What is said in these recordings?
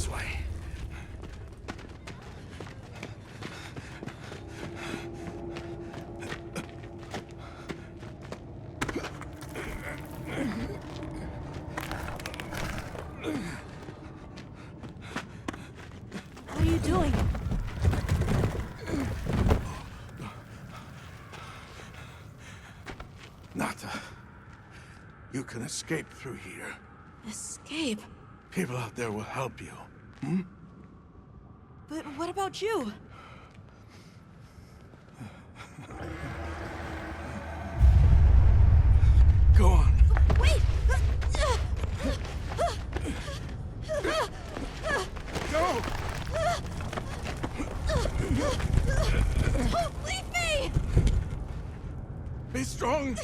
This way. What are you doing? Nata, you can escape through here. Escape? People out there will help you. But what about you? Go on. Wait! Go! Don't leave me! Be strong!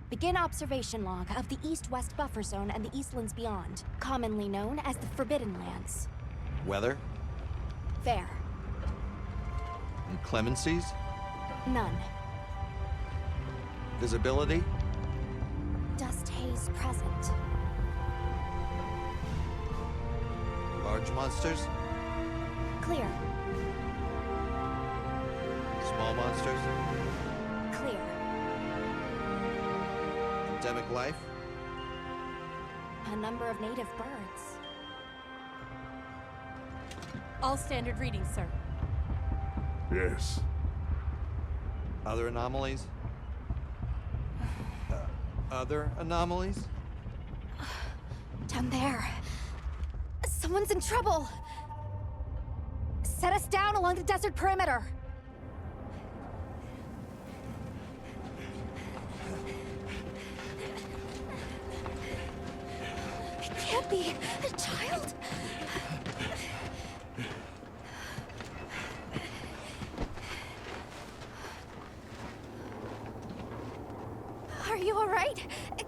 Begin observation log of the East-West buffer zone and the Eastlands beyond, commonly known as the Forbidden Lands. Weather? Fair. Inclemencies? None. Visibility? Dust haze present. Large monsters? Clear. Small monsters? Clear. Endemic life? A number of native birds. All standard readings, sir. Yes. Other anomalies? Other anomalies? Down there. Someone's in trouble. Set us down along the desert perimeter. It can't be a child. Are you all right?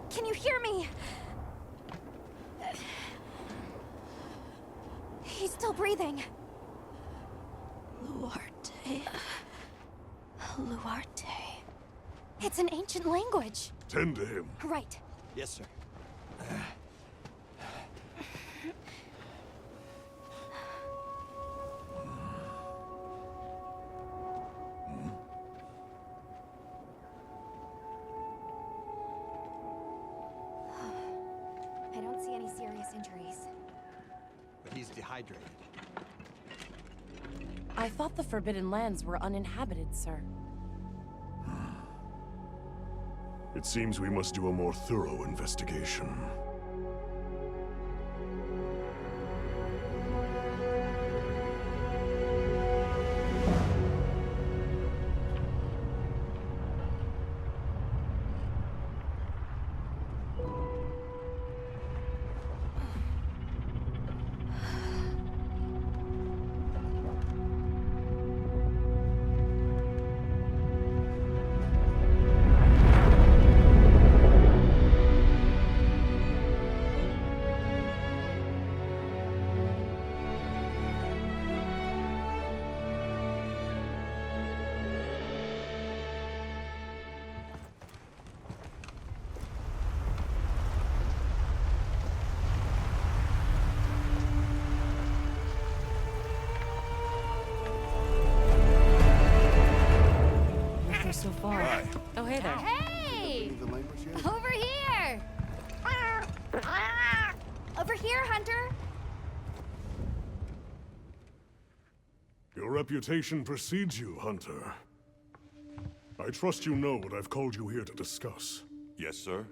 Can you hear me? He's still breathing. Luarte. Luarte. It's an ancient language. Tend to him. Right. Yes, sir. I don't see any serious injuries. But he's dehydrated. I thought the Forbidden Lands were uninhabited, sir. It seems we must do a more thorough investigation. So far. Hi. Oh, hey there. Hey! Over here! Over here, Hunter! Your reputation precedes you, Hunter. I trust you know what I've called you here to discuss. Yes, sir.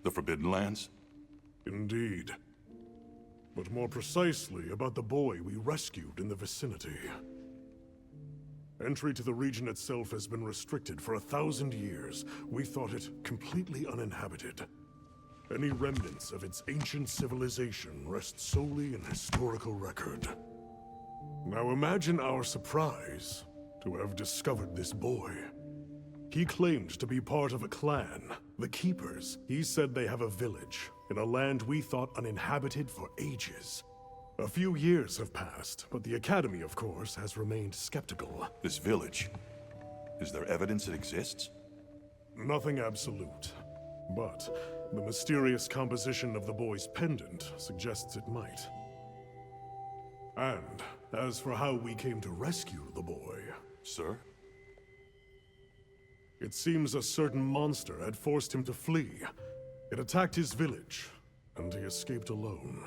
The Forbidden Lands? Indeed. But more precisely about the boy we rescued in the vicinity. Entry to the region itself has been restricted for 1,000 years. We thought it completely uninhabited. Any remnants of its ancient civilization rest solely in historical record. Now imagine our surprise to have discovered this boy. He claimed to be part of a clan, the Keepers. He said they have a village in a land we thought uninhabited for ages. A few years have passed, but the Academy, of course, has remained skeptical. This village. Is there evidence it exists? Nothing absolute, but the mysterious composition of the boy's pendant suggests it might. And as for how we came to rescue the boy, Sir? it seems a certain monster had forced him to flee. It attacked his village, and he escaped alone.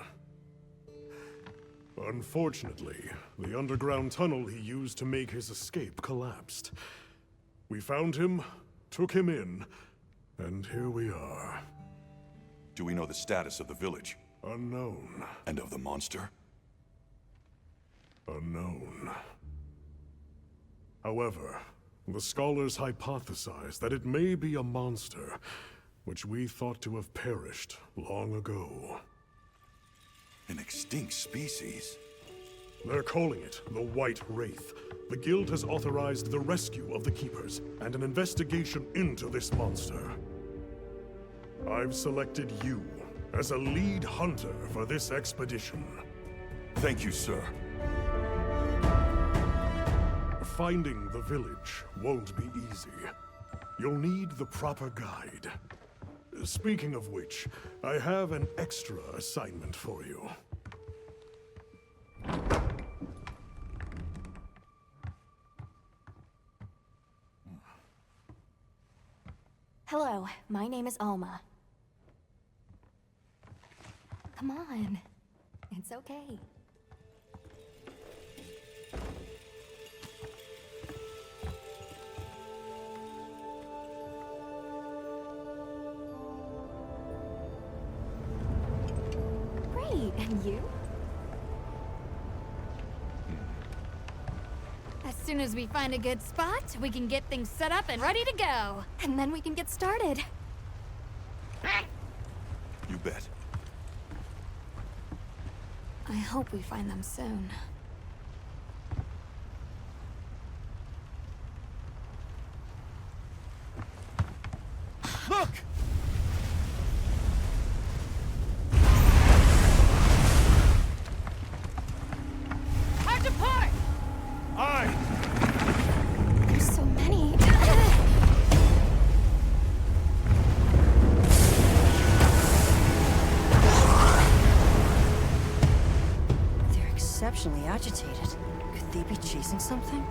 Unfortunately, the underground tunnel he used to make his escape collapsed. We found him, took him in, and here we are. Do we know the status of the village? Unknown. And of the monster? Unknown. However, the scholars hypothesize that it may be a monster, which we thought to have perished long ago. An extinct species? They're calling it the White Wraith. The Guild has authorized the rescue of the Keepers and an investigation into this monster. I've selected you as a lead hunter for this expedition. Thank you, sir. Finding the village won't be easy. You'll need the proper guide. Speaking of which, I have an extra assignment for you. Hello, my name is Alma. Come on. It's okay. Great, and you? As soon as we find a good spot, we can get things set up and ready to go. And then we can get started. You bet. I hope we find them soon. Look! Hard to port! Aye! There's so many. They're exceptionally agitated. Could they be chasing something?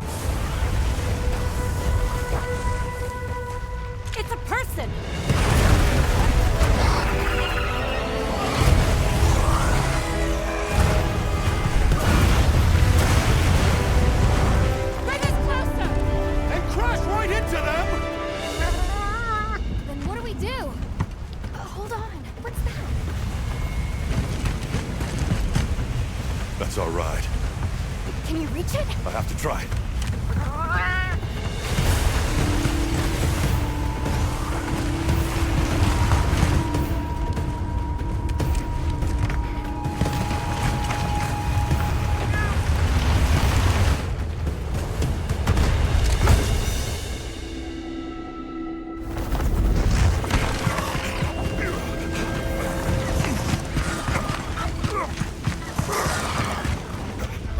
It's a person! Bring us closer! And crash right into them! Then what do we do? Hold on. What's that? That's our ride. Can you reach it? I have to try.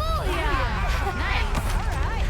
Oh yeah! Nice! Alright!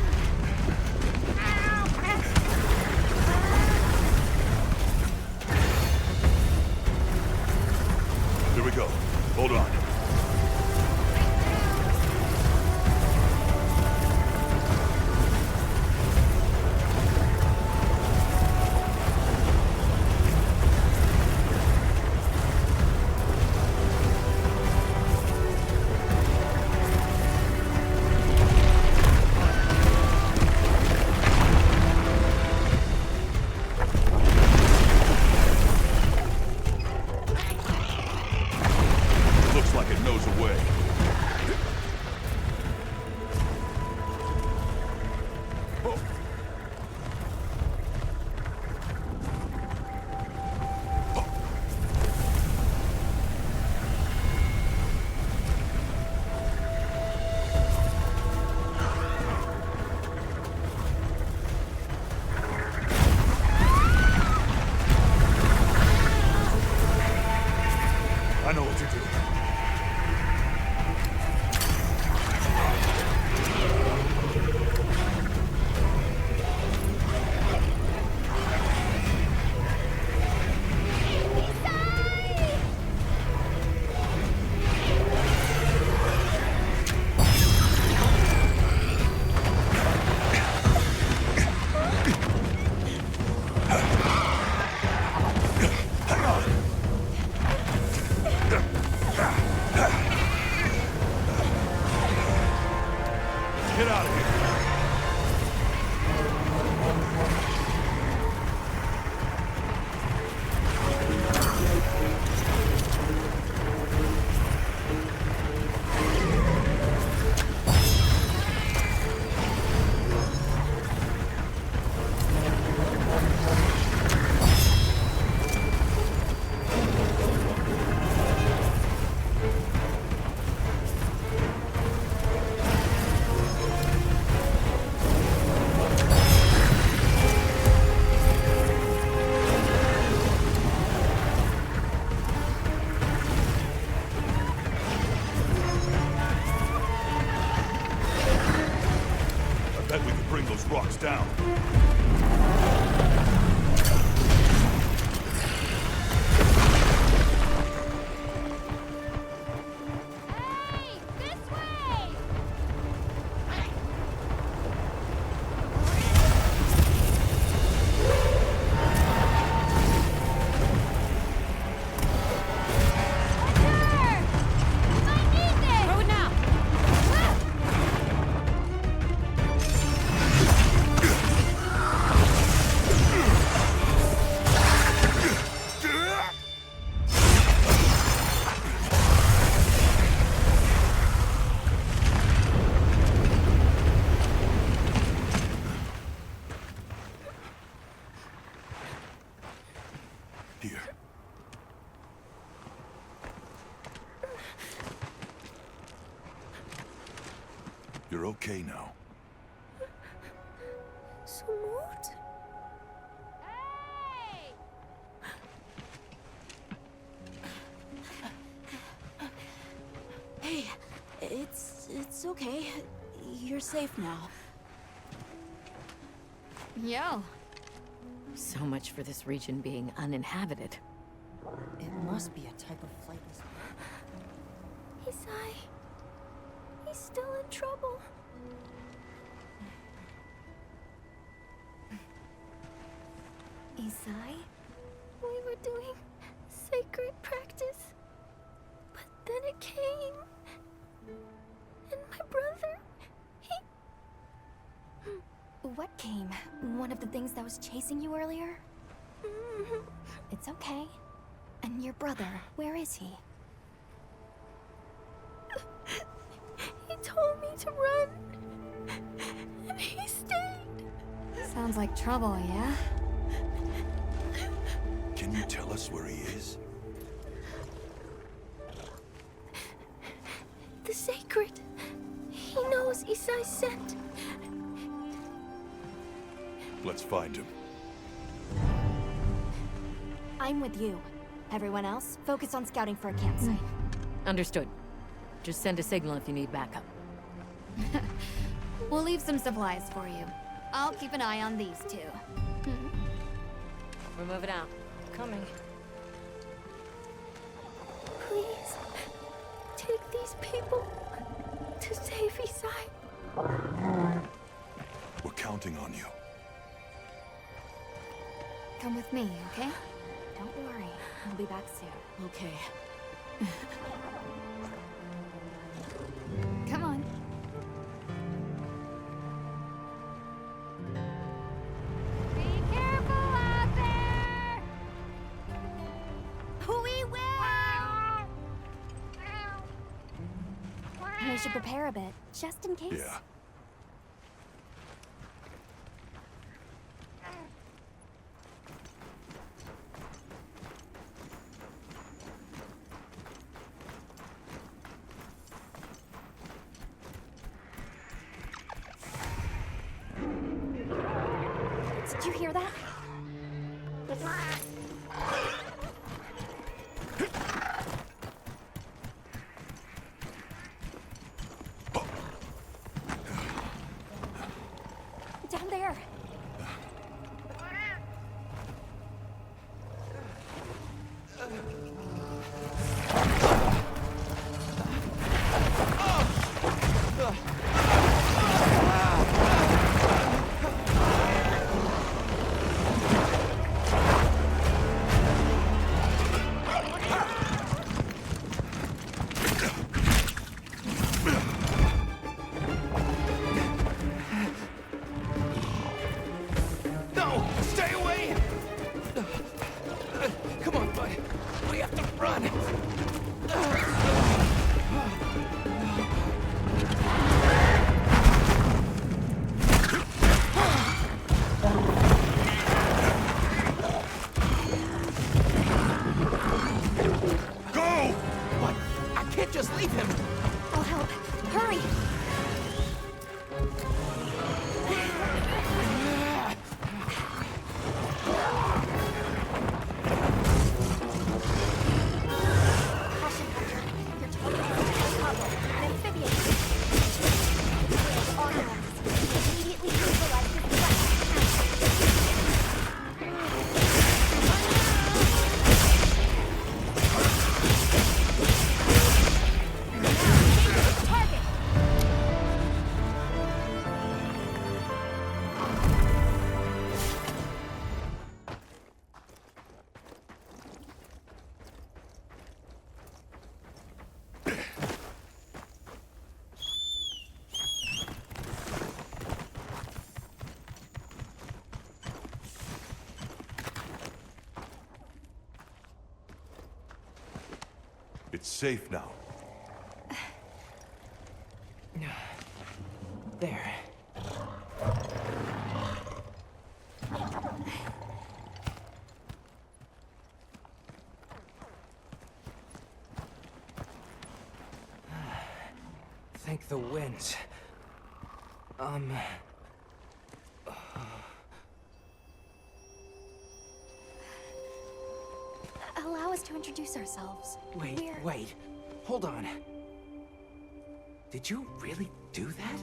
Hey, this way! Hunter! You might need this! Throw it now! Here. You're okay now. Smooth? Hey! Hey, it's okay. You're safe now. Yo. So much for this region being uninhabited. It must be a type of flightless. Isai. He's still in trouble. Isai? We were doing sacred practice. But then it came. And my brother, he... What came? One of the things that was chasing you earlier? It's okay. And your brother, where is he? He told me to run. And he stayed. Sounds like trouble, yeah? Can you tell us where he is? The sacred. He knows Isai sent. Let's find him. I'm with you. Everyone else, focus on scouting for a campsite. Understood. Just send a signal if you need backup. We'll leave some supplies for you. I'll keep an eye on these two. We're moving out. Coming. Please, take these people to save Isai. We're counting on you. Come with me, okay? Don't worry, I'll be back soon. Okay. Come on. Be careful out there! We will! We should prepare a bit, just in case. Yeah. Did you hear that? Down there. It's safe now. There. Thank the winds. Allow us to introduce ourselves. Wait. Hold on. Did you really do that?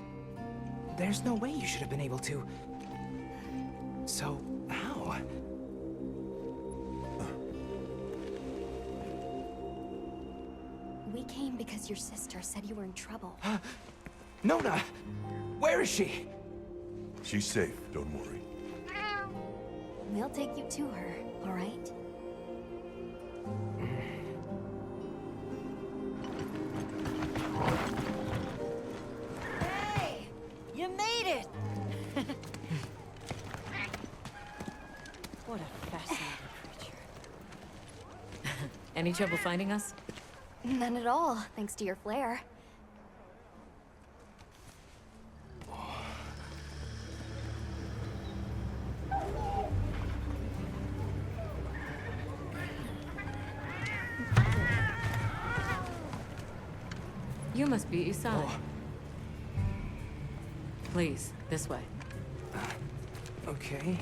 There's no way you should have been able to. So, how? We came because your sister said you were in trouble. Nona! Where is she? She's safe, don't worry. We'll take you to her, all right? Hey! You made it! What a fascinating creature. Any trouble finding us? None at all, thanks to your flair. You must be Isai. Please, this way. Okay.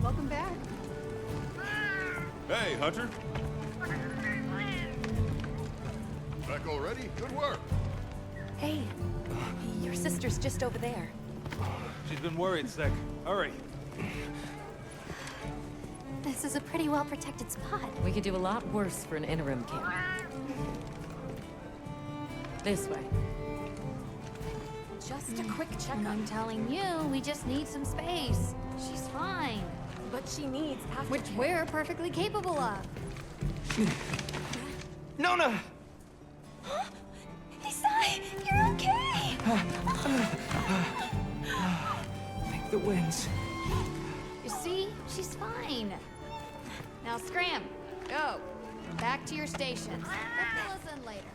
Welcome back. Hey, Hunter. Back already? Good work. Hey, your sister's just over there. She's been worried, Sec. Hurry. This is a pretty well-protected spot. We could do a lot worse for an interim camp. This way. Just a quick checkup. I'm telling you, we just need some space. She's fine. But she needs aftercare. Which we're perfectly capable of. Nona! Isai, you're okay! Thank the winds. You see? She's fine. Now scram. Go. Back to your stations. We'll fill us in later.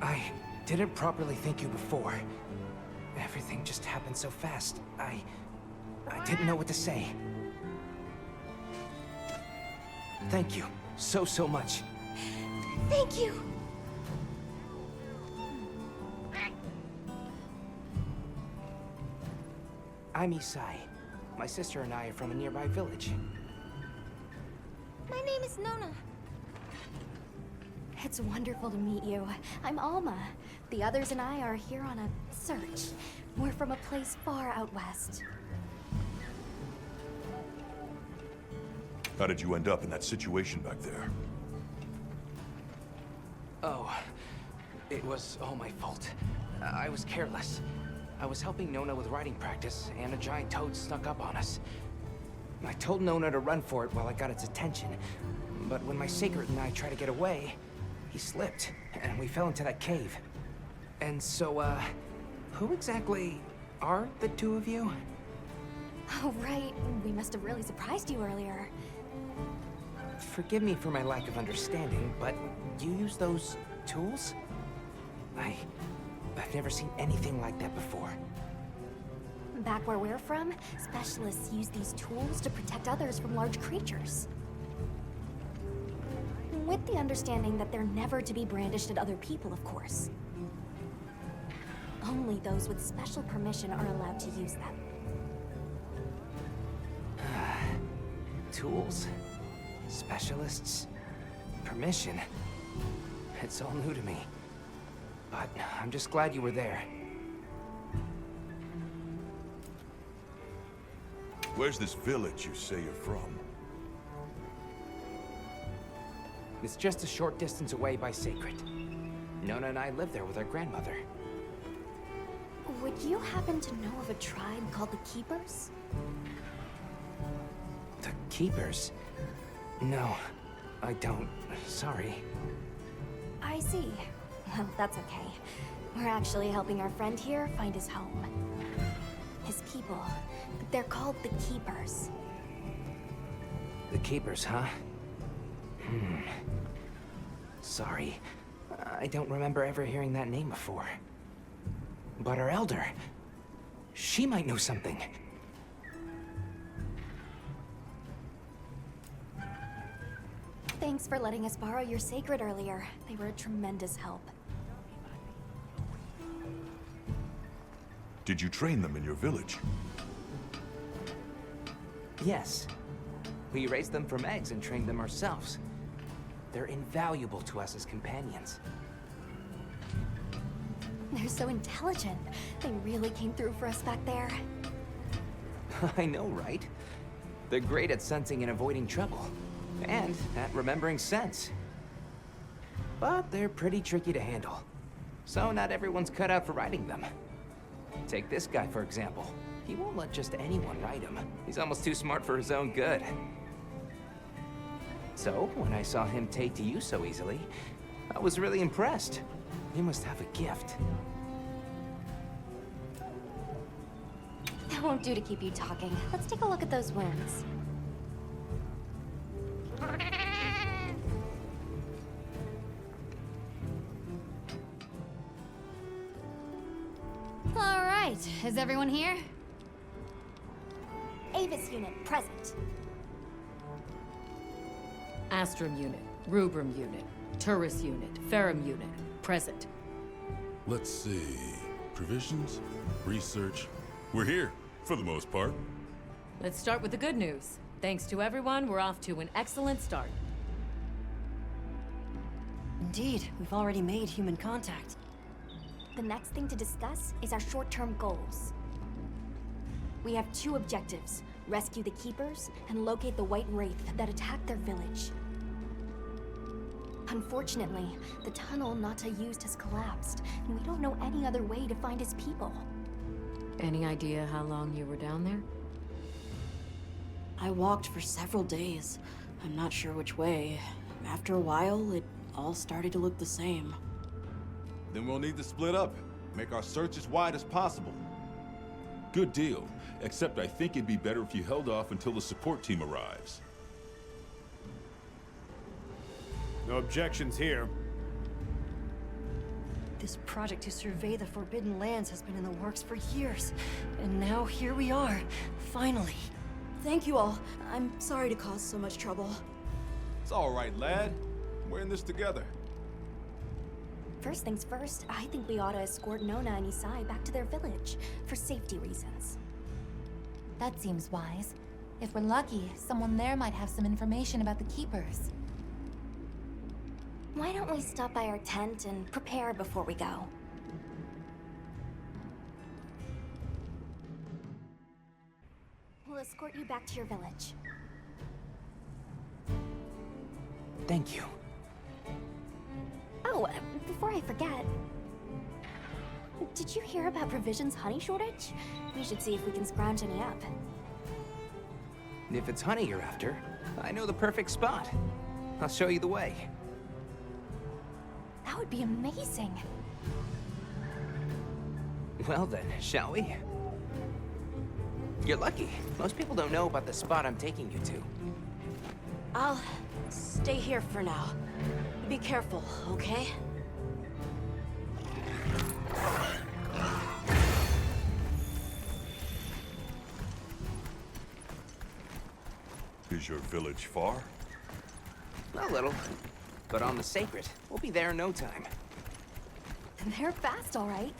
I didn't properly thank you before. Everything just happened so fast. I didn't know what to say. Thank you so much. Thank you! I'm Isai. My sister and I are from a nearby village. My name is Nona. It's wonderful to meet you. I'm Alma. The others and I are here on a search. We're from a place far out west. How did you end up in that situation back there? Oh, it was all my fault. I was careless. I was helping Nona with writing practice, and a giant toad snuck up on us. I told Nona to run for it while I got its attention, but when my sacred and I tried to get away, he slipped, and we fell into that cave. And so, who exactly are the two of you? Oh, right. We must have really surprised you earlier. Forgive me for my lack of understanding, but you use those tools? I've never seen anything like that before. Back where we're from, specialists use these tools to protect others from large creatures. With the understanding that they're never to be brandished at other people, of course. Only those with special permission are allowed to use them. Tools? Specialists? Permission? It's all new to me. But I'm just glad you were there. Where's this village you say you're from? It's just a short distance away by Sacred. Nona and I live there with our grandmother. Would you happen to know of a tribe called the Keepers? The Keepers? No, I don't. Sorry. I see. Well, that's okay. We're actually helping our friend here find his home. His people. They're called the Keepers. The Keepers, huh? Sorry. I don't remember ever hearing that name before. But our Elder... she might know something. Thanks for letting us borrow your sacred earlier. They were a tremendous help. Did you train them in your village? Yes. We raised them from eggs and trained them ourselves. They're invaluable to us as companions. They're so intelligent. They really came through for us back there. I know, right? They're great at sensing and avoiding trouble. And at remembering sense. But they're pretty tricky to handle. So not everyone's cut out for riding them. Take this guy, for example. He won't let just anyone ride him. He's almost too smart for his own good. So, when I saw him take to you so easily, I was really impressed. He must have a gift. That won't do to keep you talking. Let's take a look at those wounds. All right, is everyone here? Avis unit, present. Astrum unit, Rubrum unit, Turris unit, Ferrum unit, present. Let's see. Provisions? Research? We're here, for the most part. Let's start with the good news. Thanks to everyone, we're off to an excellent start. Indeed, we've already made human contact. The next thing to discuss is our short-term goals. We have two objectives: rescue the Keepers and locate the White Wraith that attacked their village. Unfortunately, the tunnel Nata used has collapsed, and we don't know any other way to find his people. Any idea how long you were down there? I walked for several days. I'm not sure which way. After a while, it all started to look the same. Then we'll need to split up. Make our search as wide as possible. Good deal. Except I think it'd be better if you held off until the support team arrives. No objections here. This project to survey the Forbidden Lands has been in the works for years. And now here we are, finally. Thank you all. I'm sorry to cause so much trouble. It's all right, lad. We're in this together. First things first, I think we ought to escort Nona and Isai back to their village, for safety reasons. That seems wise. If we're lucky, someone there might have some information about the Keepers. Why don't we stop by our tent and prepare before we go? We'll escort you back to your village. Thank you. Oh, before I forget... Did you hear about Provision's honey shortage? We should see if we can scrounge any up. If it's honey you're after, I know the perfect spot. I'll show you the way. That would be amazing. Well then, shall we? You're lucky. Most people don't know about the spot I'm taking you to. I'll stay here for now. Be careful, okay? Is your village far? A little. But on the sacred, we'll be there in no time. They're fast, all right.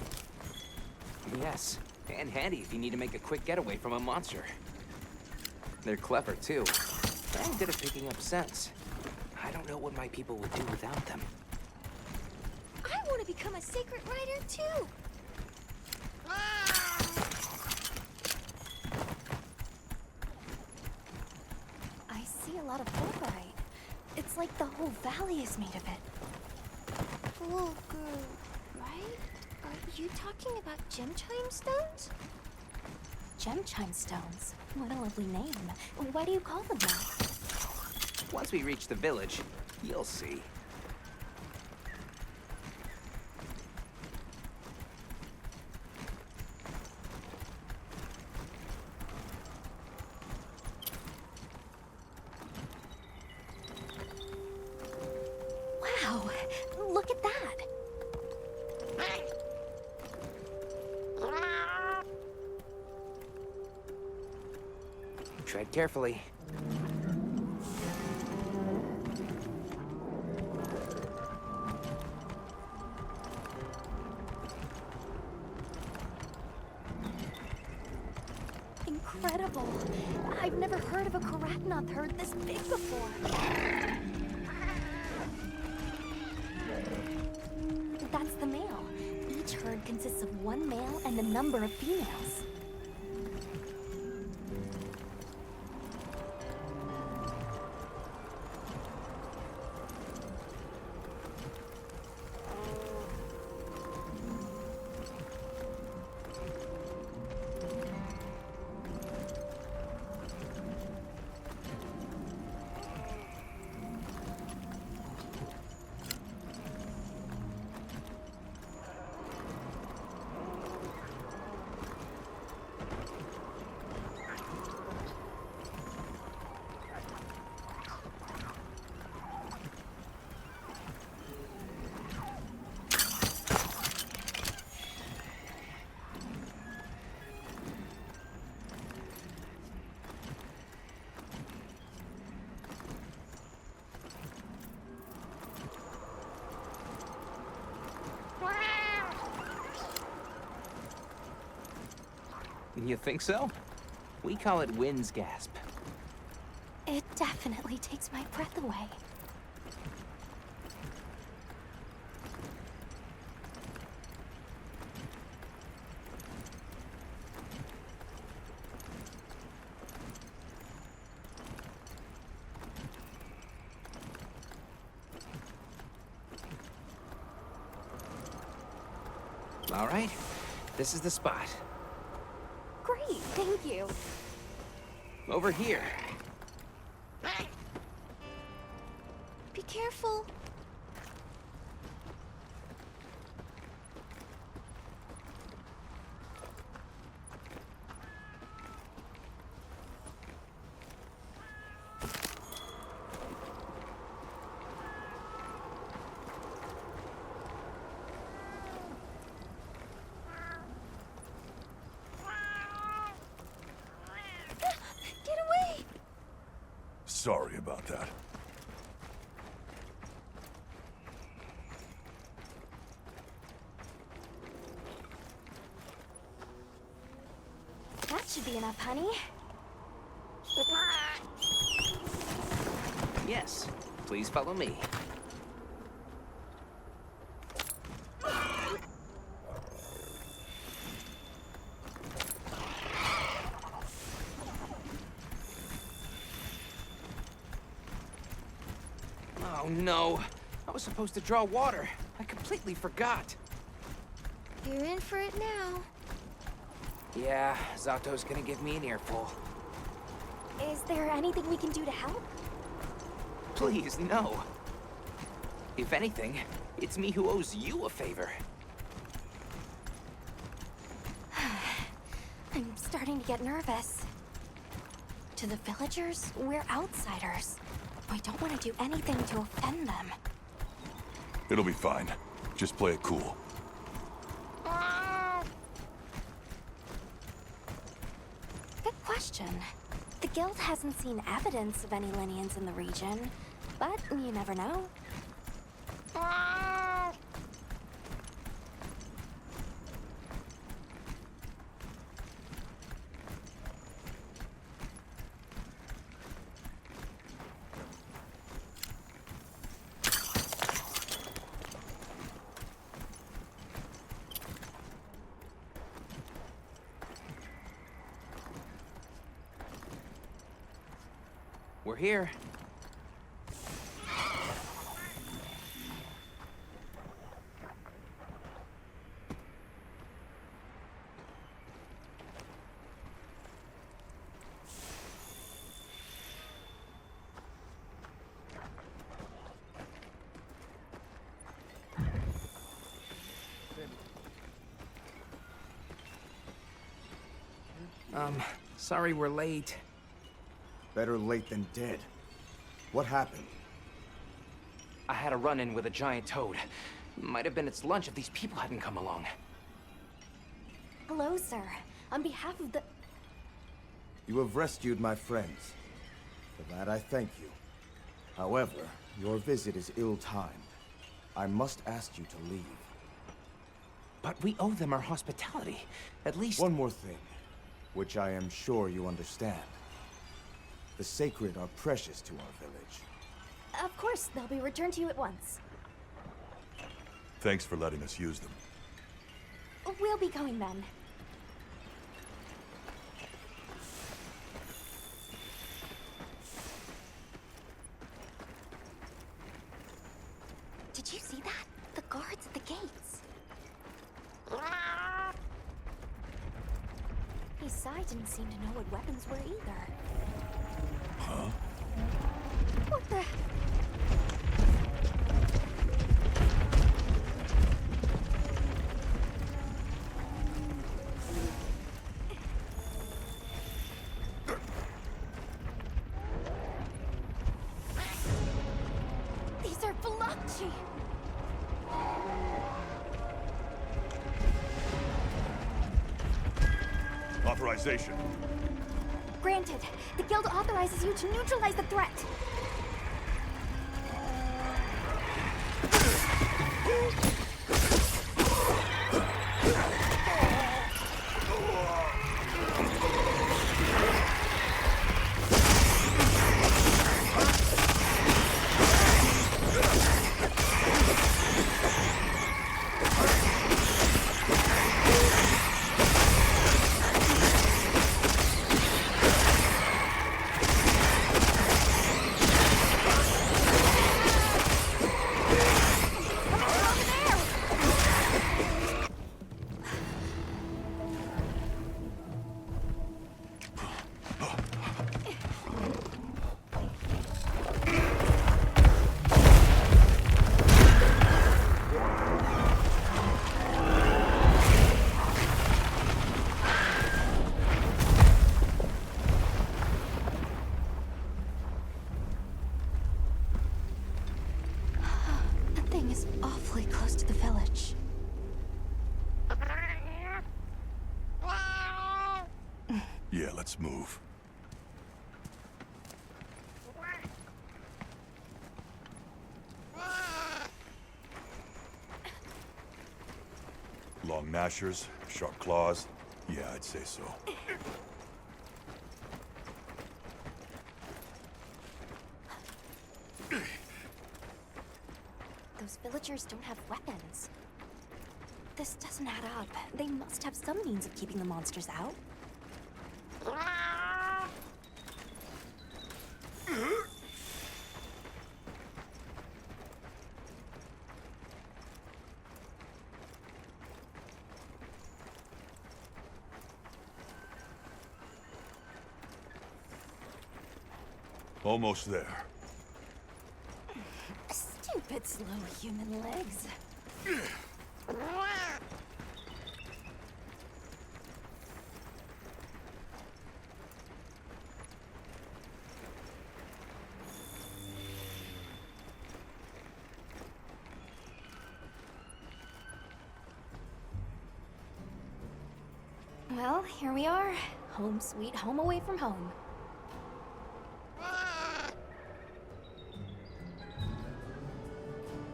Yes, and handy if you need to make a quick getaway from a monster. They're clever, too. And good at picking up scents. I don't know what my people would do without them. I want to become a sacred rider, too! I see a lot of fulgurite. It's like the whole valley is made of it. Fulgurite? Are you talking about gem chime stones? Gem chime stones? What a lovely name. Why do you call them that? Once we reach the village, you'll see. Tread carefully. Incredible. I've never heard of a Karatnoth herd this big before. That's the male. Each herd consists of one male and a number of females. You think so? We call it wind's gasp. It definitely takes my breath away. All right, this is the spot. Great, thank you. Over here. Be careful. Get away! Sorry about that. That should be enough, honey. Yes, please follow me. Oh no, I was supposed to draw water. I completely forgot. You're in for it now. Yeah, Zato's gonna give me an earful. Is there anything we can do to help? Please, no. If anything, it's me who owes you a favor. I'm starting to get nervous. To the villagers, we're outsiders. I don't want to do anything to offend them. It'll be fine. Just play it cool. Good question. The guild hasn't seen evidence of any Linians in the region, but you never know. We're here. Sorry we're late. Better late than dead. What happened? I had a run-in with a giant toad. Might have been its lunch if these people hadn't come along. Hello, sir. On behalf of the... You have rescued my friends. For that I thank you. However, your visit is ill-timed. I must ask you to leave. But we owe them our hospitality. At least... One more thing, which I am sure you understand. The sacred are precious to our village. Of course, they'll be returned to you at once. Thanks for letting us use them. We'll be going then. Did you see that? The guards at the gates. Isai didn't seem to know what weapons were either. Huh? What the... These are Veloci! Authorization. Granted, the guild authorizes you to neutralize the threat. Is awfully close to the village. Yeah, let's move. Long gnashers, sharp claws. Yeah, I'd say so. Those villagers don't have weapons. This doesn't add up. They must have some means of keeping the monsters out. Almost there. Stupid slow human legs. Well, here we are. Home sweet home away from home.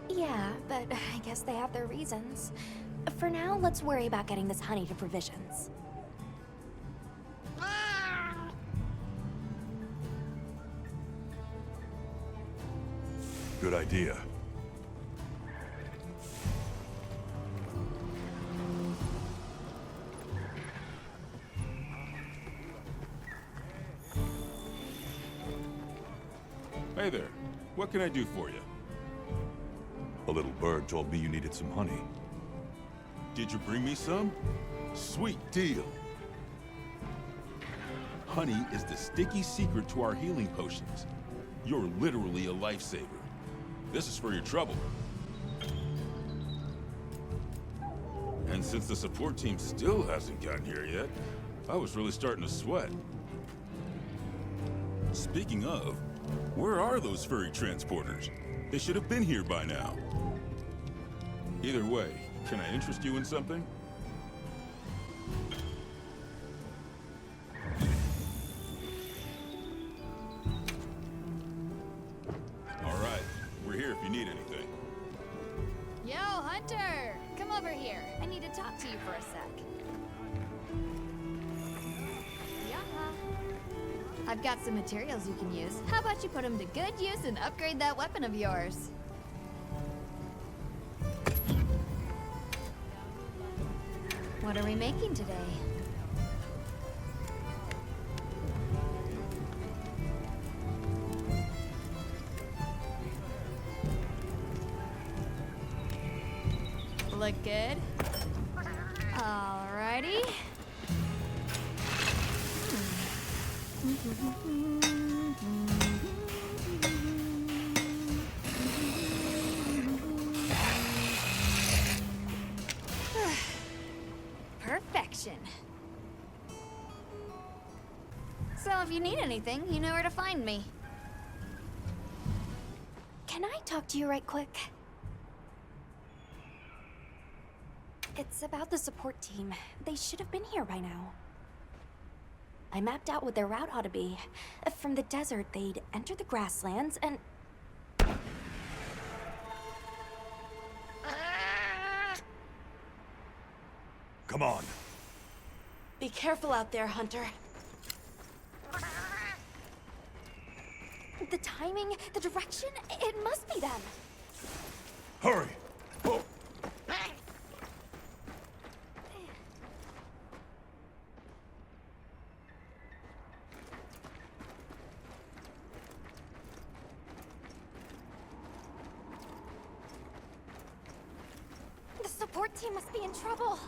Yeah, but I guess they have their reasons. For now, let's worry about getting this honey to provisions. Good idea. Hey there. What can I do for you? A little bird told me you needed some honey. Did you bring me some? Sweet deal. Honey is the sticky secret to our healing potions. You're literally a lifesaver. This is for your trouble. And since the support team still hasn't gotten here yet, I was really starting to sweat. Speaking of, where are those furry transporters? They should have been here by now. Either way, can I interest you in something? talk to you for a sec. Yaha. I've got some materials you can use. How about you put them to good use and upgrade that weapon of yours? What are we making today? Look good? Alrighty. Perfection. So if you need anything, you know where to find me. Can I talk to you right quick? It's about the support team. They should have been here by now. I mapped out what their route ought to be. From the desert, they'd enter the grasslands and... Come on. Be careful out there, Hunter. The timing, the direction, it must be them. Hurry! Oh. The support team must be in trouble.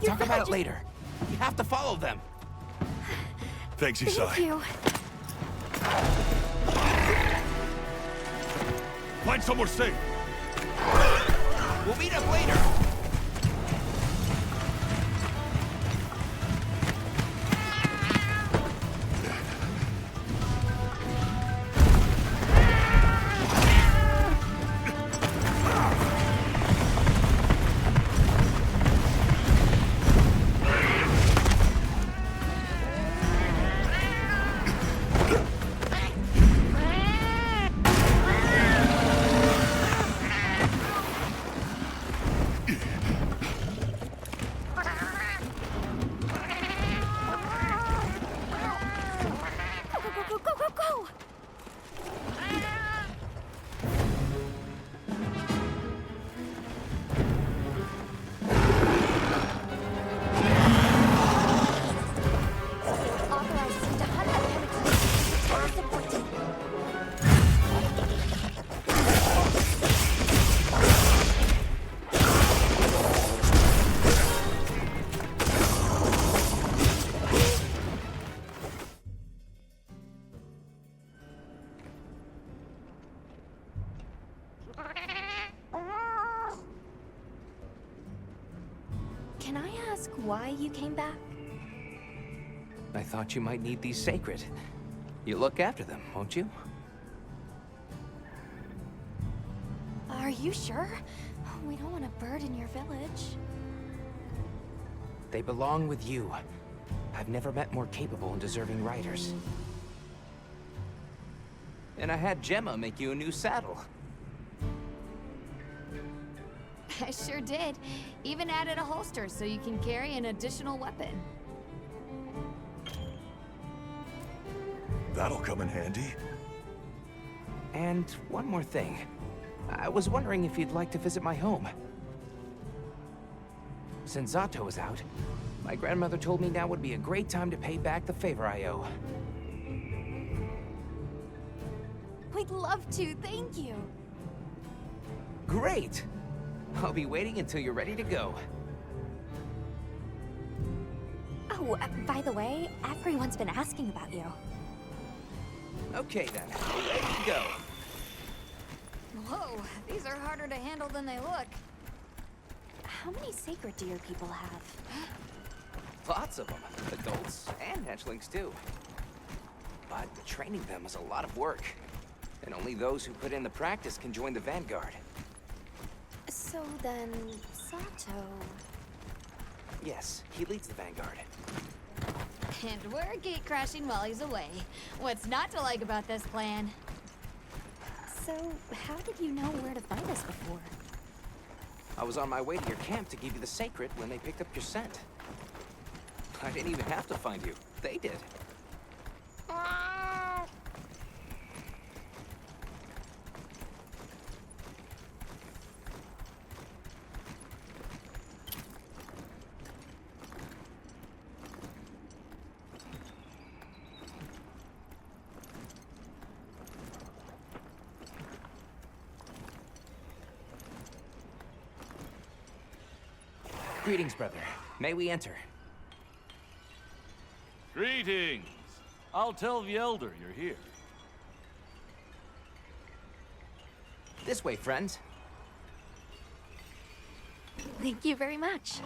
Talk about it later. You have to follow them. Thanks, Isai. Thank you. Find somewhere safe. We'll meet up later. I ask why you came back? I thought you might need these sacred. You look after them, won't you? Are you sure? We don't want to burden your village. They belong with you. I've never met more capable and deserving riders. And I had Gemma make you a new saddle. I sure did. Even added a holster so you can carry an additional weapon. That'll come in handy. And one more thing. I was wondering if you'd like to visit my home. Since Zato is out, my grandmother told me now would be a great time to pay back the favor I owe. We'd love to, thank you. Great! I'll be waiting until you're ready to go. Oh, by the way, everyone's been asking about you. Okay then, ready to go. Whoa, these are harder to handle than they look. How many sacred do your people have? Lots of them, adults and hatchlings too. But training them is a lot of work. And only those who put in the practice can join the Vanguard. So then, Sato... Yes, he leads the Vanguard. And we're gate crashing while he's away. What's not to like about this plan? So, how did you know where to find us before? I was on my way to your camp to give you the sacred when they picked up your scent. I didn't even have to find you. They did. Greetings, brother. May we enter? Greetings. I'll tell the Elder you're here. This way, friends. Thank you very much.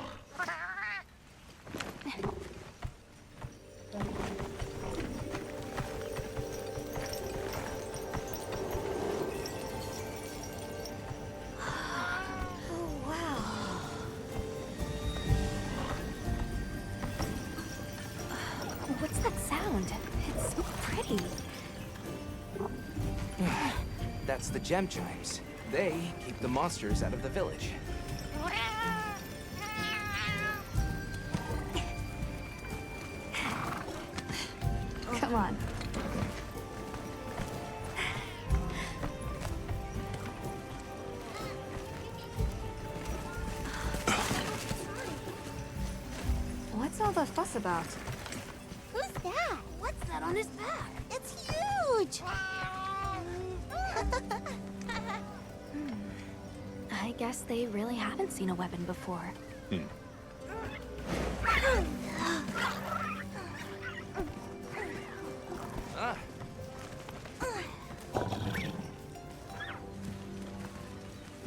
What's that sound? It's so pretty. That's the gem chimes. They keep the monsters out of the village. Come on. What's all the fuss about? Who's that? What's that on his back? It's huge! I guess they really haven't seen a weapon before.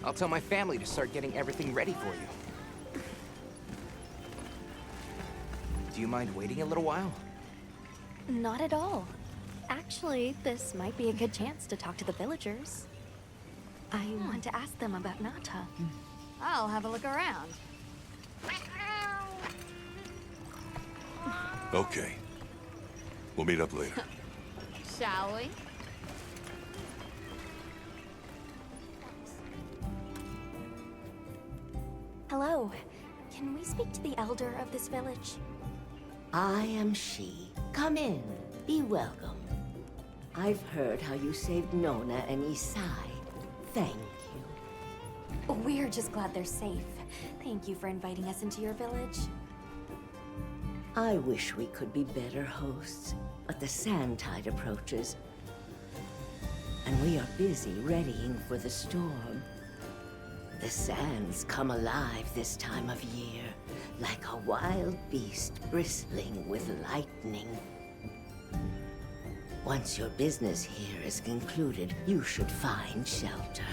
I'll tell my family to start getting everything ready for you. Do you mind waiting a little while? Not at all. Actually, this might be a good chance to talk to the villagers. I want to ask them about Nata. I'll have a look around. Okay. We'll meet up later. Shall we? Hello. Can we speak to the elder of this village? I am she. Come in. Be welcome. I've heard how you saved Nona and Isai. Thank you. We're just glad they're safe. Thank you for inviting us into your village. I wish we could be better hosts, but the sand tide approaches. And we are busy readying for the storm. The sands come alive this time of year, like a wild beast bristling with lightning. Once your business here is concluded, you should find shelter.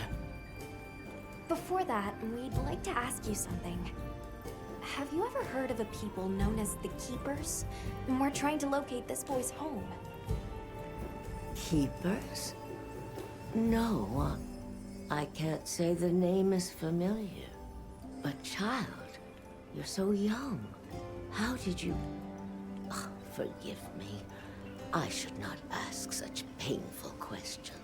Before that, we'd like to ask you something. have you ever heard of a people known as the Keepers? We're trying to locate this boy's home. Keepers? No, I can't say the name is familiar. But child, you're so young. How did you... Oh, forgive me. I should not ask such painful questions.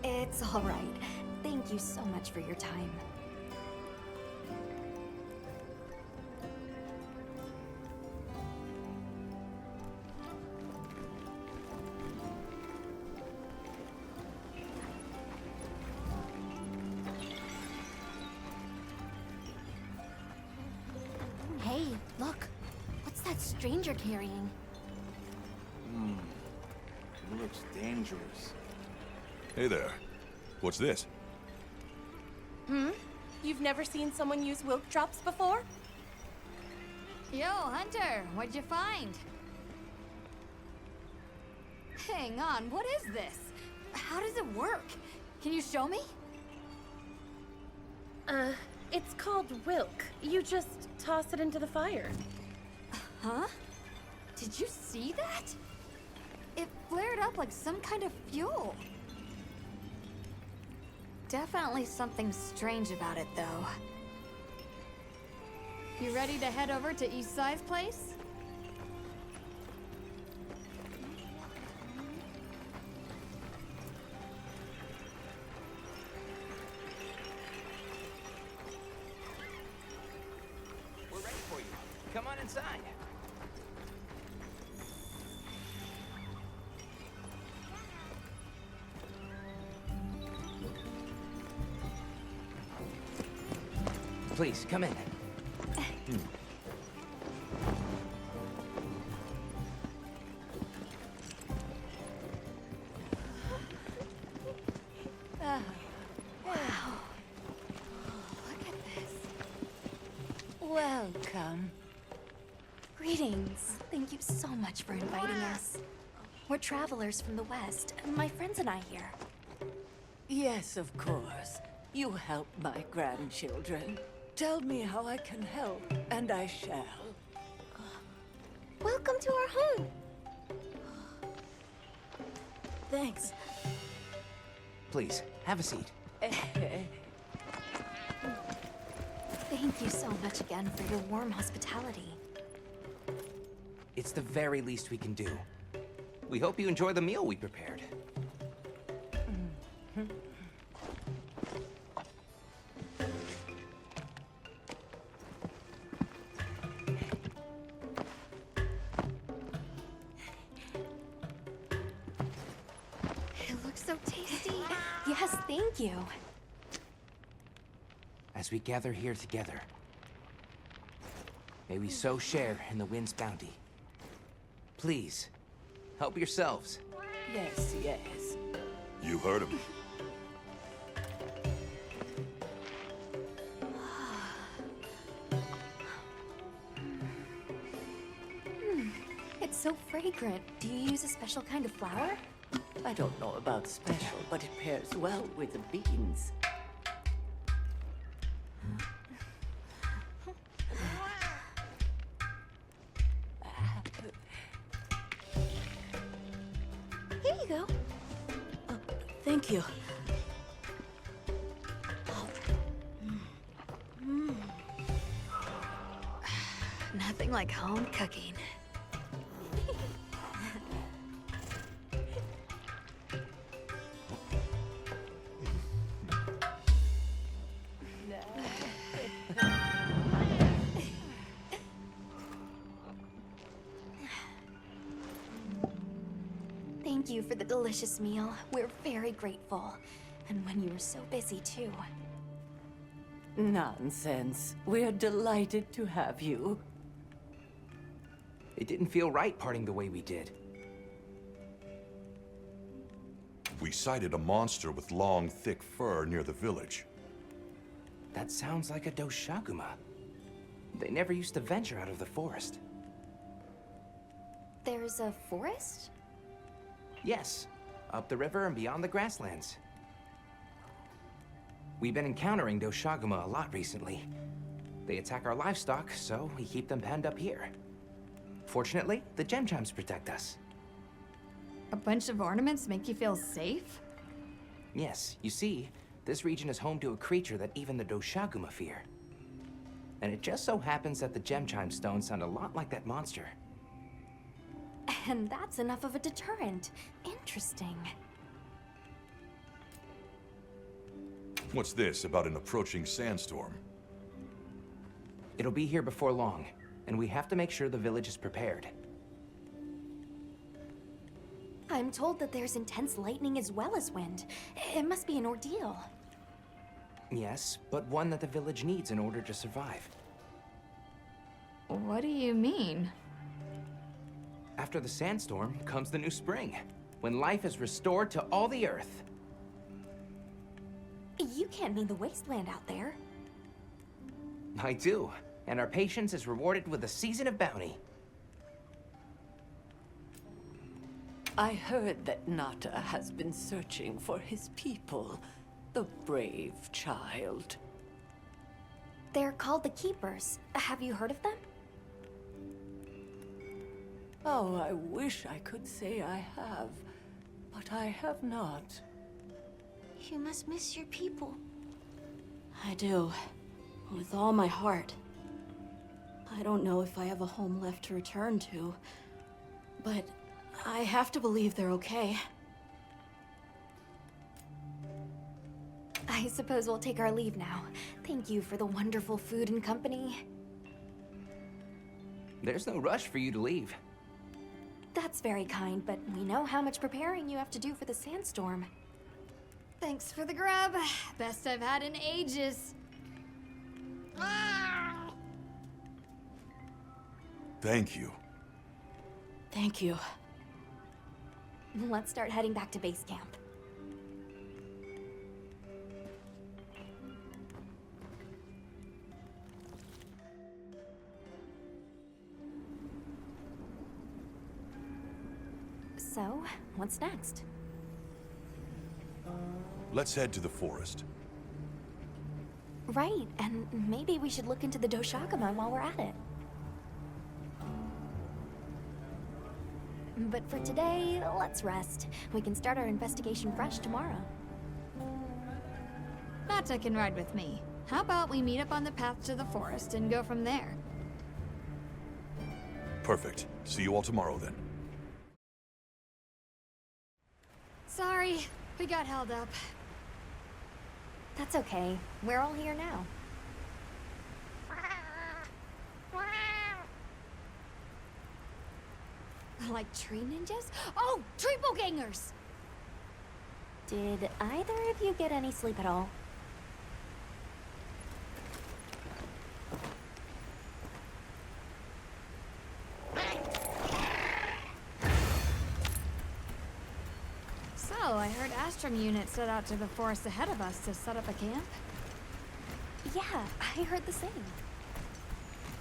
It's all right. Thank you so much for your time. Hey, look. What's that stranger carrying? It looks dangerous. Hey there. What's this? You've never seen someone use wilk drops before? Yo, Hunter, what'd you find? Hang on, what is this? How does it work? Can you show me? It's called wilk. You just toss it into the fire. Huh? Did you see that? It flared up like some kind of fuel. Definitely something strange about it, though. You ready to head over to Eastside's place? We're ready for you. Come on inside. Please, come in. Welcome. Greetings. Thank you so much for inviting us. We're travelers from the West, and my friends and I here. Yes, of course. You help my grandchildren. Tell me how I can help, and I shall. Welcome to our home. Thanks. Please, have a seat. Thank you so much again for your warm hospitality. It's the very least we can do. We hope you enjoy the meal we prepared. It looks so tasty. Yes, thank you. As we gather here together, may we so share in the wind's bounty. Please, help yourselves. Yes, yes. You heard him. It's so fragrant. Do you use a special kind of flour? I don't know about special, but it pairs well with the beans. Here you go. Thank you. Nothing like home cooking. Thank you for the delicious meal. We're very grateful. And when you were so busy, too. Nonsense. We're delighted to have you. It didn't feel right parting the way we did. We sighted a monster with long, thick fur near the village. That sounds like a Doshaguma. They never used to venture out of the forest. There's a forest? Yes, up the river and beyond the grasslands. We've been encountering Doshaguma a lot recently. They attack our livestock, so we keep them penned up here. Fortunately, the gem chimes protect us. A bunch of ornaments make you feel safe? Yes, you see, this region is home to a creature that even the Doshaguma fear. And it just so happens that the gem chime stones sound a lot like that monster. And that's enough of a deterrent. Interesting. What's this about an approaching sandstorm? It'll be here before long, and we have to make sure the village is prepared. I'm told that there's intense lightning as well as wind. It must be an ordeal. Yes, but one that the village needs in order to survive. What do you mean? After the sandstorm comes the new spring, when life is restored to all the earth. You can't mean the wasteland out there. I do, and our patience is rewarded with a season of bounty. I heard that Nata has been searching for his people, the brave child. They're called the Keepers. Have you heard of them? Oh, I wish I could say I have, but I have not. You must miss your people. I do. With all my heart. I don't know if I have a home left to return to, but I have to believe they're okay. I suppose we'll take our leave now. Thank you for the wonderful food and company. There's no rush for you to leave. That's very kind, but we know how much preparing you have to do for the sandstorm. Thanks for the grub. Best I've had in ages. Thank you. Thank you. Let's start heading back to base camp. So, what's next? Let's head to the forest. Right, and maybe we should look into the Doshaguma while we're at it. But for today, let's rest. We can start our investigation fresh tomorrow. Nata can ride with me. How about we meet up on the path to the forest and go from there? Perfect. See you all tomorrow then. Sorry, we got held up. That's okay. We're all here now. Like tree ninjas? Oh, triple gangers! Did either of you get any sleep at all? So, I heard Astrum unit set out to the forest ahead of us to set up a camp. Yeah, I heard the same.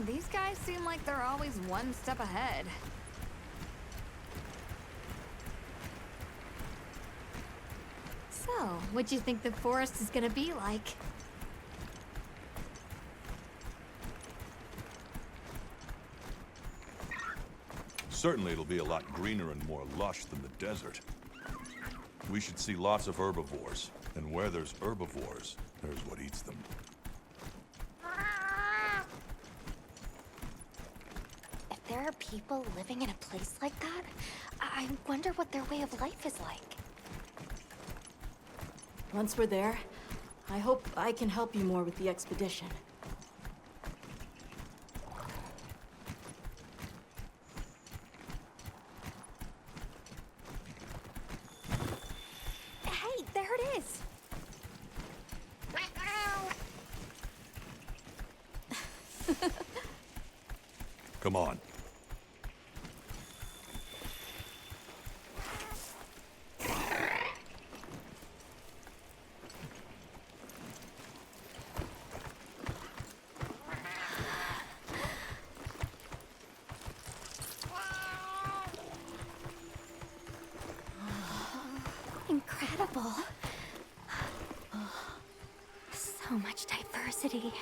These guys seem like they're always one step ahead. So, what do you think the forest is gonna be like? Certainly it'll be a lot greener and more lush than the desert. We should see lots of herbivores, and where there's herbivores, there's what eats them. If there are people living in a place like that, I wonder what their way of life is like. Once we're there, I hope I can help you more with the expedition. Hey, there it is! Come on. Incredible. So much diversity.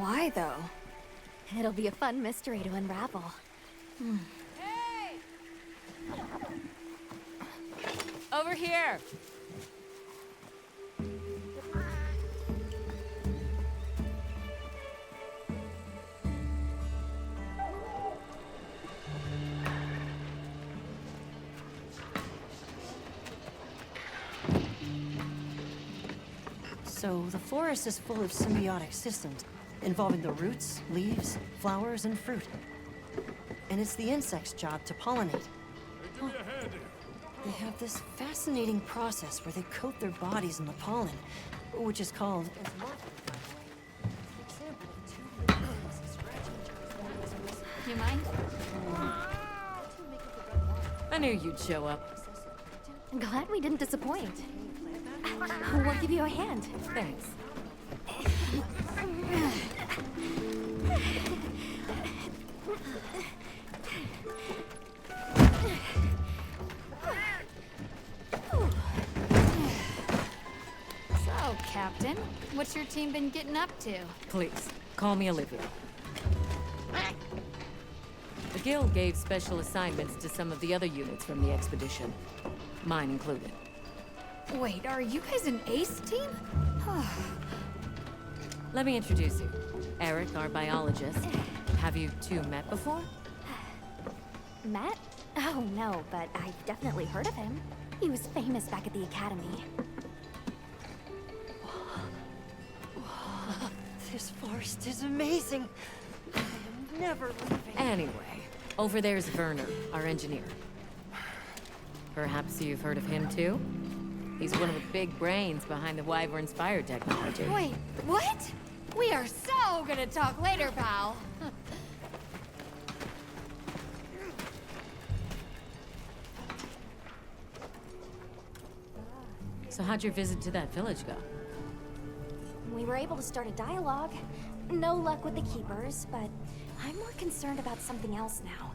Why, though? It'll be a fun mystery to unravel. Hey! Over here! So, the forest is full of symbiotic systems, involving the roots, leaves, flowers, and fruit. And it's the insects' job to pollinate. Give me a hand here. They have this fascinating process where they coat their bodies in the pollen, which is called... You mind? I knew you'd show up. Glad we didn't disappoint. We'll give you a hand. Thanks. So, Captain, what's your team been getting up to? Please, call me Olivia. The Guild gave special assignments to some of the other units from the expedition. Mine included. Wait, are you guys an ace team? Let me introduce you. Eric, our biologist. Have you two met before? Matt? Oh no, but I've definitely heard of him. He was famous back at the academy. This forest is amazing. I am never leaving. Anyway, over there's Werner, our engineer. Perhaps you've heard of him too? He's one of the big brains behind the Wyvern's fire technology. Wait, what? We are so gonna talk later, pal. So how'd your visit to that village go? We were able to start a dialogue. No luck with the keepers, but I'm more concerned about something else now.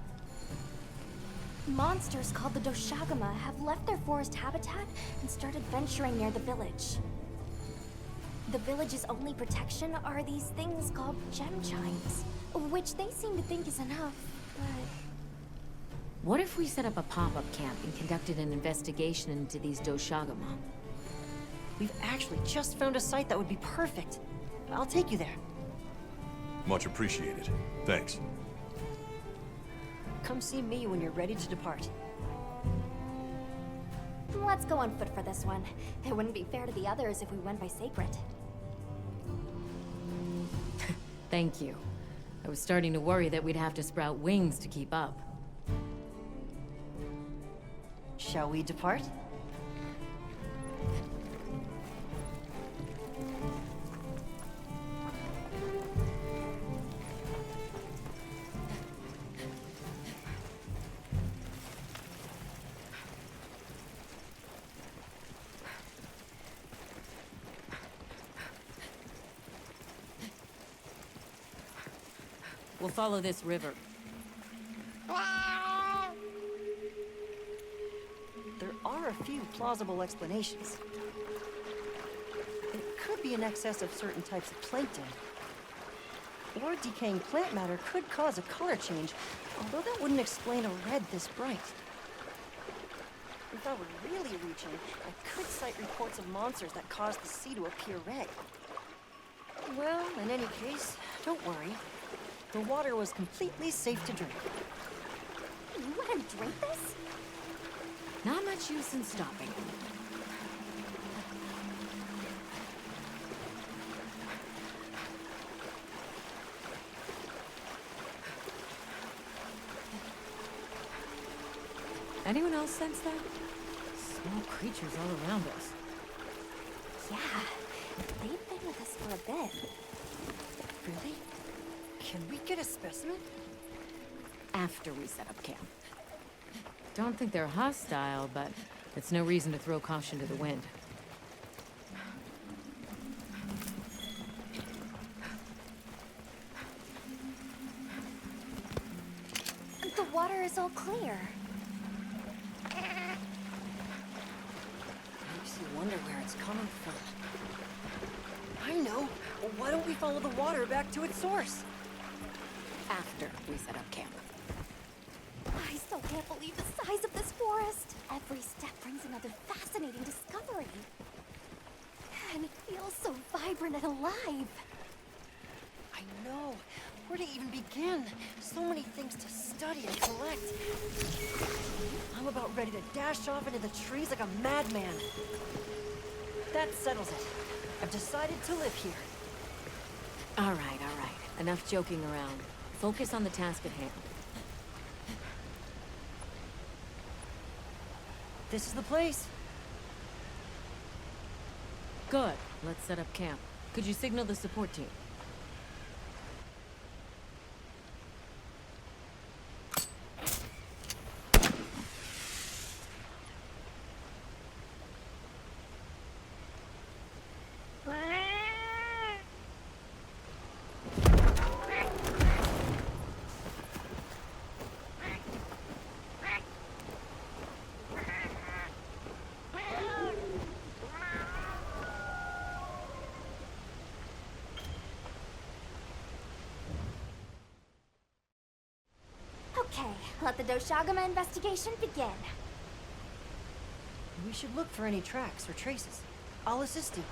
Monsters called the Doshagama have left their forest habitat and started venturing near the village. The village's only protection are these things called gem chimes, which they seem to think is enough, but... What if we set up a pop-up camp and conducted an investigation into these Doshagama? We've actually just found a site that would be perfect. I'll take you there. Much appreciated. Thanks. Come see me when you're ready to depart. Let's go on foot for this one. It wouldn't be fair to the others if we went by sacred. Thank you. I was starting to worry that we'd have to sprout wings to keep up. Shall we depart? We'll follow this river. There are a few plausible explanations. It could be an excess of certain types of plankton. Or decaying plant matter could cause a color change, although that wouldn't explain a red this bright. If I were really reaching, I could cite reports of monsters that cause the sea to appear red. Well, in any case, don't worry. The water was completely safe to drink. You let him drink this? Not much use in stopping. Anyone else sense that? Small creatures all around us. Yeah, they've been with us for a bit. Really? Can we get a specimen? After we set up camp. Don't think they're hostile, but it's no reason to throw caution to the wind. The water is all clear. Makes you wonder where it's coming from. I know. Why don't we follow the water back to its source? After we set up camp. I still can't believe the size of this forest. Every step brings another fascinating discovery. And it feels so vibrant and alive. I know. Where to even begin? So many things to study and collect. I'm about ready to dash off into the trees like a madman. That settles it. I've decided to live here. All right, all right. Enough joking around. Focus on the task at hand. This is the place. Good. Let's set up camp. Could you signal the support team? Okay, let the Doshagama investigation begin. We should look for any tracks or traces. I'll assist you.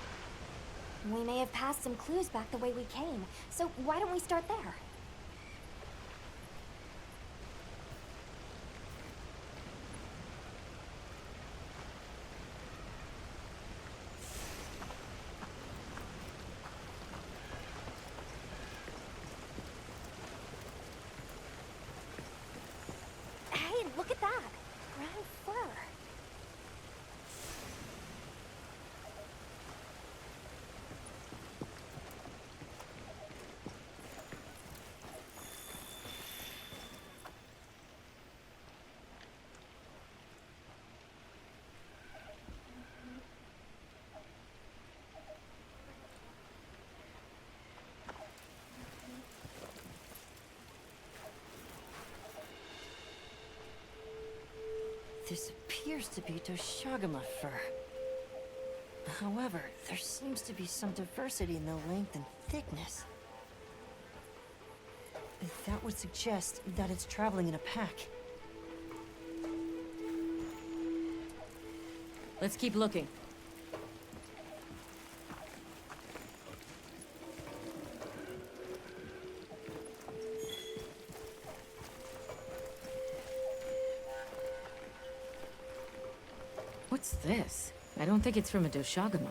We may have passed some clues back the way we came, so why don't we start there? Hey, look at that! Brown fur. This appears to be Doshagama fur. However, there seems to be some diversity in the length and thickness. That would suggest that it's traveling in a pack. Let's keep looking. What's this? I don't think it's from a Doshagama.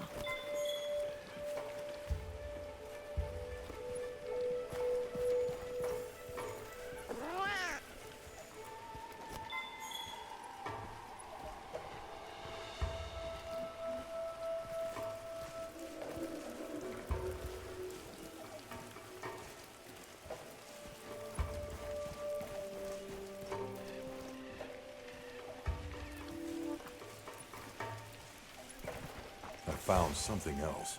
Found something else.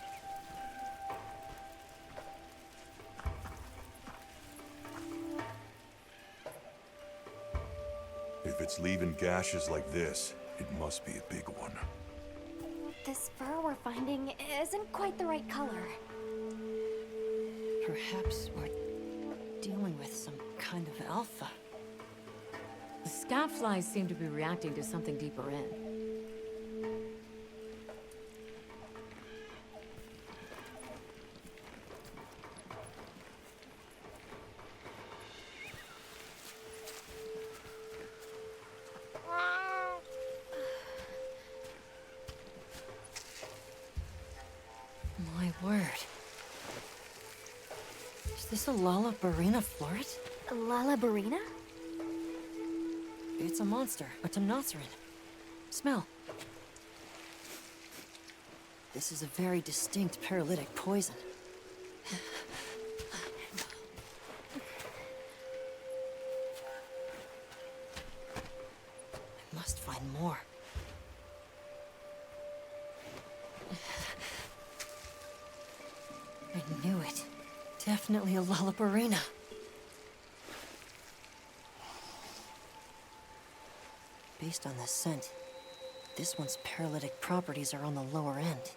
If it's leaving gashes like this, it must be a big one. This fur we're finding isn't quite the right color. Perhaps we're dealing with some kind of alpha. The scout flies seem to be reacting to something deeper in. My word. Is this a Lalabarina floret? A Lalabarina? It's a monster, a Temnoceran. Smell. This is a very distinct paralytic poison. I must find more. I knew it. Definitely a Lalabarina. Based on the scent, this one's paralytic properties are on the lower end.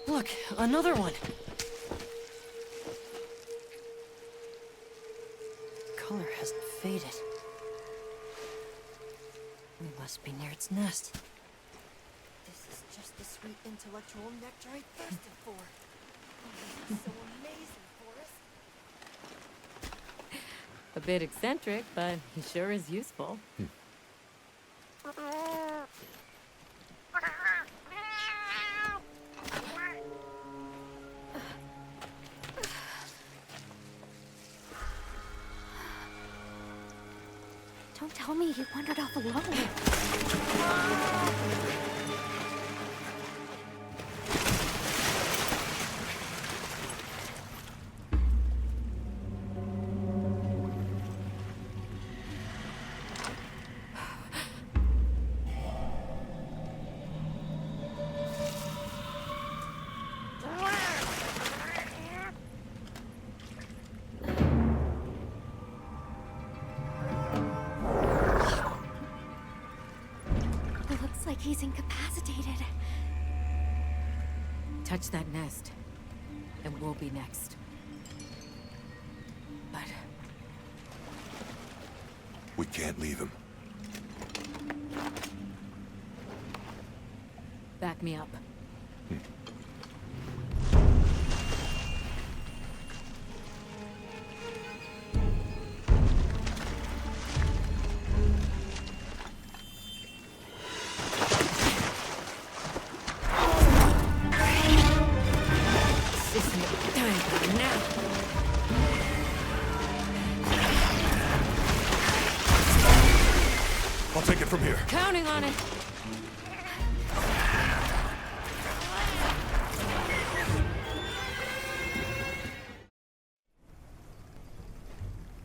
Look, another one. Color hasn't faded. We must be near its nest. This is just the sweet intellectual nectar I thirsted for. Oh, this is so amazing, Forrest. A bit eccentric, but he sure is useful. Don't tell me he wandered off alone. Looks like he's incapacitated. Touch that nest, and we'll be next. But We can't leave him. back me up. I'll take it from here. Counting on it.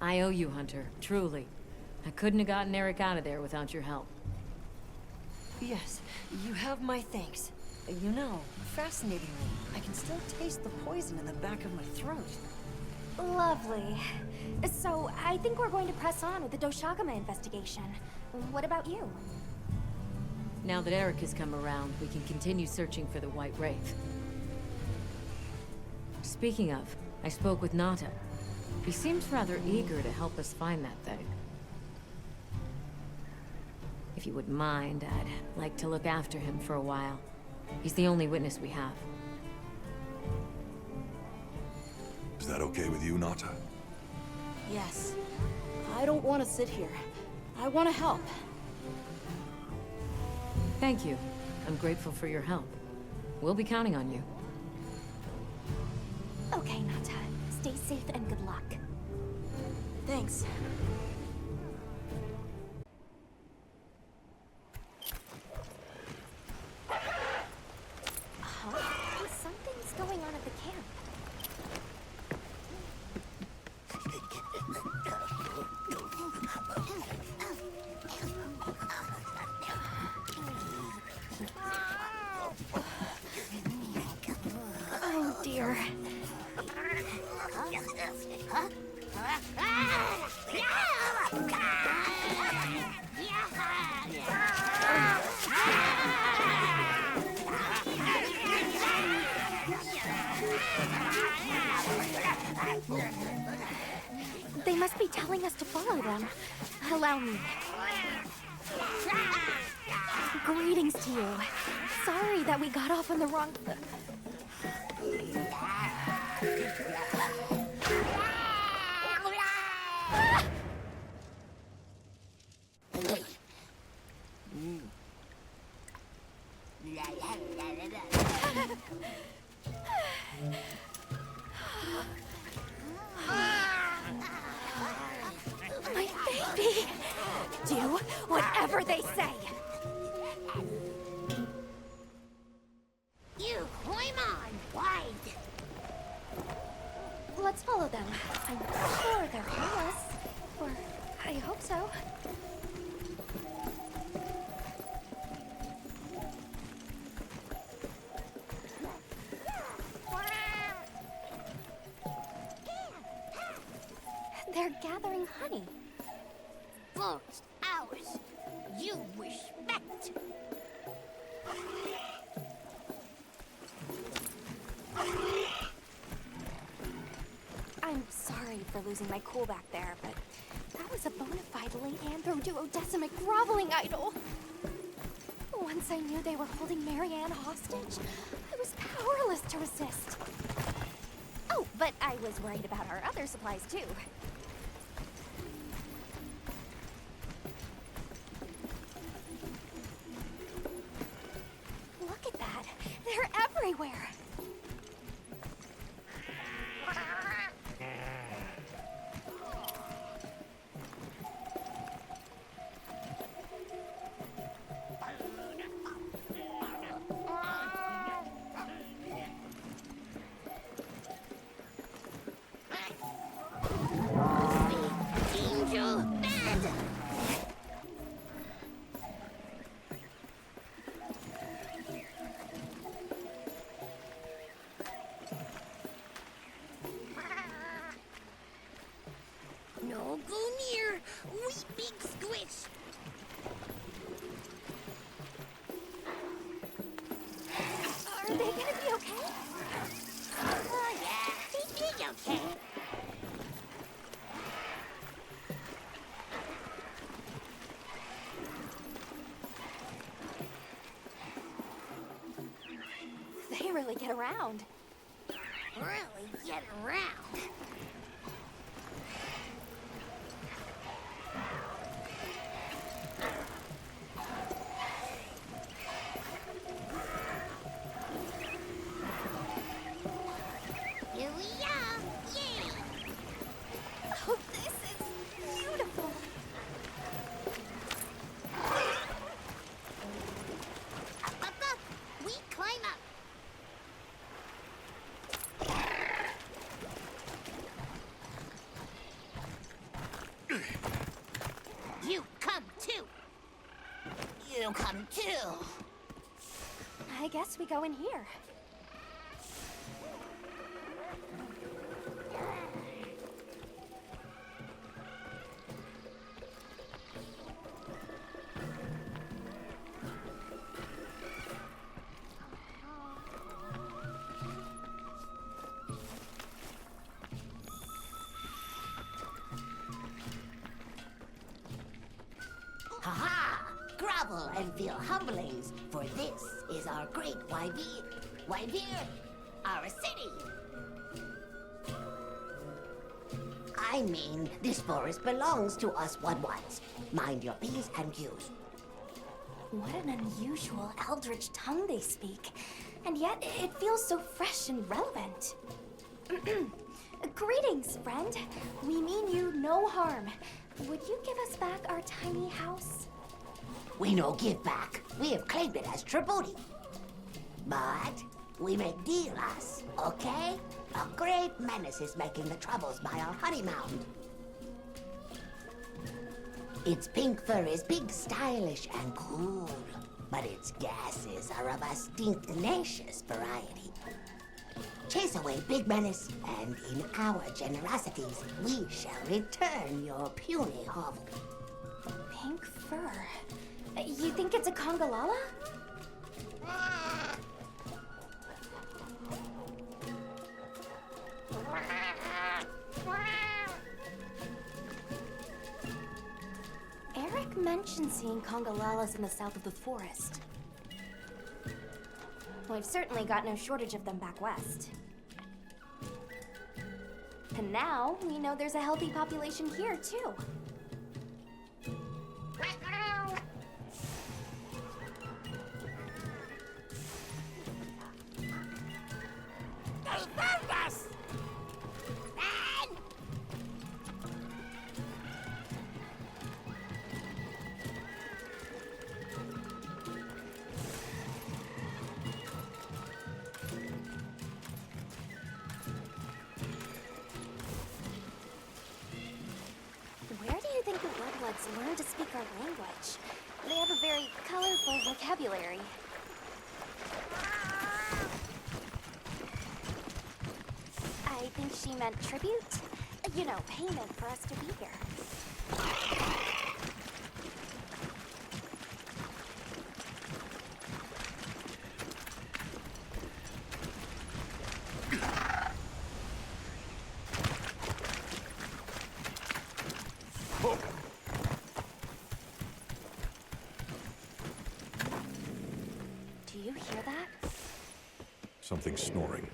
I owe you, Hunter. Truly. I couldn't have gotten Eric out of there without your help. Yes, you have my thanks. You know, fascinatingly, I can still taste the poison in the back of my throat. Lovely. So, I think we're going to press on with the Doshagama investigation. What about you? Now that Eric has come around, we can continue searching for the White Wraith. Speaking of, I spoke with Nata. He seems rather eager to help us find that thing. If you wouldn't mind, I'd like to look after him for a while. He's the only witness we have. Is that okay with you, Nata? Yes. I don't want to sit here. I want to help. Thank you. I'm grateful for your help. We'll be counting on you. Okay, Nata. Stay safe and good luck. Thanks. Huh? Something's going on at the camp. Oh dear. They must be telling us to follow them. Allow me. Greetings to you. Sorry that we got off on the wrong... My baby! Do whatever they say! You climb on wide. Let's follow them. I'm sure they're harmless. Or I hope so. They're gathering honey. Forest ours. You respect. for losing my cool back there, but that was a bona fide late anthro-duodecimic groveling idol. Once I knew they were holding Marianne hostage, I was powerless to resist. Oh, but I was worried about our other supplies too. Look at that! They're everywhere! Angel bad! No go near, we big squish. Are they gonna be okay? Oh yeah, they did okay. They really get around. Really get around. Here we are! Yay! Oh, this is beautiful. Up! We climb up. You come too. You come too. I guess we go in here. Ha-ha! Grovel and feel humblings, for this is our great Wyvir. Wyvir, our city. I mean, this forest belongs to us one-ones. Mind your P's and Q's. What an unusual eldritch tongue they speak. And yet, it feels so fresh and relevant. Greetings, friend. We mean you no harm. Would you give us back our tiny house? We no give back. We have claimed it as tribute. But we make deal us, okay? A great menace is making the troubles by our honey mound. Its pink fur is big, stylish, and cool, but its gases are of a stinknacious variety. Chase away Big Menace, and in our generosities, we shall return your puny hovel. Pink fur. You think it's a Congalala? Eric mentioned seeing Congalalas in the south of the forest. We've certainly got no shortage of them back west. And now, we know there's a healthy population here, too. They found us! Run! Where do you think the Bloodbloods learned to speak our language? They have a very colorful vocabulary. I think she meant tribute. You know, payment for us to be here. Do you hear that? Something snoring.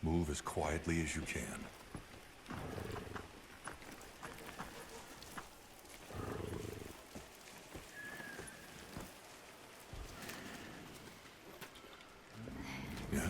Move as quietly as you can. Yeah.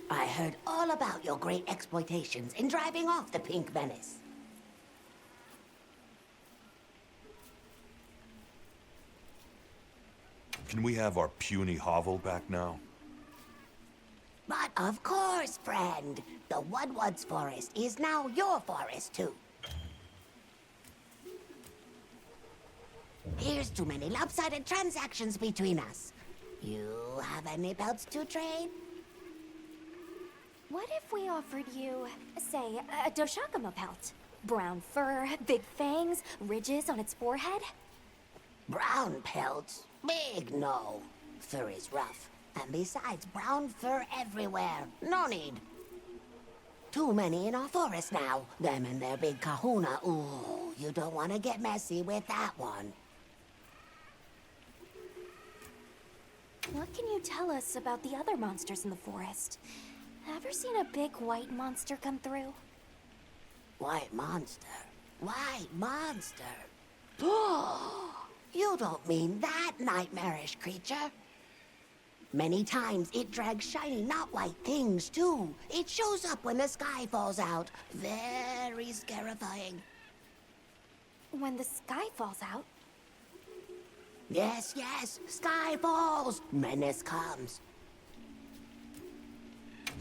I heard all about your great exploitations in driving off the Pink Menace. Can we have our puny hovel back now? But of course, friend. The Woodwoods forest is now your forest, too. Here's too many lopsided transactions between us. You have any pelts to trade? What if we offered you, say, a Doshakama pelt? Brown fur, big fangs, ridges on its forehead? Brown pelts? Big no. Fur is rough. And besides, brown fur everywhere. No need. Too many in our forest now. Them and their big kahuna. Ooh, you don't want to get messy with that one. What can you tell us about the other monsters in the forest? Ever seen a big white monster come through? White monster? White monster? You don't mean that nightmarish creature. Many times it drags shiny, not white things, too. It shows up when the sky falls out. Very scarifying. When the sky falls out? Yes, yes. Sky falls. Menace comes.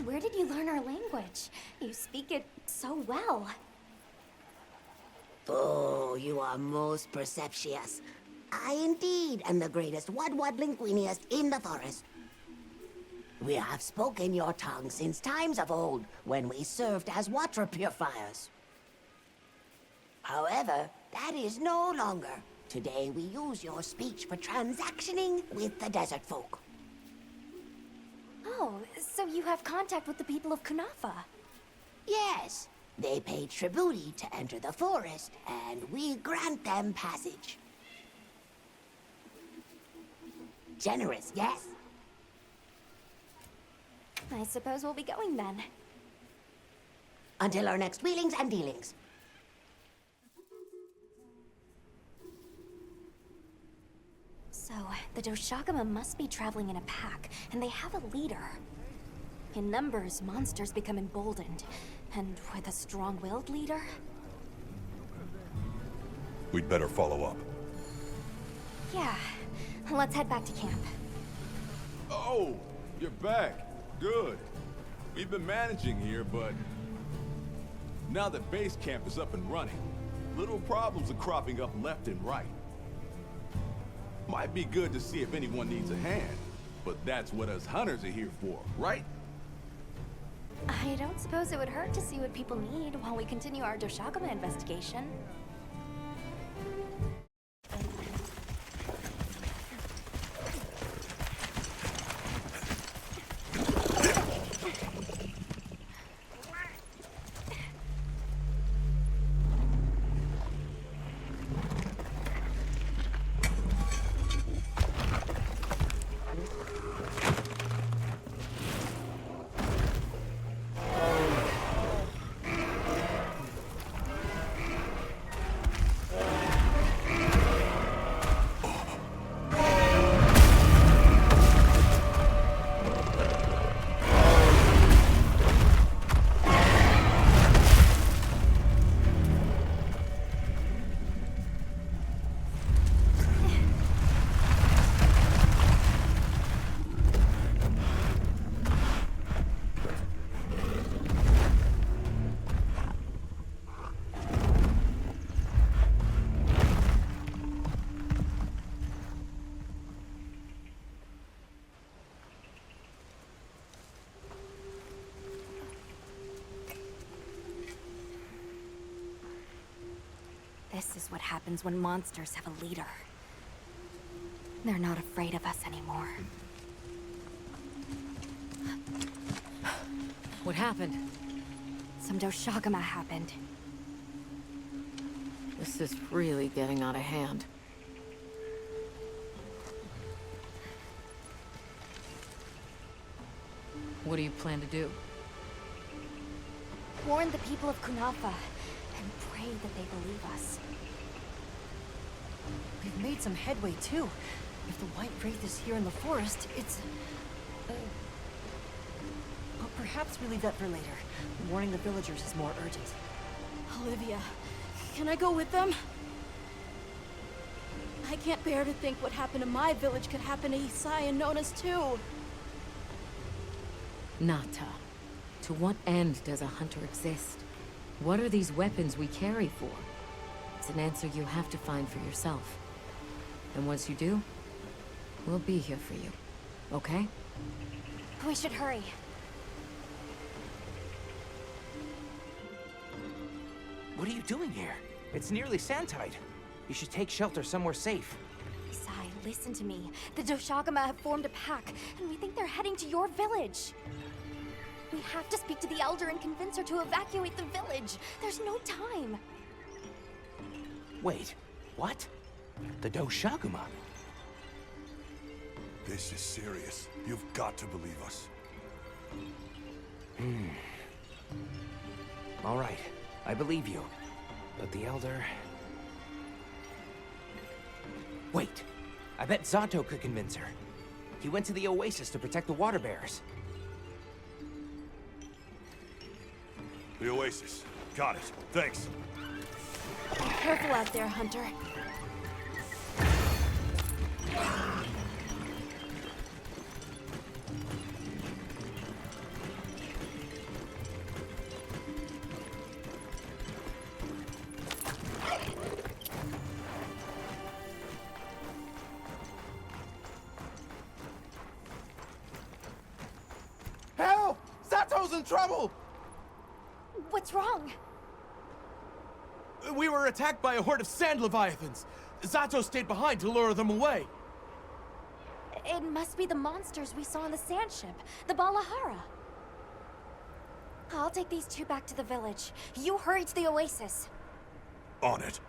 Where did you learn our language? You speak it so well. Oh, you are most perceptious. I indeed am the greatest Woodwood linguiniast in the forest. We have spoken your tongue since times of old, when we served as water purifiers. However, that is no longer. Today we use your speech for transactioning with the desert folk. Oh, so you have contact with the people of Kunafa? Yes. They pay tribute to enter the forest, and we grant them passage. Generous, yes? I suppose we'll be going then. Until our next wheelings and dealings. So, the Doshakama must be traveling in a pack, and they have a leader. In numbers, monsters become emboldened. And with a strong-willed leader? We'd better follow up. Yeah. Let's head back to camp. Oh, you're back. Good. We've been managing here, but now that base camp is up and running, little problems are cropping up left and right. Might be good to see if anyone needs a hand, but that's what us hunters are here for, right? I don't suppose it would hurt to see what people need while we continue our Doshagama investigation. This is what happens when monsters have a leader. They're not afraid of us anymore. What happened? Some Doshagama happened. This is really getting out of hand. What do you plan to do? Warn the people of Kunafa and pray that they believe us. We've made some headway, too. If the White Wraith is here in the forest, it's... But perhaps we leave that for later. Warning the villagers is more urgent. Olivia, can I go with them? I can't bear to think what happened to my village could happen to Isai and Nona's too. Nata, to what end does a hunter exist? What are these weapons we carry for? It's an answer you have to find for yourself. And once you do, we'll be here for you. Okay? We should hurry. What are you doing here? It's nearly sandtide. You should take shelter somewhere safe. Isai, listen to me. The Doshagama have formed a pack, and we think they're heading to your village. We have to speak to the Elder and convince her to evacuate the village. There's no time. Wait, what? The Doshagama? This is serious. You've got to believe us. All right, I believe you. But the Elder... Wait, I bet Zato could convince her. He went to the Oasis to protect the water bearers. The Oasis. Got it. Thanks. Careful out there, Hunter. Help! Zato's in trouble! What's wrong? We were attacked by a horde of sand leviathans. Zato stayed behind to lure them away. It must be the monsters we saw on the sand ship, the Balahara. I'll take these two back to the village. You hurry to the Oasis. On it.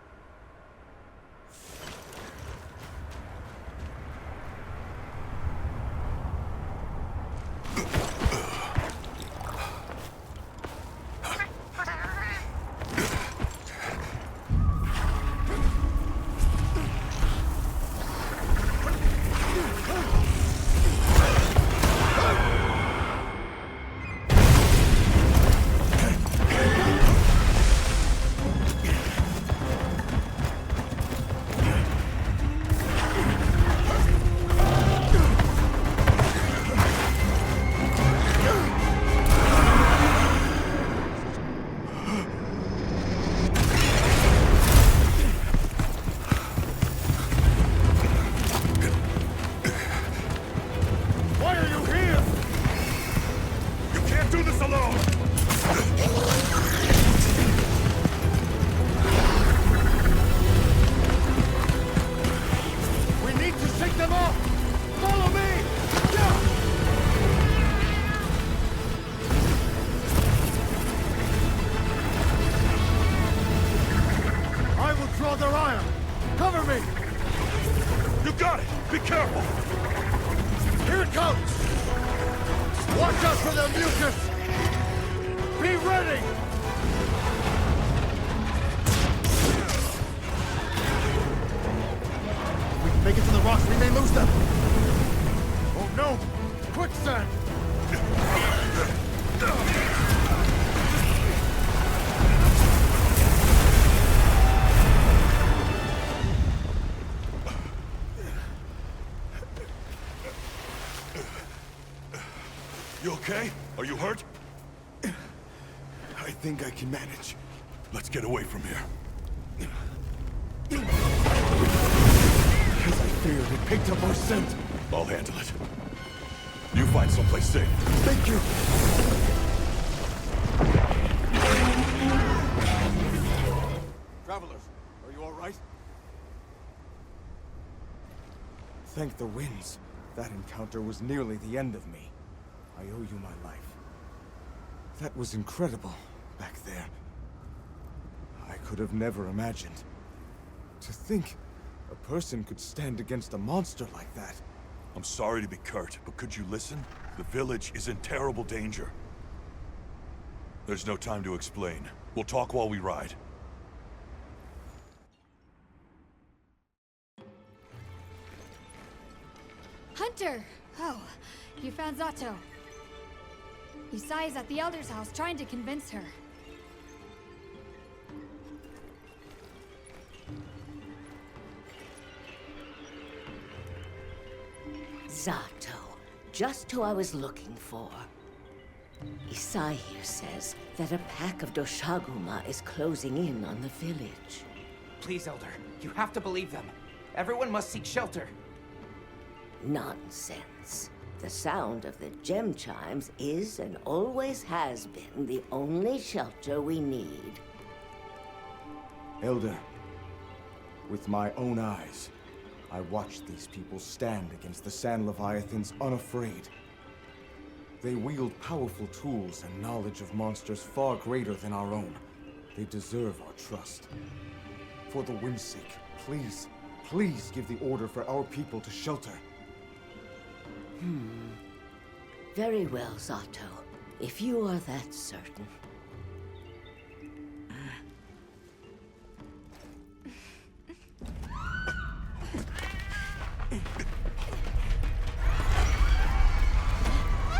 Cover me! You got it! Be careful! Here it comes! Watch out for the mucus! Be ready! If we can make it to the rocks, we may lose them! Oh no! Quicksand! You okay? Are you hurt? I think I can manage. Let's get away from here. As I feared, it picked up our scent. I'll handle it. You find someplace safe. Thank you. Travelers, are you all right? Thank the winds. That encounter was nearly the end of me. I owe you my life. That was incredible, back there. I could have never imagined. To think a person could stand against a monster like that. I'm sorry to be curt, but could you listen? The village is in terrible danger. There's no time to explain. We'll talk while we ride. Hunter! Oh, you found Zato. Isai's at the Elder's house trying to convince her. Zato. Just who I was looking for. Isai here says that a pack of Doshaguma is closing in on the village. Please, Elder. You have to believe them. Everyone must seek shelter. Nonsense. The sound of the gem chimes is and always has been the only shelter we need. Elder, with my own eyes, I watched these people stand against the Sand Leviathans unafraid. They wield powerful tools and knowledge of monsters far greater than our own. They deserve our trust. For the wind's sake, please, please give the order for our people to shelter. Very well, Zato. If you are that certain.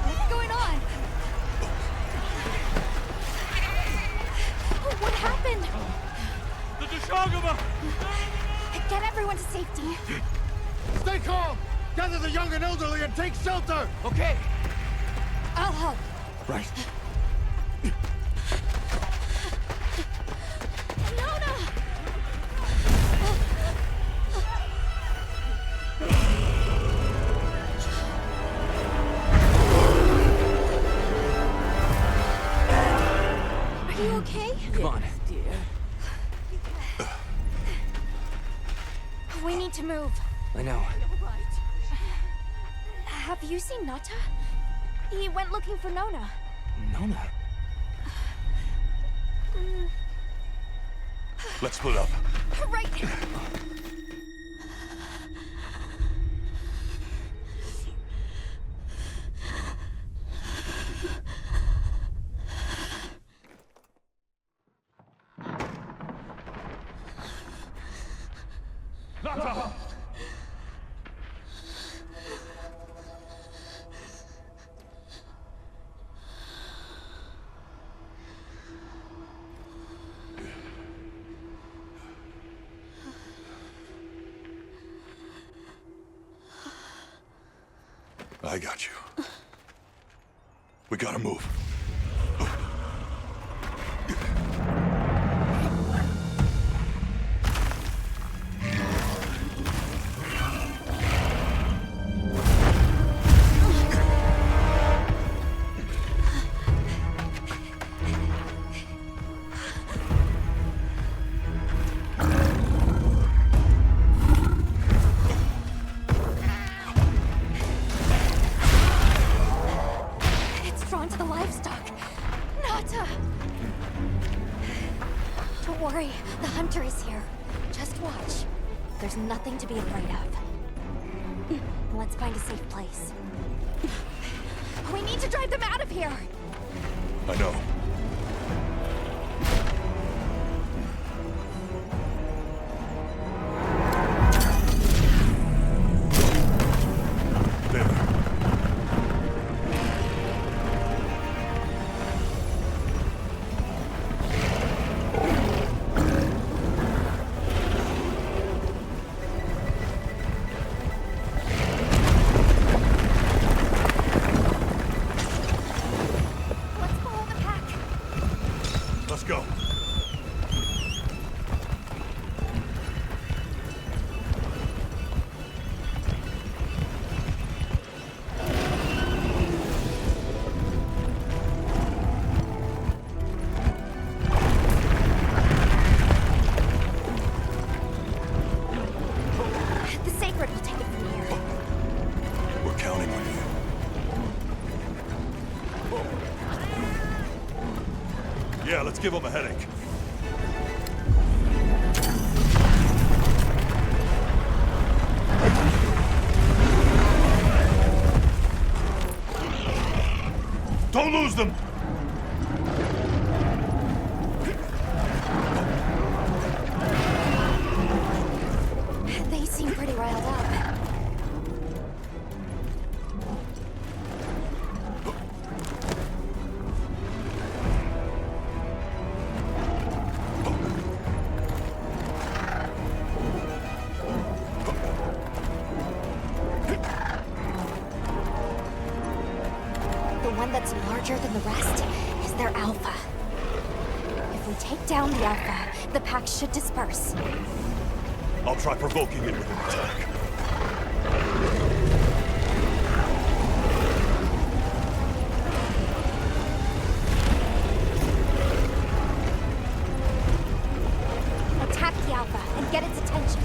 What's going on? What happened? The Deshaguma! Get everyone to safety. Stay calm! Gather the young and elderly and take shelter! Okay. I'll help. Right. Nona! Are you okay? Come on. We need to move. I know. Have you seen Nata? He went looking for Nona. Nona? Let's split up. Right. Nata! I got you. We gotta move. Don't worry, the hunter is here. Just watch. There's nothing to be afraid of. Let's find a safe place. We need to drive them out of here! I know. Yeah, let's give him a headache. Don't lose them! They seem pretty riled up. That's larger than the rest is their alpha. If we take down the alpha, the pack should disperse. I'll try provoking it with an attack. Attack the alpha and get its attention.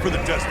For the desert.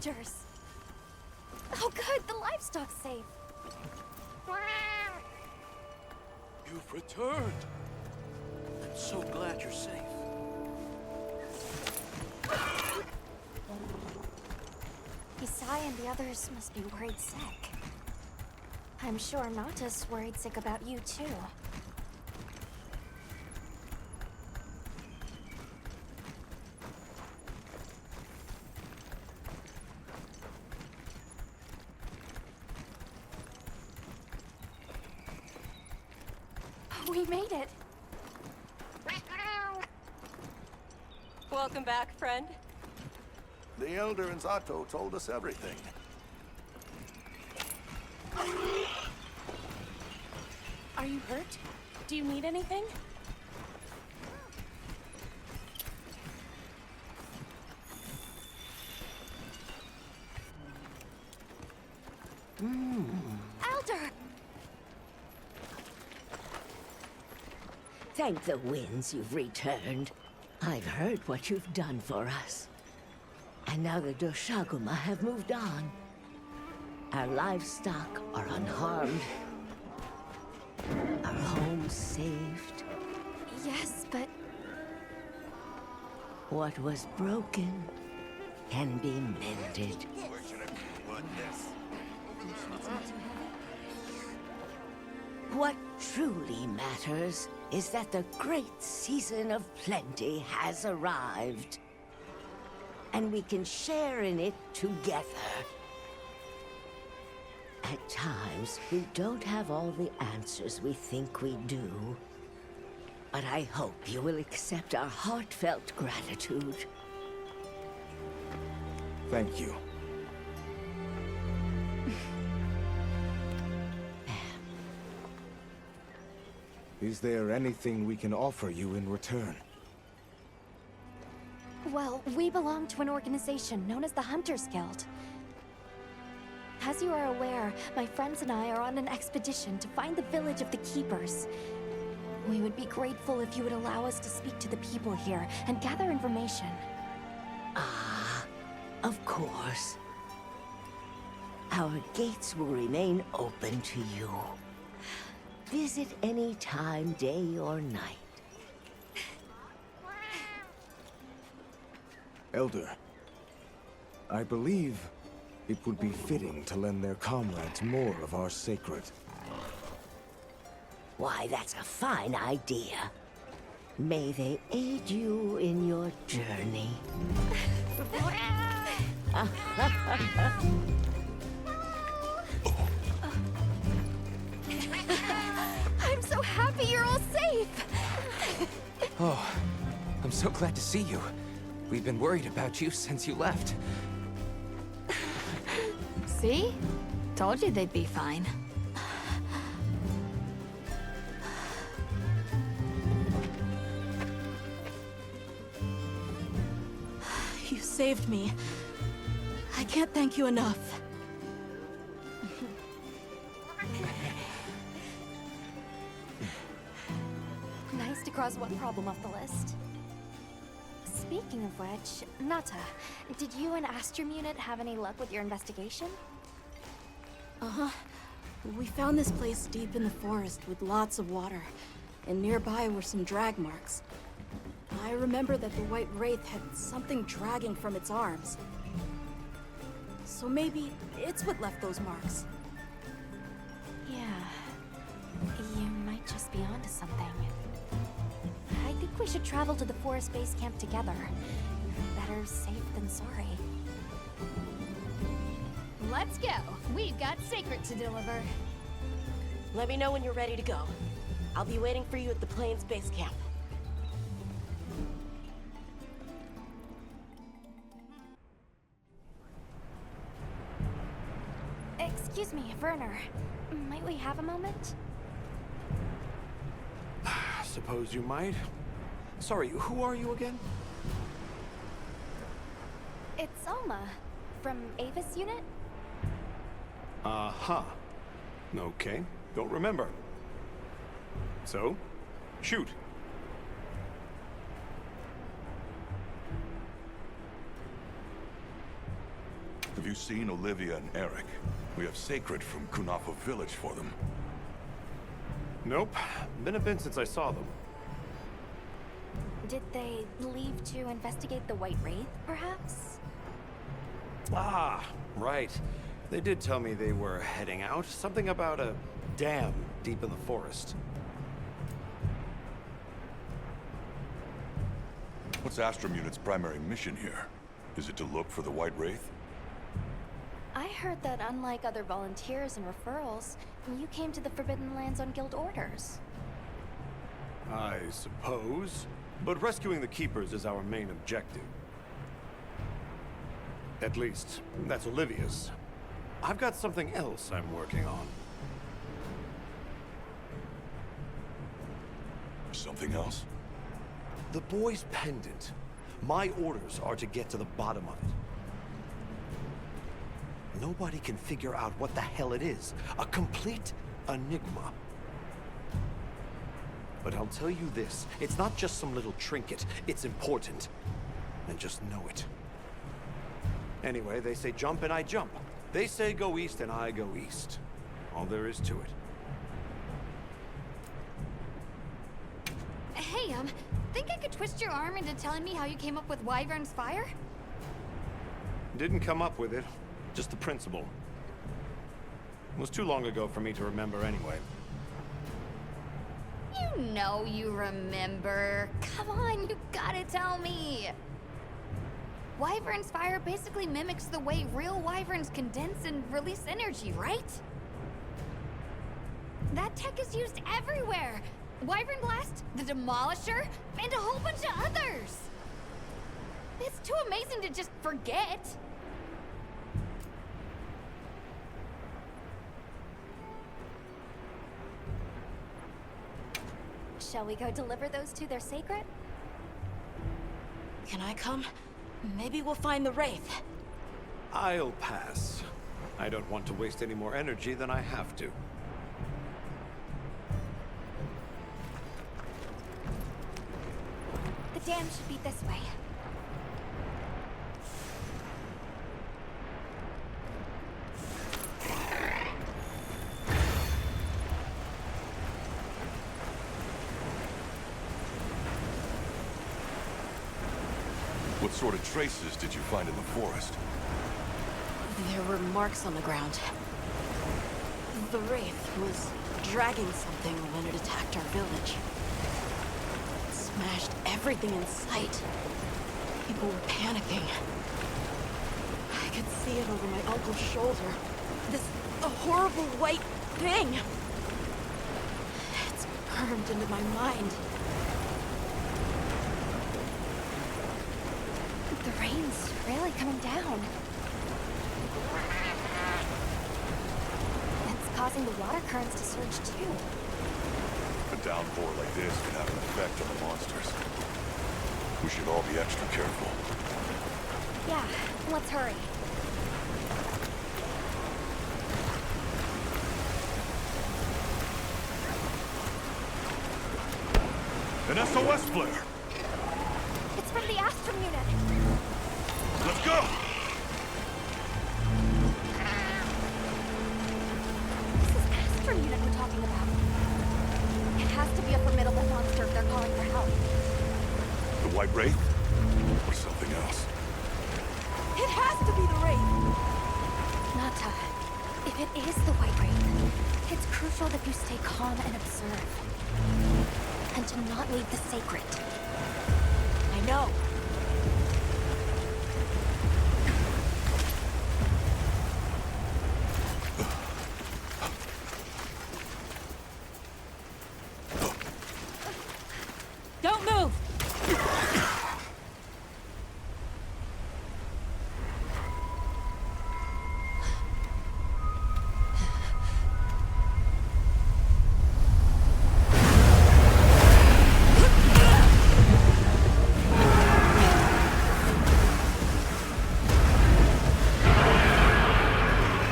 villagers! Oh good, the livestock's safe. You've returned. I'm so glad you're safe. Isai and the others must be worried sick. I'm sure Nata's worried sick about you too. We made it! Welcome back, friend. The Elder and Zato told us everything. Are you hurt? Do you need anything? Elder! Thank the winds you've returned. I've heard what you've done for us. And now the Doshaguma have moved on. Our livestock are unharmed. Our home saved. Yes, but What was broken can be mended. What truly matters is that the great season of plenty has arrived. And we can share in it together. At times, we don't have all the answers we think we do. But I hope you will accept our heartfelt gratitude. Thank you. Is there anything we can offer you in return? well, we belong to an organization known as the Hunters Guild. As you are aware, my friends and I are on an expedition to find the village of the Keepers. We would be grateful if you would allow us to speak to the people here and gather information. Ah, of course. Our gates will remain open to you. Visit any time, day or night. Elder, I believe it would be fitting to lend their comrades more of our sacred. Why, that's a fine idea. May they aid you in your journey. I'm so happy you're all safe! Oh, I'm so glad to see you. We've been worried about you since you left. See? Told you they'd be fine. You saved me. I can't thank you enough. Nice to cross one problem off the list. Speaking of which, Nata, did you and Astrum Unit have any luck with your investigation? Uh-huh. We found this place deep in the forest with lots of water, and nearby were some drag marks. I remember that the White Wraith had something dragging from its arms. So maybe it's what left those marks. Yeah. You might just be onto something. I think we should travel to the forest base camp together. Better safe than sorry. Let's go. We've got Sacred to deliver. Let me know when you're ready to go. I'll be waiting for you at the Plains base camp. Excuse me, Werner. Might we have a moment? Suppose you might. Sorry, who are you again? It's Alma, from Avis Unit? Uh-huh. Okay, don't remember. So, shoot. Have you seen Olivia and Eric? We have sacred from Kunafa village for them. Nope. Been a bit since I saw them. Did they leave to investigate the White Wraith, perhaps? Ah, right. They did tell me they were heading out. Something about a dam deep in the forest. What's Astrum Unit's primary mission here? Is it to look for the White Wraith? I heard that unlike other volunteers and referrals, you came to the Forbidden Lands on guild orders. I suppose. But rescuing the Keepers is our main objective. At least, that's Olivia's. I've got something else I'm working on. Something else? The boy's pendant. My orders are to get to the bottom of it. Nobody can figure out what the hell it is. A complete enigma. But I'll tell you this, it's not just some little trinket. It's important. And just know it. Anyway, they say jump and I jump. They say go east and I go east. All there is to it. Hey, think I could twist your arm into telling me how you came up with Wyvern's fire? Didn't come up with it. Just the principle. It was too long ago for me to remember anyway. You know you remember. Come on, you gotta tell me. Wyvern's fire basically mimics the way real wyverns condense and release energy, right? That tech is used everywhere. Wyvern Blast, the Demolisher, and a whole bunch of others. It's too amazing to just forget. Shall we go deliver those to their sacred? Can I come? Maybe we'll find the Wraith. I'll pass. I don't want to waste any more energy than I have to. The dam should be this way. What sort of traces did you find in the forest? There were marks on the ground. The Wraith was dragging something when it attacked our village. It smashed everything in sight. People were panicking. I could see it over my uncle's shoulder. This horrible white thing. It's burned into my mind. The rain's really coming down. It's causing the water currents to surge too. A downpour like this can have an effect on the monsters. We should all be extra careful. Yeah, let's hurry. An SOS flare! It's from the Astrum unit. Let's go! This is Astrum unit we're talking about. It has to be a formidable monster if they're calling for help. The White Wraith? Or something else? It has to be the Wraith! Nata, if it is the White Wraith, it's crucial that you stay calm and observe. And to not leave the sacred. I know. Don't move!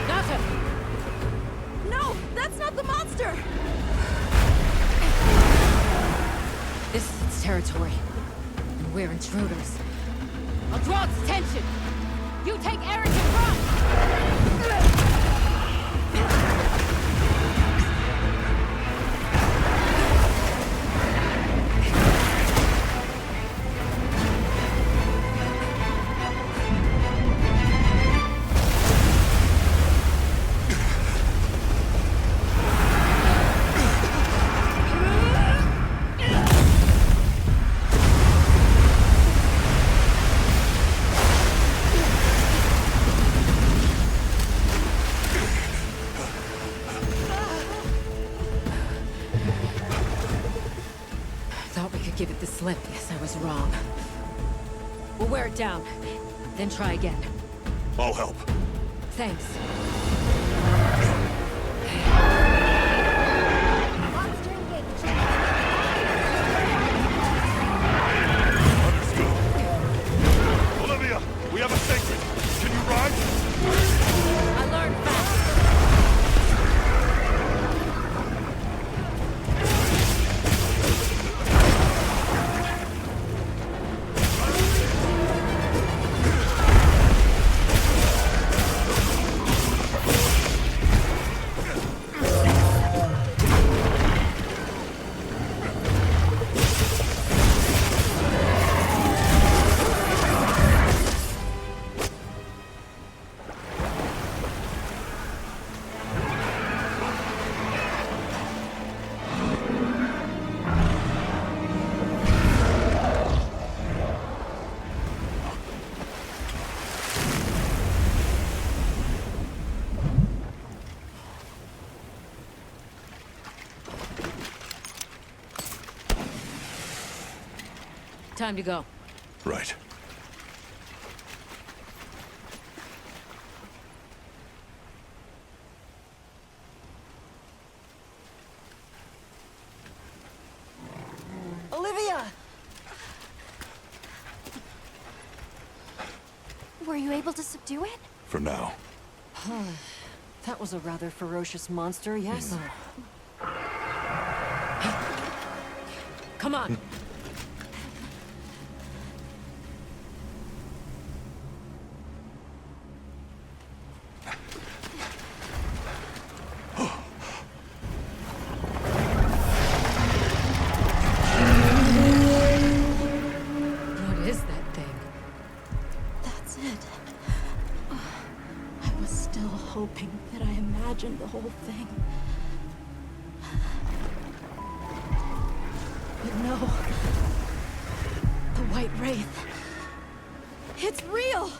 Nata! No! That's not the monster! This is its territory. And we're intruders. I'll draw its attention! You take Eric and run! give it the slip. Yes, I was wrong. We'll wear it down, then try again. I'll help. Thanks. Olivia, we have a sacred. Can you ride? I learned fast. Time to go. Right. Olivia! Were you able to subdue it? For now. That was a rather ferocious monster, yes? Come on. What is that thing? That's it. I was still hoping that I imagined the whole thing. But no. The White Wraith. It's real!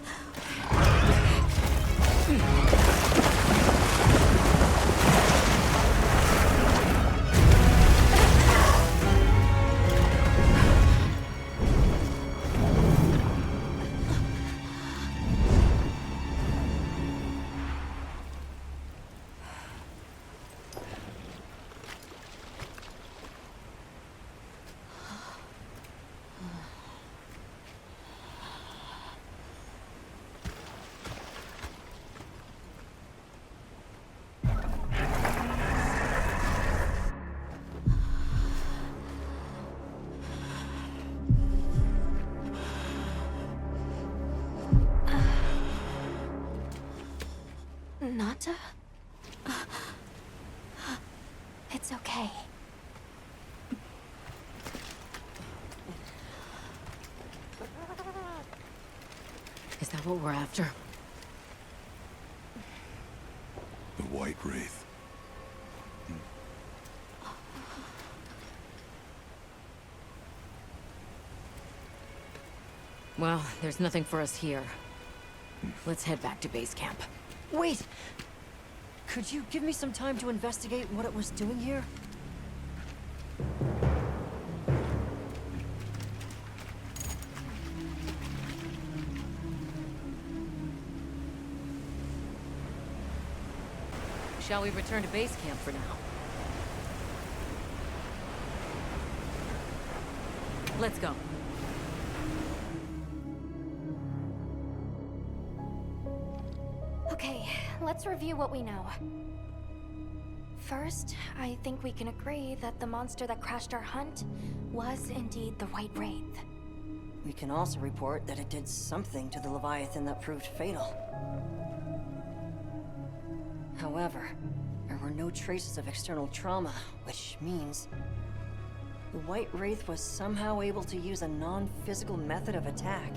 Nata? It's okay. Is that what we're after? The White Wraith. Well, there's nothing for us here. Let's head back to base camp. Wait! Could you give me some time to investigate what it was doing here? Shall we return to base camp for now? Let's go. Okay, let's review what we know. First, I think we can agree that the monster that crashed our hunt was indeed the White Wraith. We can also report that it did something to the Leviathan that proved fatal. However, there were no traces of external trauma, which means the White Wraith was somehow able to use a non-physical method of attack.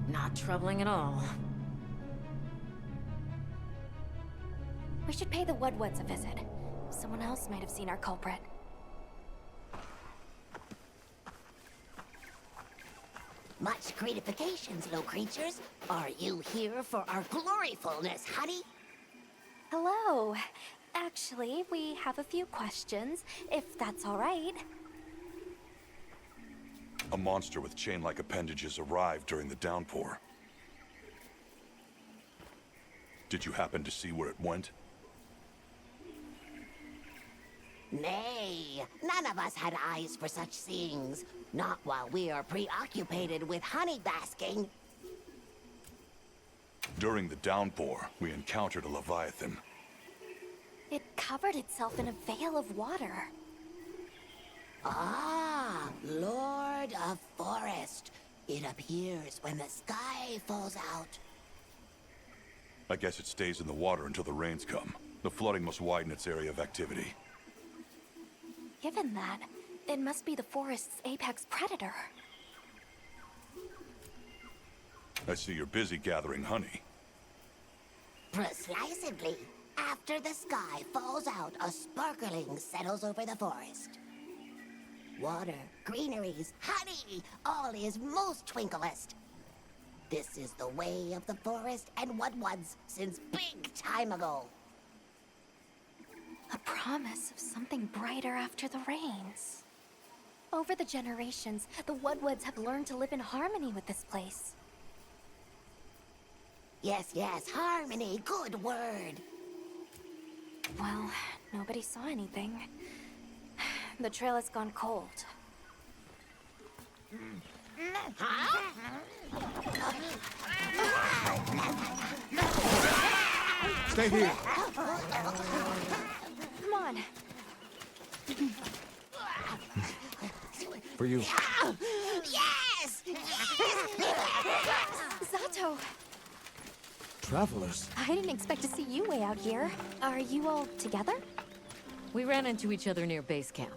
Not troubling at all. We should pay the Woodwoods a visit. Someone else might have seen our culprit. Much gratifications, low creatures. Are you here for our gloryfulness, honey? Hello. Actually, we have a few questions, if that's all right. A monster with chain-like appendages arrived during the downpour. Did you happen to see where it went? Nay, none of us had eyes for such things. Not while we are preoccupied with honey basking. During the downpour, we encountered a leviathan. It covered itself in a veil of water. Ah, Lord of Forest. It appears when the sky falls out. I guess it stays in the water until the rains come. The flooding must widen its area of activity. Given that, it must be the forest's apex predator. I see you're busy gathering honey. Precisely. After the sky falls out, a sparkling settles over the forest. Water, greeneries, honey, all is most twinklest. This is the way of the forest and what was since big time ago. A promise of something brighter after the rains. Over the generations, the Woodwoods have learned to live in harmony with this place. Yes, yes, harmony, good word. Well, nobody saw anything. The trail has gone cold. Stay here. Come on. For you. Yes! Zato! Travelers. I didn't expect to see you way out here. Are you all together? We ran into each other near base camp.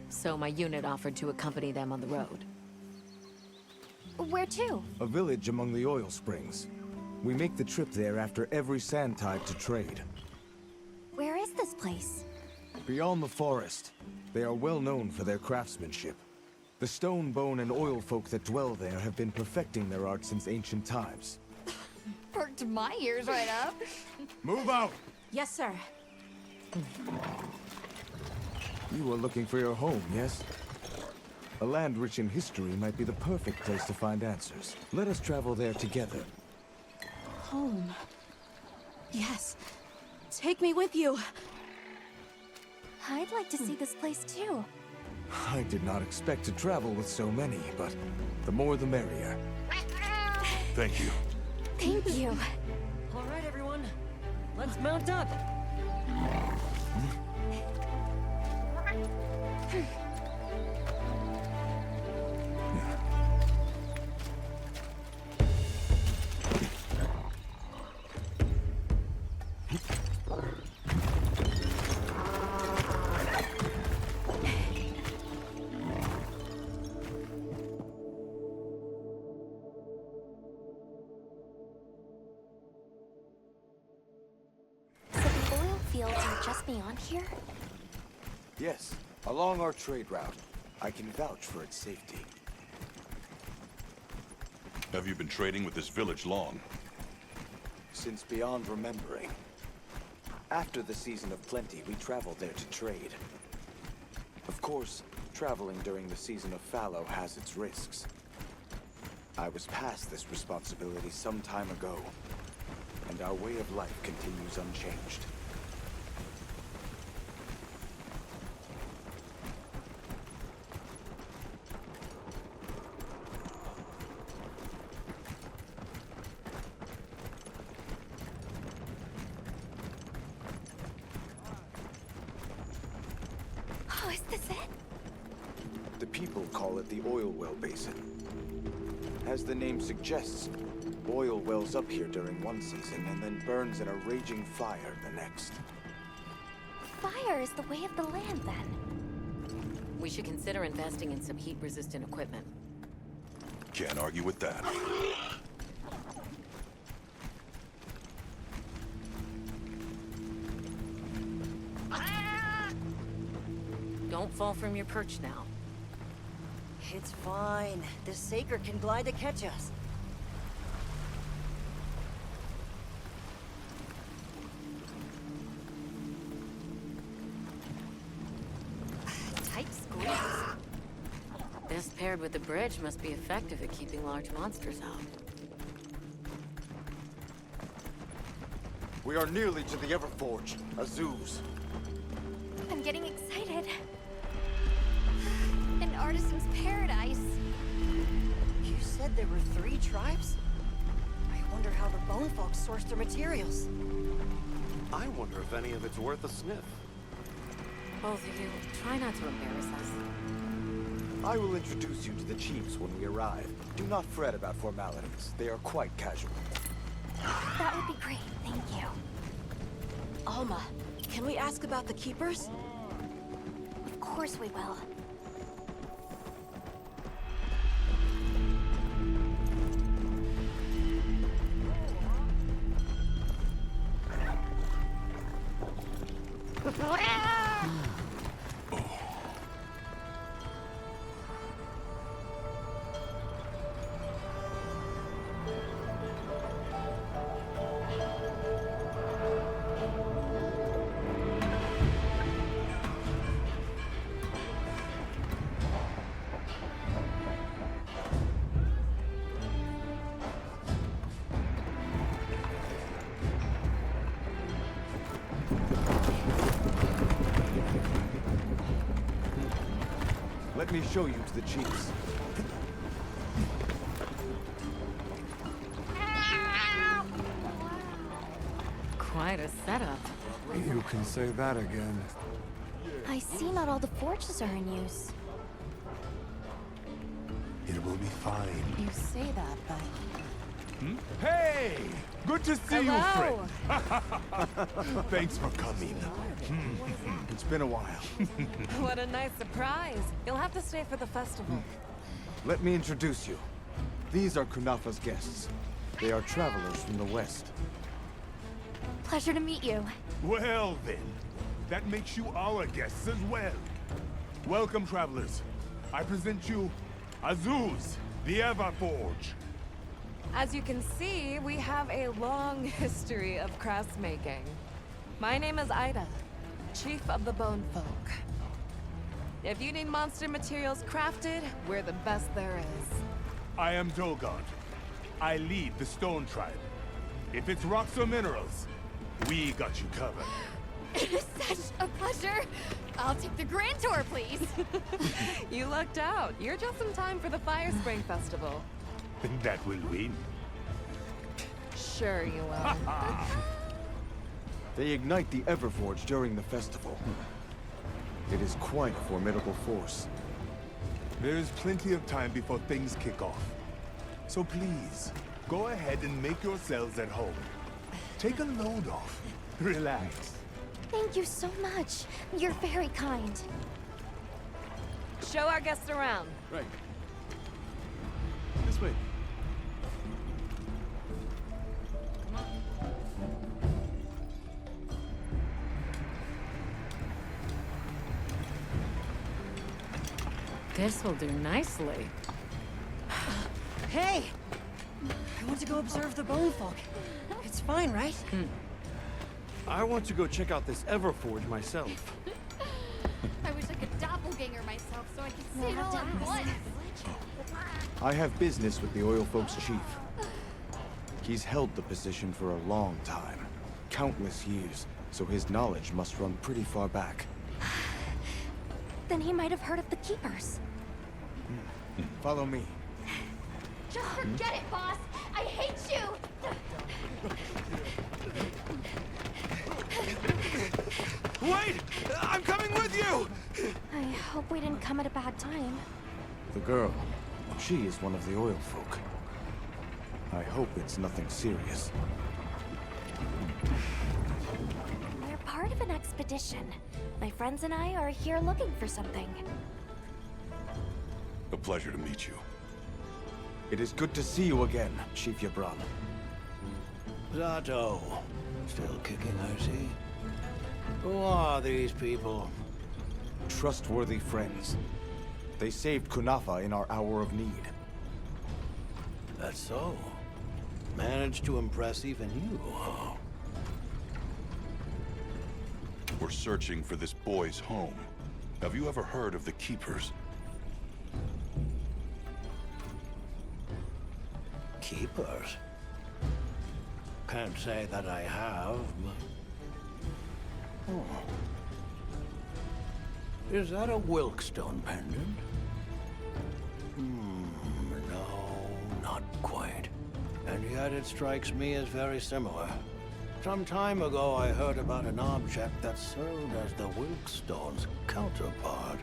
So my unit offered to accompany them on the road. Where to? A village among the oil springs. We make the trip there after every sand tide to trade. Where is this place? Beyond the forest, they are well known for their craftsmanship. The stone, bone, and oil folk that dwell there have been perfecting their art since ancient times. Perked my ears right up. Move out! Yes, sir. You are looking for your home, yes? A land rich in history might be the perfect place to find answers. Let us travel there together. Home. Yes. Take me with you. I'd like to see this place too. I did not expect to travel with so many, but the more the merrier. Thank you. Thank you. All right, everyone. Let's mount up. Fields are just beyond here? Yes, along our trade route. I can vouch for its safety. Have you been trading with this village long? Since beyond remembering. After the season of plenty, we traveled there to trade. Of course, traveling during the season of fallow has its risks. I was past this responsibility some time ago, and our way of life continues unchanged. Oh, is this it? The people call it the oil well basin. As the name suggests, oil wells up here during one season and then burns in a raging fire the next. Fire is the way of the land, then. We should consider investing in some heat-resistant equipment. Can't argue with that. Don't fall from your perch now. It's fine. This Saker can glide to catch us. Tight squeeze. This paired with the bridge must be effective at keeping large monsters out. We are nearly to the Everforge, Azuz. I'm getting excited. An artisan's paradise. You said there were 3 tribes? I wonder how the bone folks source their materials. I wonder if any of it's worth a sniff. Both of you, try not to embarrass us. I will introduce you to the chiefs when we arrive. Do not fret about formalities. They are quite casual. That would be great, thank you. Alma, can we ask about the Keepers? Of course we will. Let me show you to the chiefs. Quite a setup. You can say that again. I see not all the forges are in use. It will be fine. You say that, but... Hey! Good to see you, Hello. friend. Thanks for coming. It's been a while. What a nice surprise. You'll have to stay for the festival. Let me introduce you. These are Kunafa's guests. They are travelers from the west. Pleasure to meet you. Well then, that makes you our guests as well. Welcome, travelers. I present you Azuz, the Everforge. As you can see, we have a long history of crafts making. My name is Ida, Chief of the Bone Folk. If you need monster materials crafted, we're the best there is. I am Dolgard. I lead the Stone Tribe. If it's rocks or minerals, we got you covered. It is such a pleasure. I'll take the grand tour, please. You lucked out. You're just in time for the Fire Spring Festival. That will win. Sure you will. They ignite the Everforge during the festival. It is quite a formidable force. There is plenty of time before things kick off. So please, go ahead and make yourselves at home. Take a load off. Relax. Thank you so much. You're very kind. Show our guests around. Right. This way. This will do nicely. Hey! I want to go observe the bone folk. It's fine, right? I want to go check out this Everforge myself. I wish I could doppelganger myself so I could see it all at once. I have business with the Oil Folks chief. He's held the position for a long time. Countless years, so his knowledge must run pretty far back. Then he might have heard of the Keepers. Follow me. Just forget it, boss. I hate you. Wait! I'm coming with you! I hope we didn't come at a bad time. The girl, she is one of the Oil Folk. I hope it's nothing serious. We're part of an expedition. My friends and I are here looking for something. A pleasure to meet you. It is good to see you again, Chief Yabram. Zato. Still kicking, I see. Who are these people? Trustworthy friends. They saved Kunafa in our hour of need. That's so. Managed to impress even you, huh? We're searching for this boy's home. Have you ever heard of the Keepers? keepers? Can't say that I have, but... Oh. Is that a Wilkstone pendant? No, not quite. And yet it strikes me as very similar. Some time ago I heard about an object that served as the Wilkstone's counterpart.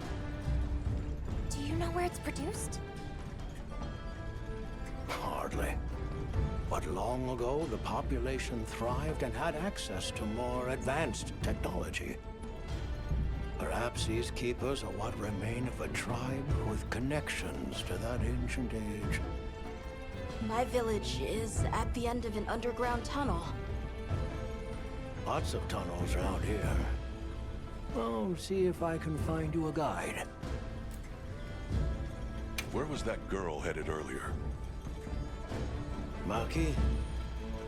Do you know where it's produced? Hardly. But long ago, the population thrived and had access to more advanced technology. Perhaps these keepers are what remain of a tribe with connections to that ancient age. My village is at the end of an underground tunnel. Lots of tunnels around here. I'll see if I can find you a guide. Where was that girl headed earlier? Maki?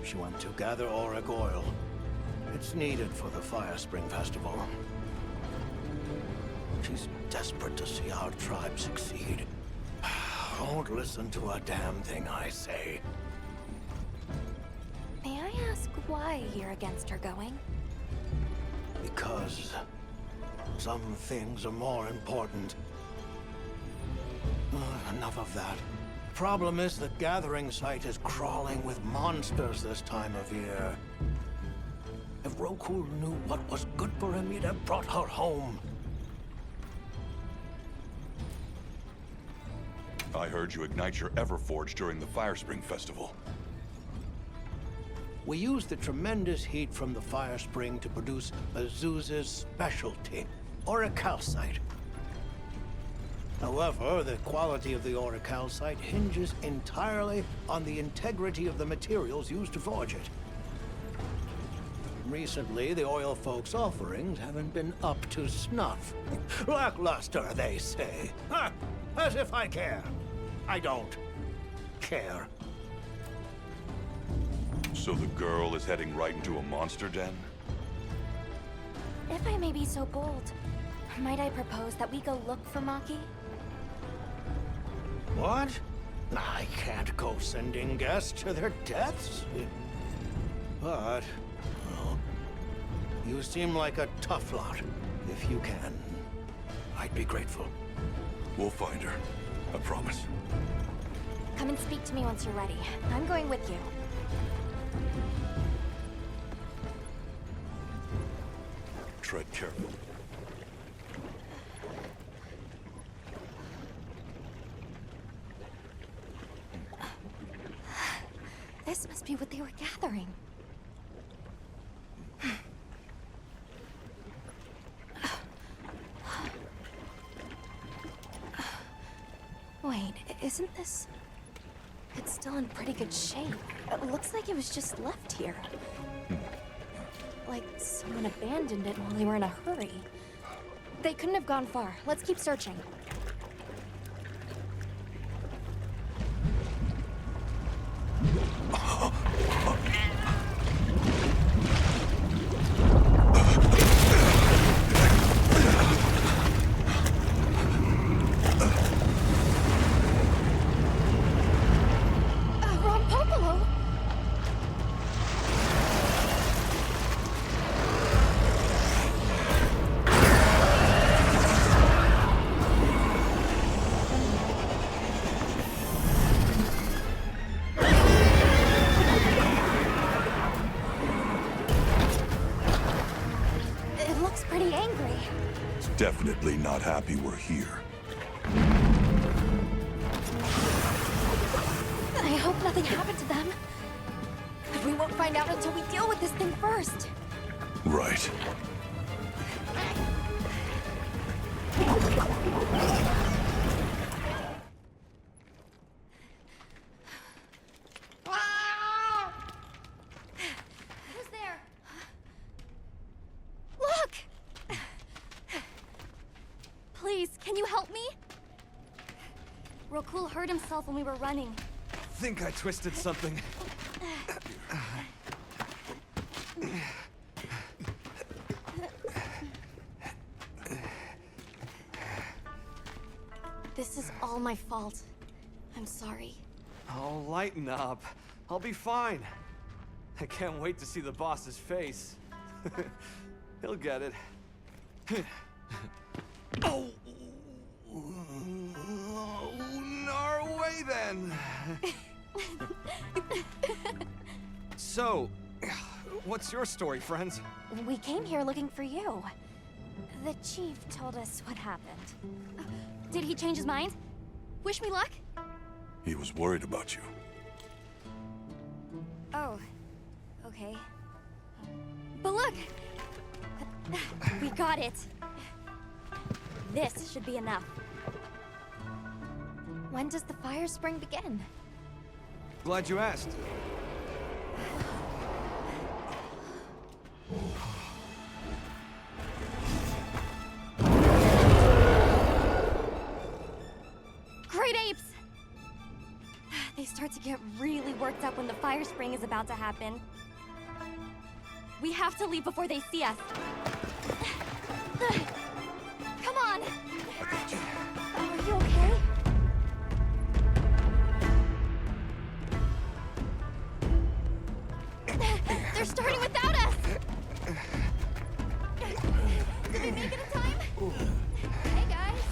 She went to gather auric oil. It's needed for the Fire Spring Festival. She's desperate to see our tribe succeed. Don't listen to a damn thing I say. May I ask why you're against her going? Because some things are more important. Enough of that. Problem is the gathering site is crawling with monsters this time of year. If Roku knew what was good for him, he'd have brought her home. I heard you ignite your Everforge during the Fire Spring Festival. We use the tremendous heat from the fire spring to produce Azuz's specialty, auricalcite. However, the quality of the auricalcite hinges entirely on the integrity of the materials used to forge it. Recently, the oil folks' offerings haven't been up to snuff. Lackluster, they say. Ha! As if I care. I don't care. So the girl is heading right into a monster den? If I may be so bold, might I propose that we go look for Maki? What? I can't go sending guests to their deaths. But, well, you seem like a tough lot. If you can, I'd be grateful. We'll find her. I promise. Come and speak to me once you're ready. I'm going with you. Tread careful. This must be what they were gathering. Wait, isn't this... It's still in pretty good shape. It looks like it was just left here. Like someone abandoned it while they were in a hurry. They couldn't have gone far. Let's keep searching. Definitely not happy we're here. I hope nothing happened to them. But we won't find out until we deal with this thing first. Right. Who's there? Look! Please, can you help me? Rokul hurt himself when we were running. Think I twisted something. This is all my fault. I'm sorry. Oh, lighten up. I'll be fine. I can't wait to see the boss's face. He'll get it. Oh! Our way then! So, what's your story, friends? We came here looking for you. The chief told us what happened. Did he change his mind? Wish me luck? He was worried about you. Oh, okay. But look! We got it! This should be enough. When does the fire spring begin? Glad you asked. Great apes! They start to get really worked up when the fire spring is about to happen. We have to leave before they see us. Come on! Are you okay? They're starting without us! Did we make it in time? Hey, guys!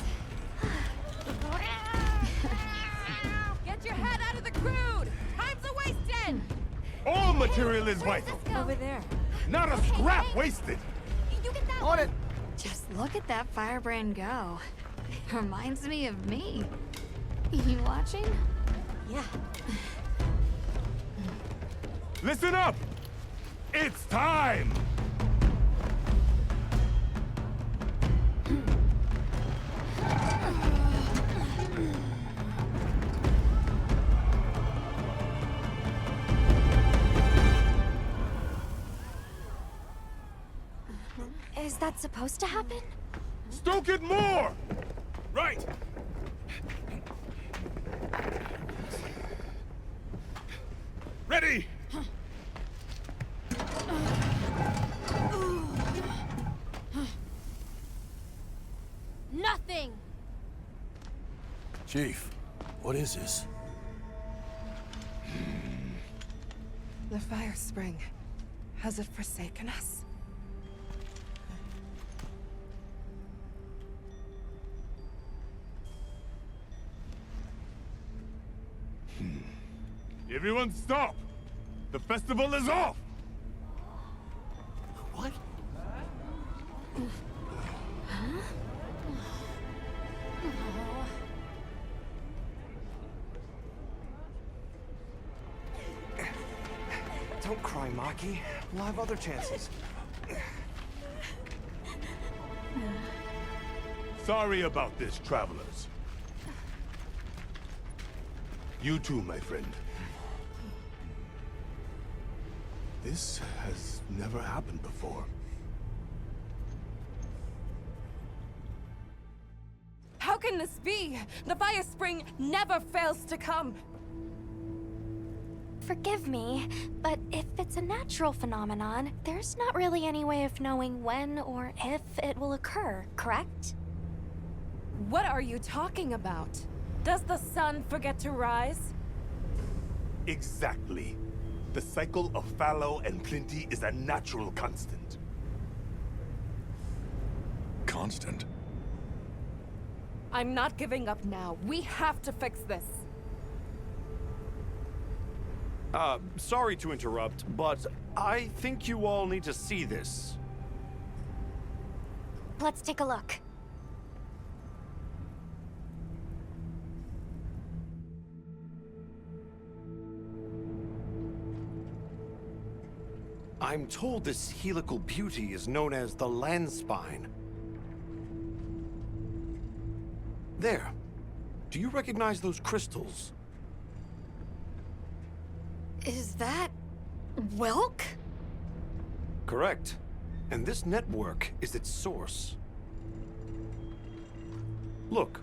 Get your head out of the crude! Time's a-wasting! All material is vital. Over there. Not a scrap wasted. You get that On it! Just look at that firebrand go. Reminds me of me. You watching? Yeah. Listen up! It's time! Is that supposed to happen? Stoke it more! Right! Ready! Nothing! Chief, what is this? The fire spring. Has it forsaken us? Everyone stop! The festival is off! What? Don't cry, Maki. We'll have other chances. Sorry about this, travelers. You too, my friend. This has never happened before. How can this be? The fire spring never fails to come. Forgive me, but if it's a natural phenomenon, there's not really any way of knowing when or if it will occur, correct? What are you talking about? Does the sun forget to rise? Exactly. The cycle of fallow and plenty is a natural constant. Constant? I'm not giving up now. We have to fix this. Sorry to interrupt, but I think you all need to see this. Let's take a look. I'm told this helical beauty is known as the land spine. There. Do you recognize those crystals? Is that... Welk? Correct. And this network is its source. Look.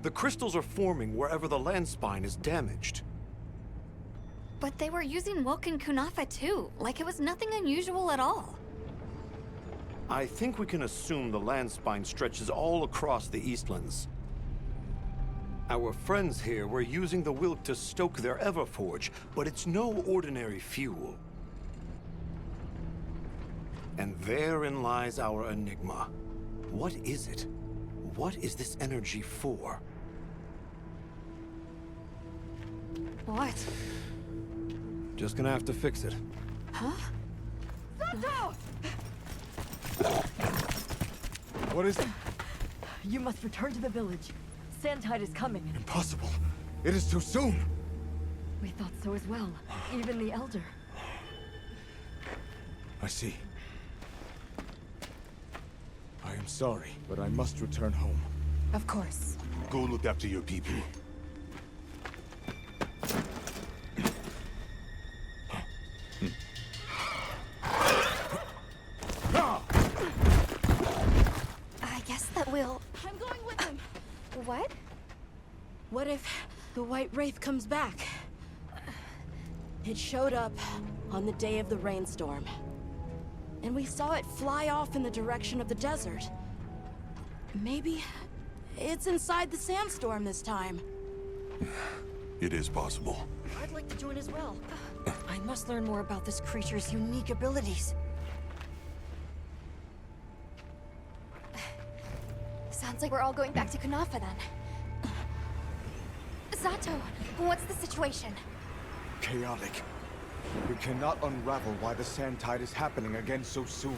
The crystals are forming wherever the land spine is damaged. But they were using Welk and Kunafa too, like it was nothing unusual at all. I think we can assume the land spine stretches all across the Eastlands. Our friends here were using the will to stoke their Everforge, but it's no ordinary fuel. And therein lies our enigma. What is it? What is this energy for? What? Just gonna have to fix it. Huh? Sato! What is it? You must return to the village. Sandtide is coming. Impossible. It is too soon. We thought so as well. Even the Elder. I see. I am sorry, but I must return home. Of course. Go look after your people. I guess that will... I'm going with him. What? What if the White Wraith comes back? It showed up on the day of the rainstorm. And we saw it fly off in the direction of the desert. Maybe it's inside the sandstorm this time. It is possible. I'd like to join as well. I must learn more about this creature's unique abilities. Sounds like we're all going back to Kunafa then. Zato, what's the situation? Chaotic. We cannot unravel why the sand tide is happening again so soon.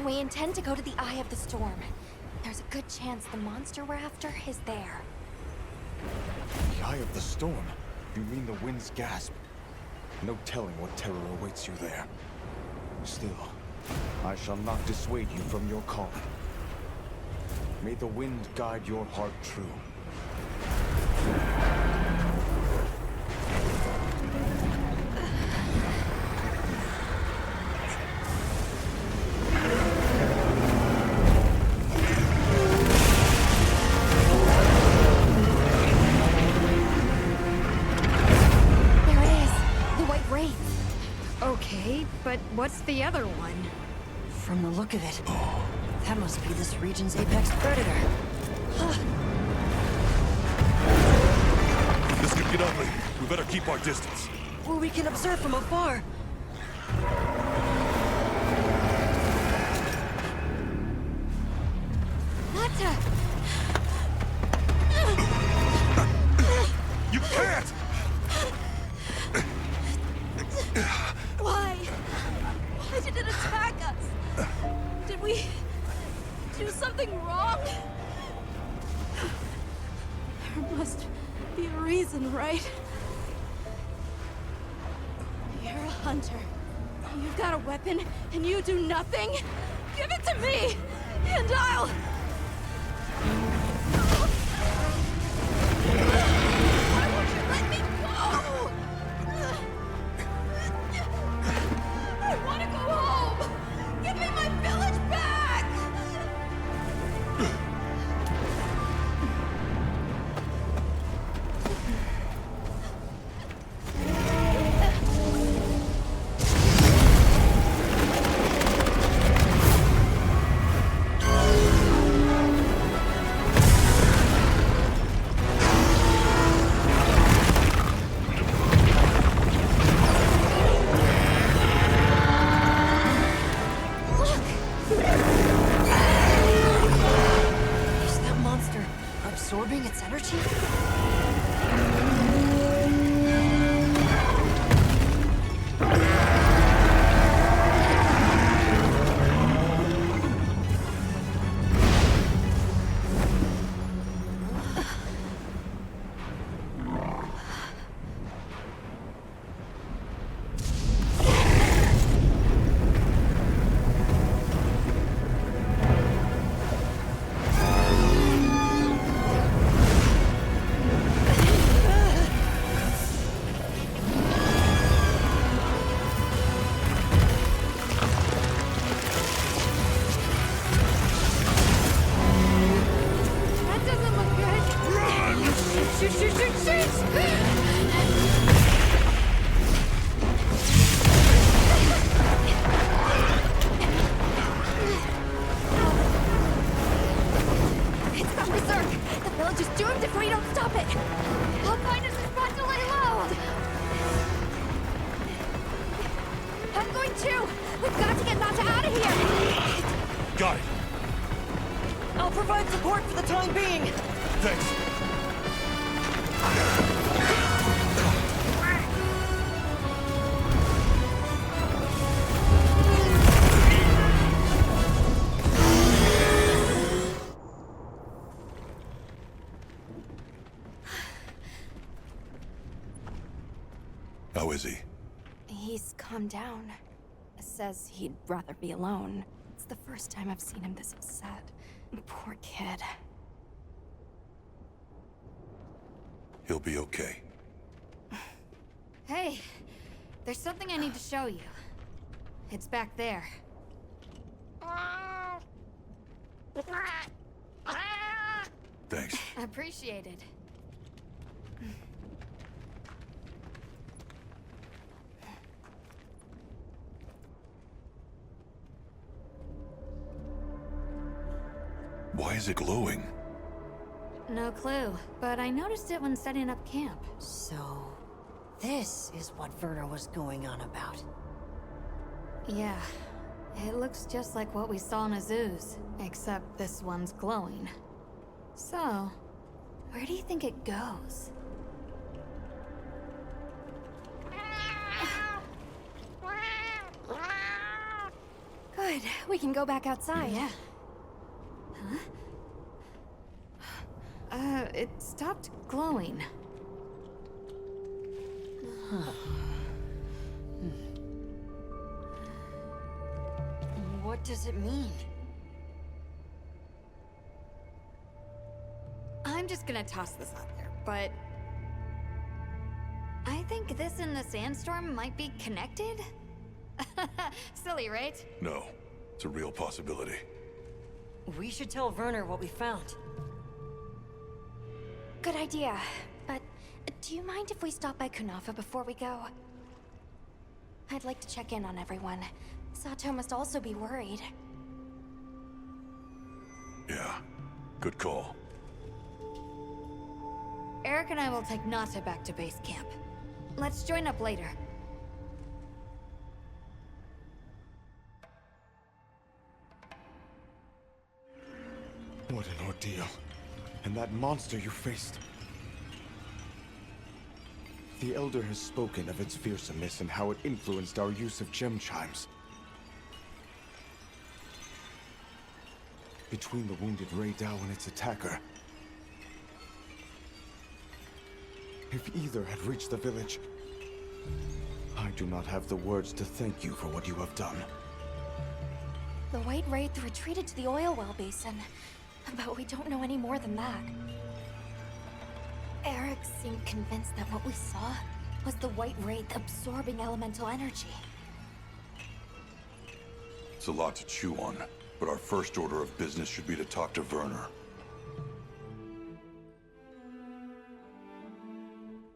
We intend to go to the Eye of the Storm. There's a good chance the monster we're after is there. The Eye of the Storm? You mean the wind's gasp? No telling what terror awaits you there. Still, I shall not dissuade you from your calling. May the wind guide your heart true. But what's the other one? From the look of it, that must be this region's apex predator. This could get ugly. We better keep our distance. Well, we can observe from afar. Nata! You can't! Why? Why did it attack us? Did we do something wrong? There must be a reason, right? You're a hunter. You've got a weapon, and you do nothing? Give it to me, and I'll... Why won't you let me go? I want to go home! Give me my village back! Is that monster absorbing its energy? provide support for the time being! Thanks. How is he? He's calmed down. Says he'd rather be alone. It's the first time I've seen him this upset. Poor kid. He'll be okay. Hey, there's something I need to show you. It's back there. Thanks. Appreciated. Why is it glowing? No clue, but I noticed it when setting up camp. So, this is what Werner was going on about. Yeah, it looks just like what we saw in Azu's, except this one's glowing. So, where do you think it goes? Good, we can go back outside. Yeah. It stopped glowing. What does it mean? I'm just gonna toss this out there, but... I think this and the sandstorm might be connected? Silly, right? No. It's a real possibility. We should tell Werner what we found. Good idea. But do you mind if we stop by Kunafa before we go? I'd like to check in on everyone. Sato must also be worried. Yeah. Good call. Eric and I will take Nata back to base camp. Let's join up later. What an ordeal. And that monster you faced. The Elder has spoken of its fearsomeness and how it influenced our use of gem chimes. Between the wounded Rei Dao and its attacker, if either had reached the village, I do not have the words to thank you for what you have done. The White Wraith retreated to the oil well basin, but we don't know any more than that. Eric seemed convinced that what we saw was the White Wraith absorbing elemental energy. It's a lot to chew on, but our first order of business should be to talk to Werner.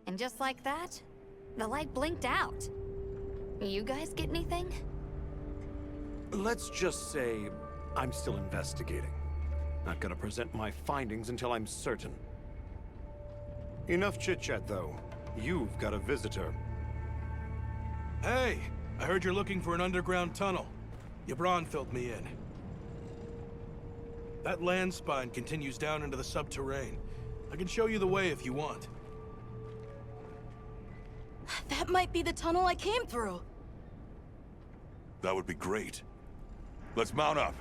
And just like that, the light blinked out. You guys get anything? Let's just say I'm still investigating. Not gonna present my findings until I'm certain. Enough chit-chat, though. You've got a visitor. Hey, I heard you're looking for an underground tunnel. Yabron filled me in. That land spine continues down into the subterrane. I can show you the way if you want. That might be the tunnel I came through. That would be great. Let's mount up.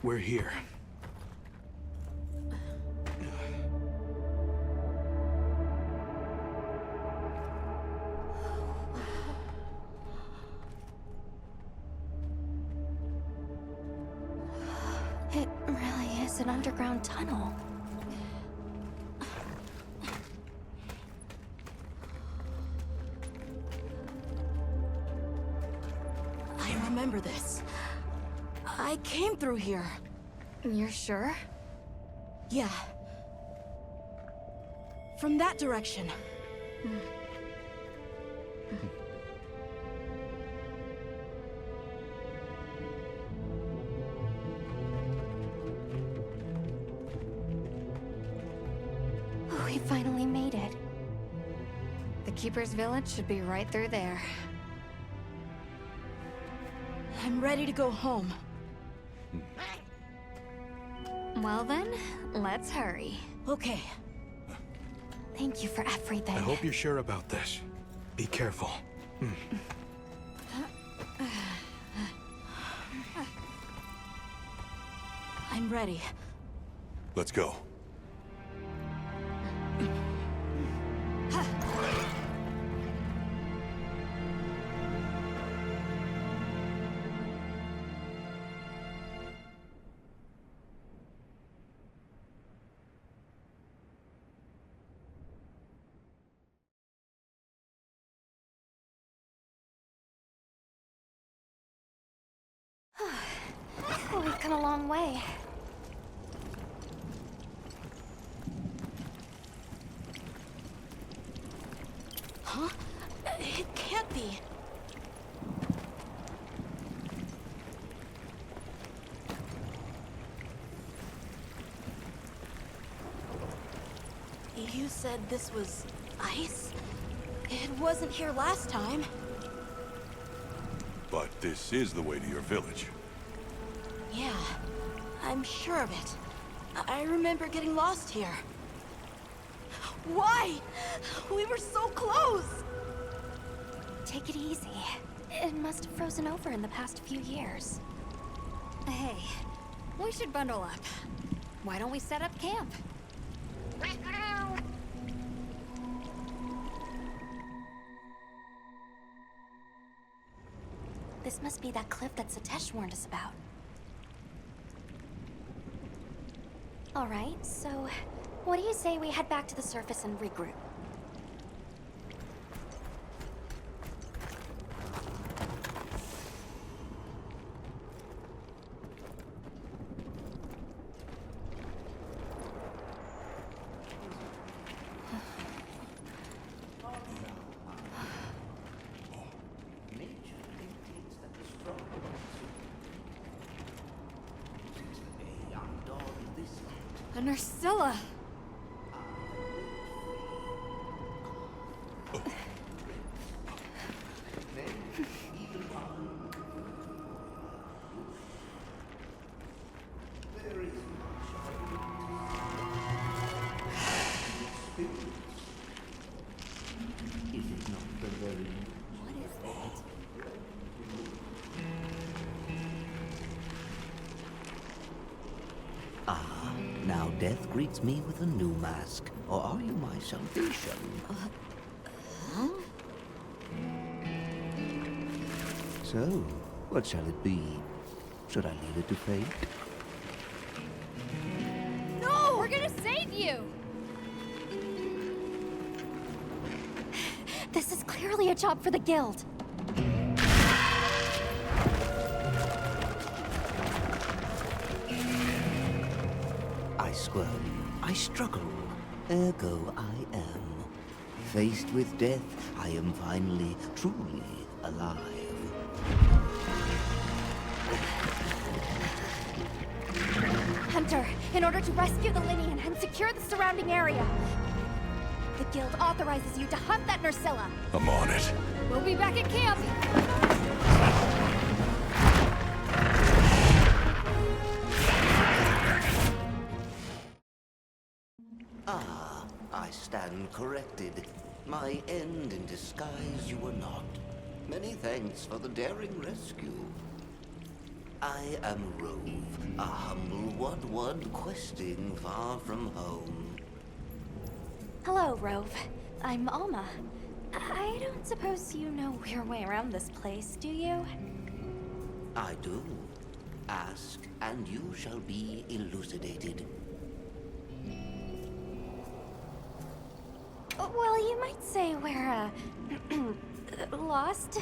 We're here. It really is an underground tunnel. I remember this. I came through here. You're sure? Yeah. From that direction. We finally made it. The Keeper's village should be right through there. I'm ready to go home. Well then, let's hurry. Okay. Thank you for everything. I hope you're sure about this. Be careful. I'm ready. Let's go. We've come a long way. Huh? It can't be. You said this was ice? It wasn't here last time. But this is the way to your village. Yeah, I'm sure of it. I remember getting lost here. Why? We were so close! Take it easy. It must have frozen over in the past few years. Hey, we should bundle up. Why don't we set up camp? This must be that cliff that Satesh warned us about. Alright, so what do you say we head back to the surface and regroup? A Nursilla! Now death greets me with a new mask. Or are you my salvation? So, what shall it be? Should I leave it to fate? No! We're gonna save you! This is clearly a job for the guild. I squirm, I struggle, ergo I am. Faced with death, I am finally, truly alive. Hunter, in order to rescue the Linean and secure the surrounding area, the guild authorizes you to hunt that Nursilla. I'm on it. We'll be back at camp! Ah, I stand corrected. My end in disguise you were not. Many thanks for the daring rescue. I am Rove, a humble Wud questing far from home. Hello, Rove. I'm Alma. I don't suppose you know your way around this place, do you? I do. Ask, and you shall be elucidated. Well, you might say we're, lost.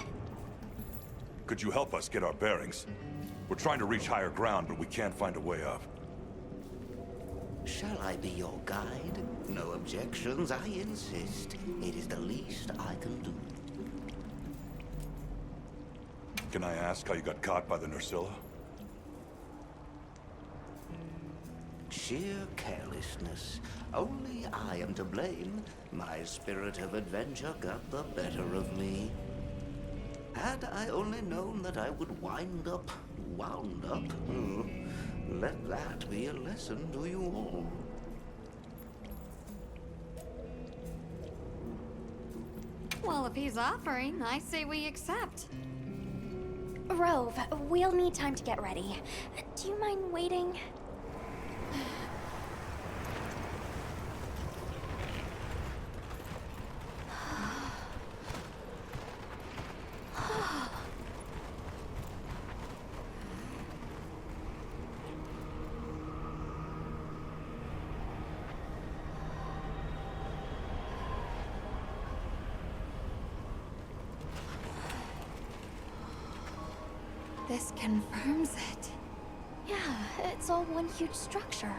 Could you help us get our bearings? We're trying to reach higher ground, but we can't find a way up. Shall I be your guide? No objections, I insist. It is the least I can do. Can I ask how you got caught by the Nursilla? Sheer carelessness. Only I am to blame. My spirit of adventure got the better of me. Had I only known that I would wound up, let that be a lesson to you all. Well, if he's offering, I say we accept. Rove, we'll need time to get ready. Do you mind waiting? This confirms it. Yeah, it's all one huge structure.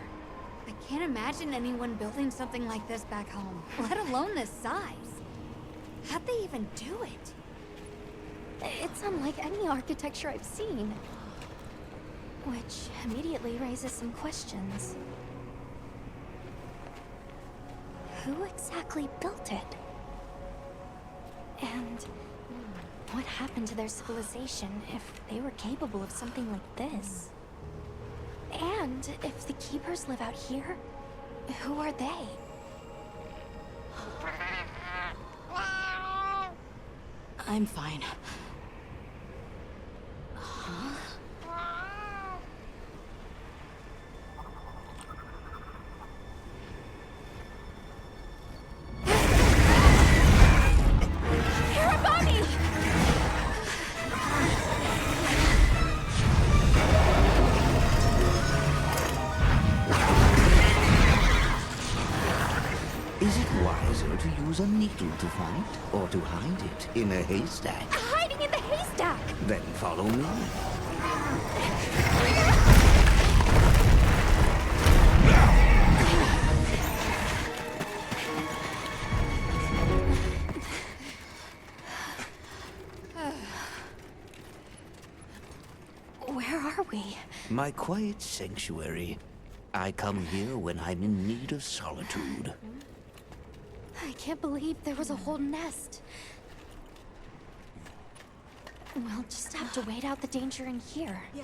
I can't imagine anyone building something like this back home, let alone this size. How'd they even do it? It's unlike any architecture I've seen. Which immediately raises some questions. Who exactly built it? And what happened to their civilization if they were capable of something like this? And if the Keepers live out here, who are they? I'm fine. Is it wiser to use a needle to fight, or to hide it in a haystack? Hiding in the haystack! Then follow me. Where are we? My quiet sanctuary. I come here when I'm in need of solitude. I can't believe there was a whole nest. We'll just have to wait out the danger in here. Yeah.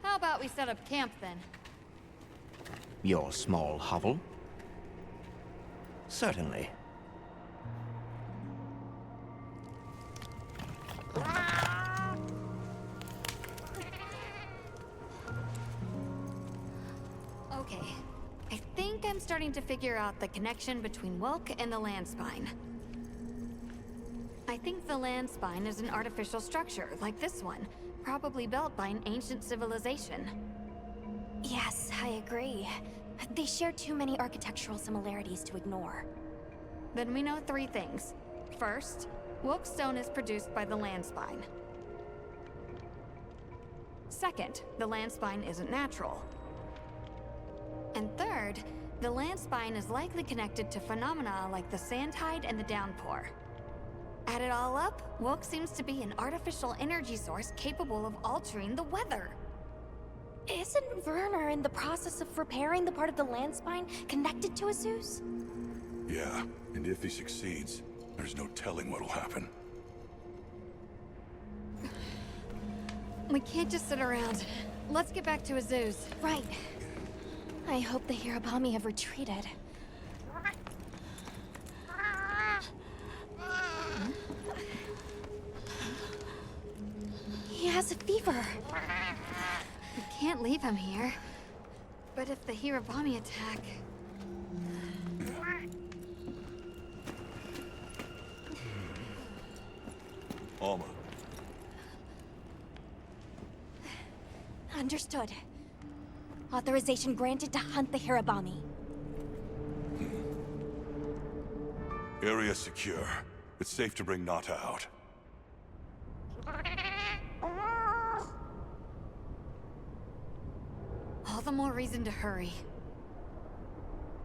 How about we set up camp then? Your small hovel? Certainly. Okay. I think I'm starting to figure out the connection between Wilk and the land spine. I think the land spine is an artificial structure, like this one, probably built by an ancient civilization. Yes, I agree. They share too many architectural similarities to ignore. Then we know three things. First, Wilk stone is produced by the land spine. Second, the land spine isn't natural. And third, the land spine is likely connected to phenomena like the sand tide and the downpour. Add it all up, Wilk seems to be an artificial energy source capable of altering the weather. Isn't Werner in the process of repairing the part of the land spine connected to a Zeus? Yeah, and if he succeeds, there's no telling what'll happen. We can't just sit around. Let's get back to Azuz. Right. I hope the Hirabami have retreated. He has a fever. We can't leave him here. But if the Hirabami attack... Alma. Understood. Authorization granted to hunt the Hirabami. Area secure. It's safe to bring Nata out. All the more reason to hurry.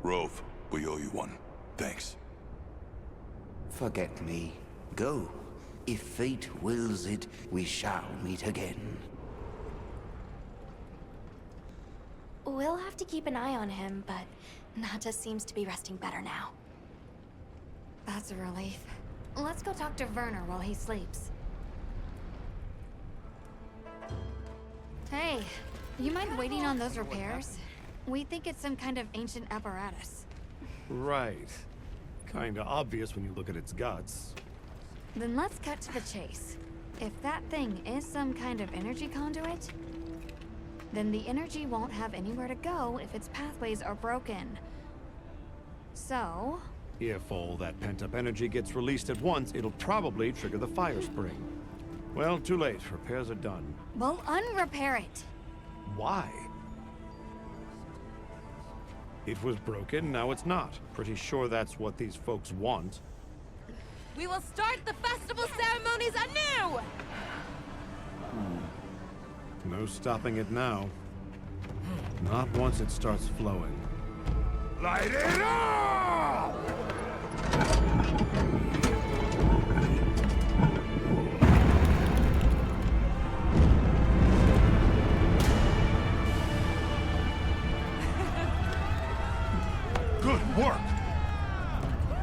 Rove, we owe you one. Thanks. Forget me. Go. If fate wills it, we shall meet again. We'll have to keep an eye on him, but Nata seems to be resting better now. That's a relief. Let's go talk to Werner while he sleeps. Hey, you mind waiting on those repairs? We think it's some kind of ancient apparatus. Right. Kinda obvious when you look at its guts. Then let's cut to the chase. If that thing is some kind of energy conduit, then the energy won't have anywhere to go if its pathways are broken. So... If all that pent-up energy gets released at once, it'll probably trigger the fire spring. Well, too late. Repairs are done. we'll unrepair it. Why? It was broken, now it's not. Pretty sure that's what these folks want. We will start the festival ceremonies anew! No stopping it now. Not once it starts flowing. Light it up! Good work!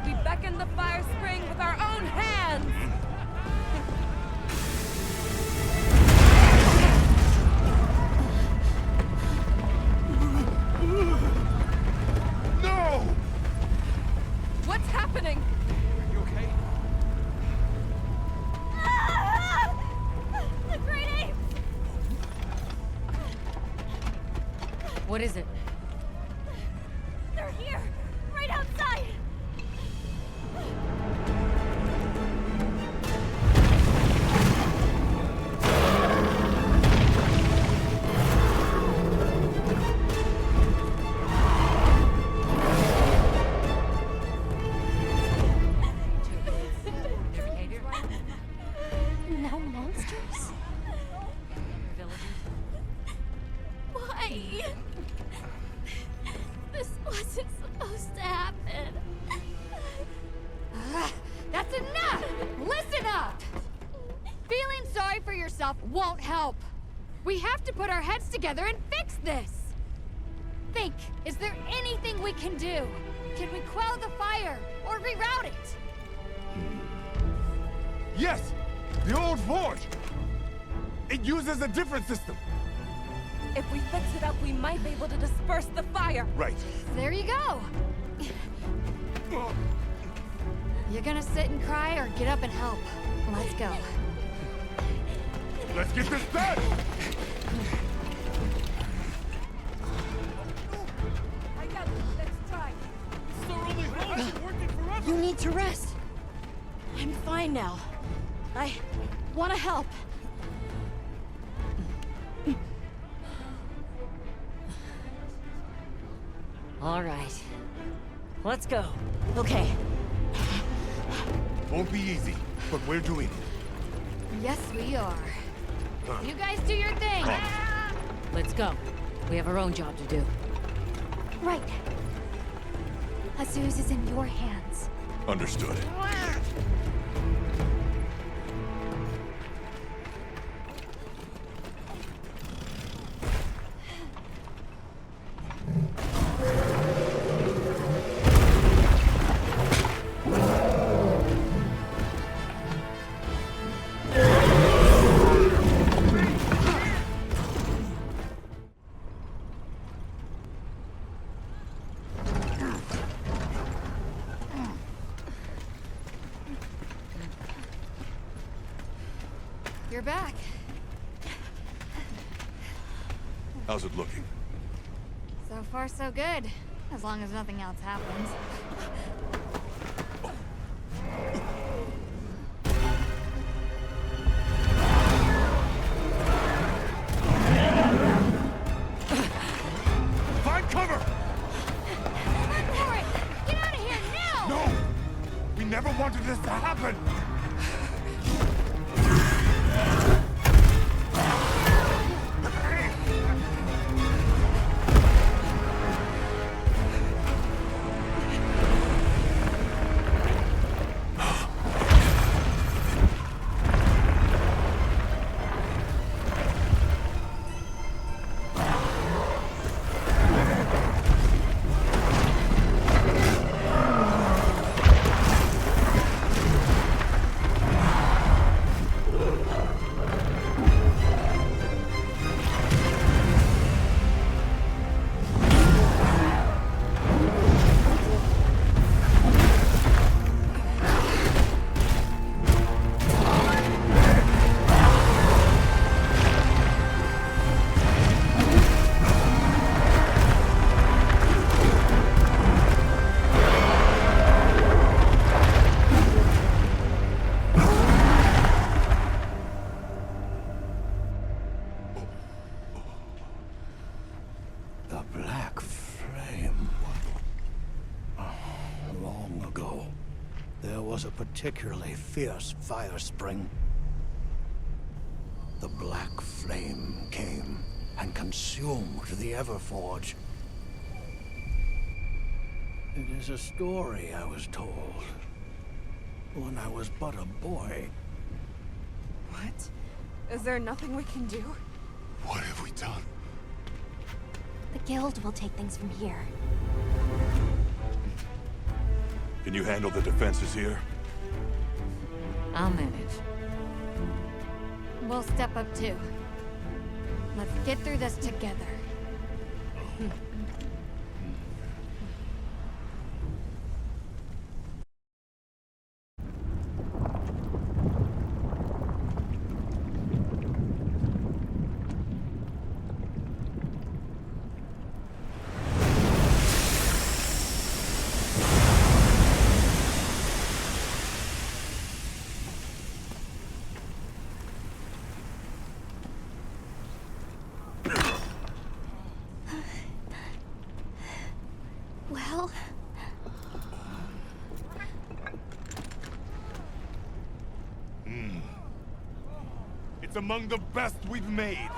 We beckon the fire spring with our own hands! No! What's happening? You okay? The great apes! What is it? They're here! Right outside! Now monsters? Why? This wasn't supposed to happen. That's enough! Listen up! Feeling sorry for yourself won't help. We have to put our heads together and fix this. Think, is there anything we can do? Can we quell the fire or reroute it? Yes! The old forge! It uses a different system! If we fix it up, we might be able to disperse the fire! Right. There you go! You're gonna sit and cry or get up and help? Let's go. Let's get this done! I got it. Let's try. You need to rest. I'm fine now. I want to help. All right. Let's go. Okay. Won't be easy, but we're doing it. Yes, we are. You guys do your thing. Let's go. We have our own job to do. Right. Azuz is in your hands. Understood. You're back. How's it looking? So far, so good. As long as nothing else happens. Find cover! Warren, get out of here now! No! We never wanted this to happen! black flame. Long ago, there was a particularly fierce fire spring. The black flame came and consumed the Everforge. It is a story I was told when I was but a boy. What? Is there nothing we can do? What have we done? The guild will take things from here. Can you handle the defenses here? I'll manage. We'll step up too. Let's get through this together. Well... It's among the best we've made.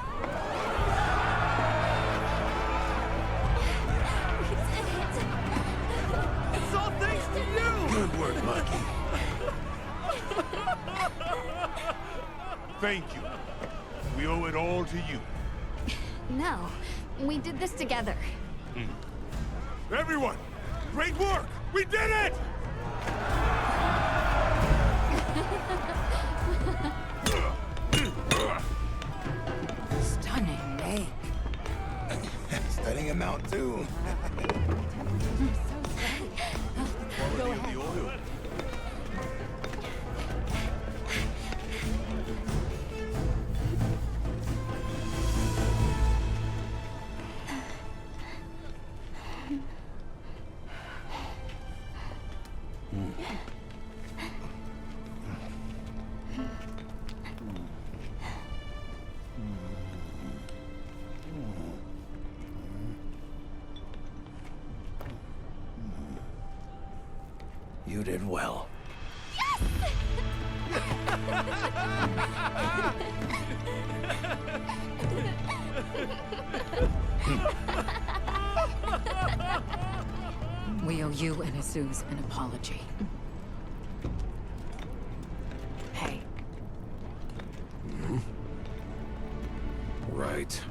It's all thanks to you! Good work, Lucky. Thank you. We owe it all to you. No, we did this together. Everyone, great work! We did it! Stunning make. Studying him out, too. Quality of the oil. You did well. We owe you and Jesus an apology. Hey. Right.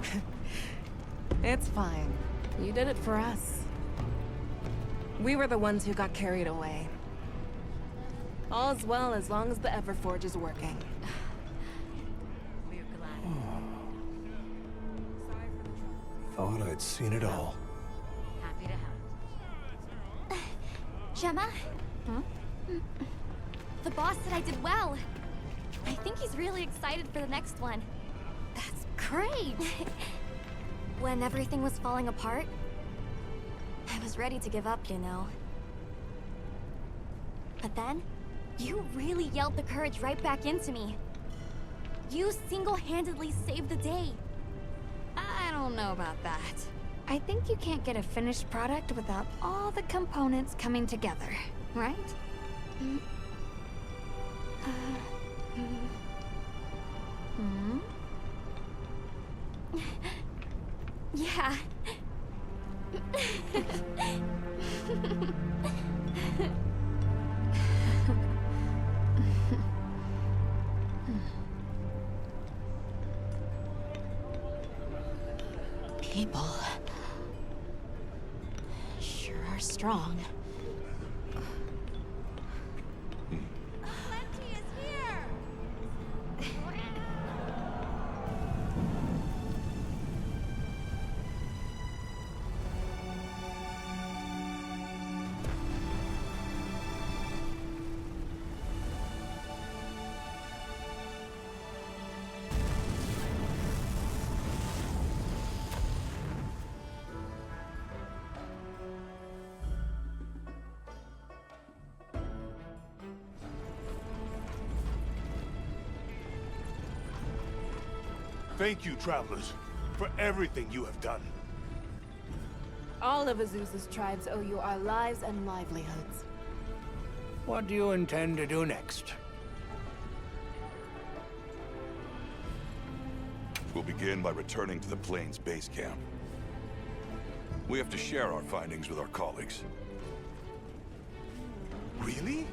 It's fine. You did it for us. We were the ones who got carried away. All's well as long as the Everforge is working. We're glad. Thought I'd seen it all. Happy to help. Gemma? Huh? The boss said I did well. I think he's really excited for the next one. That's great! When everything was falling apart, I was ready to give up, you know. But then, you really yelled the courage right back into me. You single-handedly saved the day. I don't know about that. I think you can't get a finished product without all the components coming together, right? Yeah. People sure are strong. Thank you, travelers, for everything you have done. All of Azusa's tribes owe you our lives and livelihoods. What do you intend to do next? We'll begin by returning to the Plains base camp. We have to share our findings with our colleagues. Really?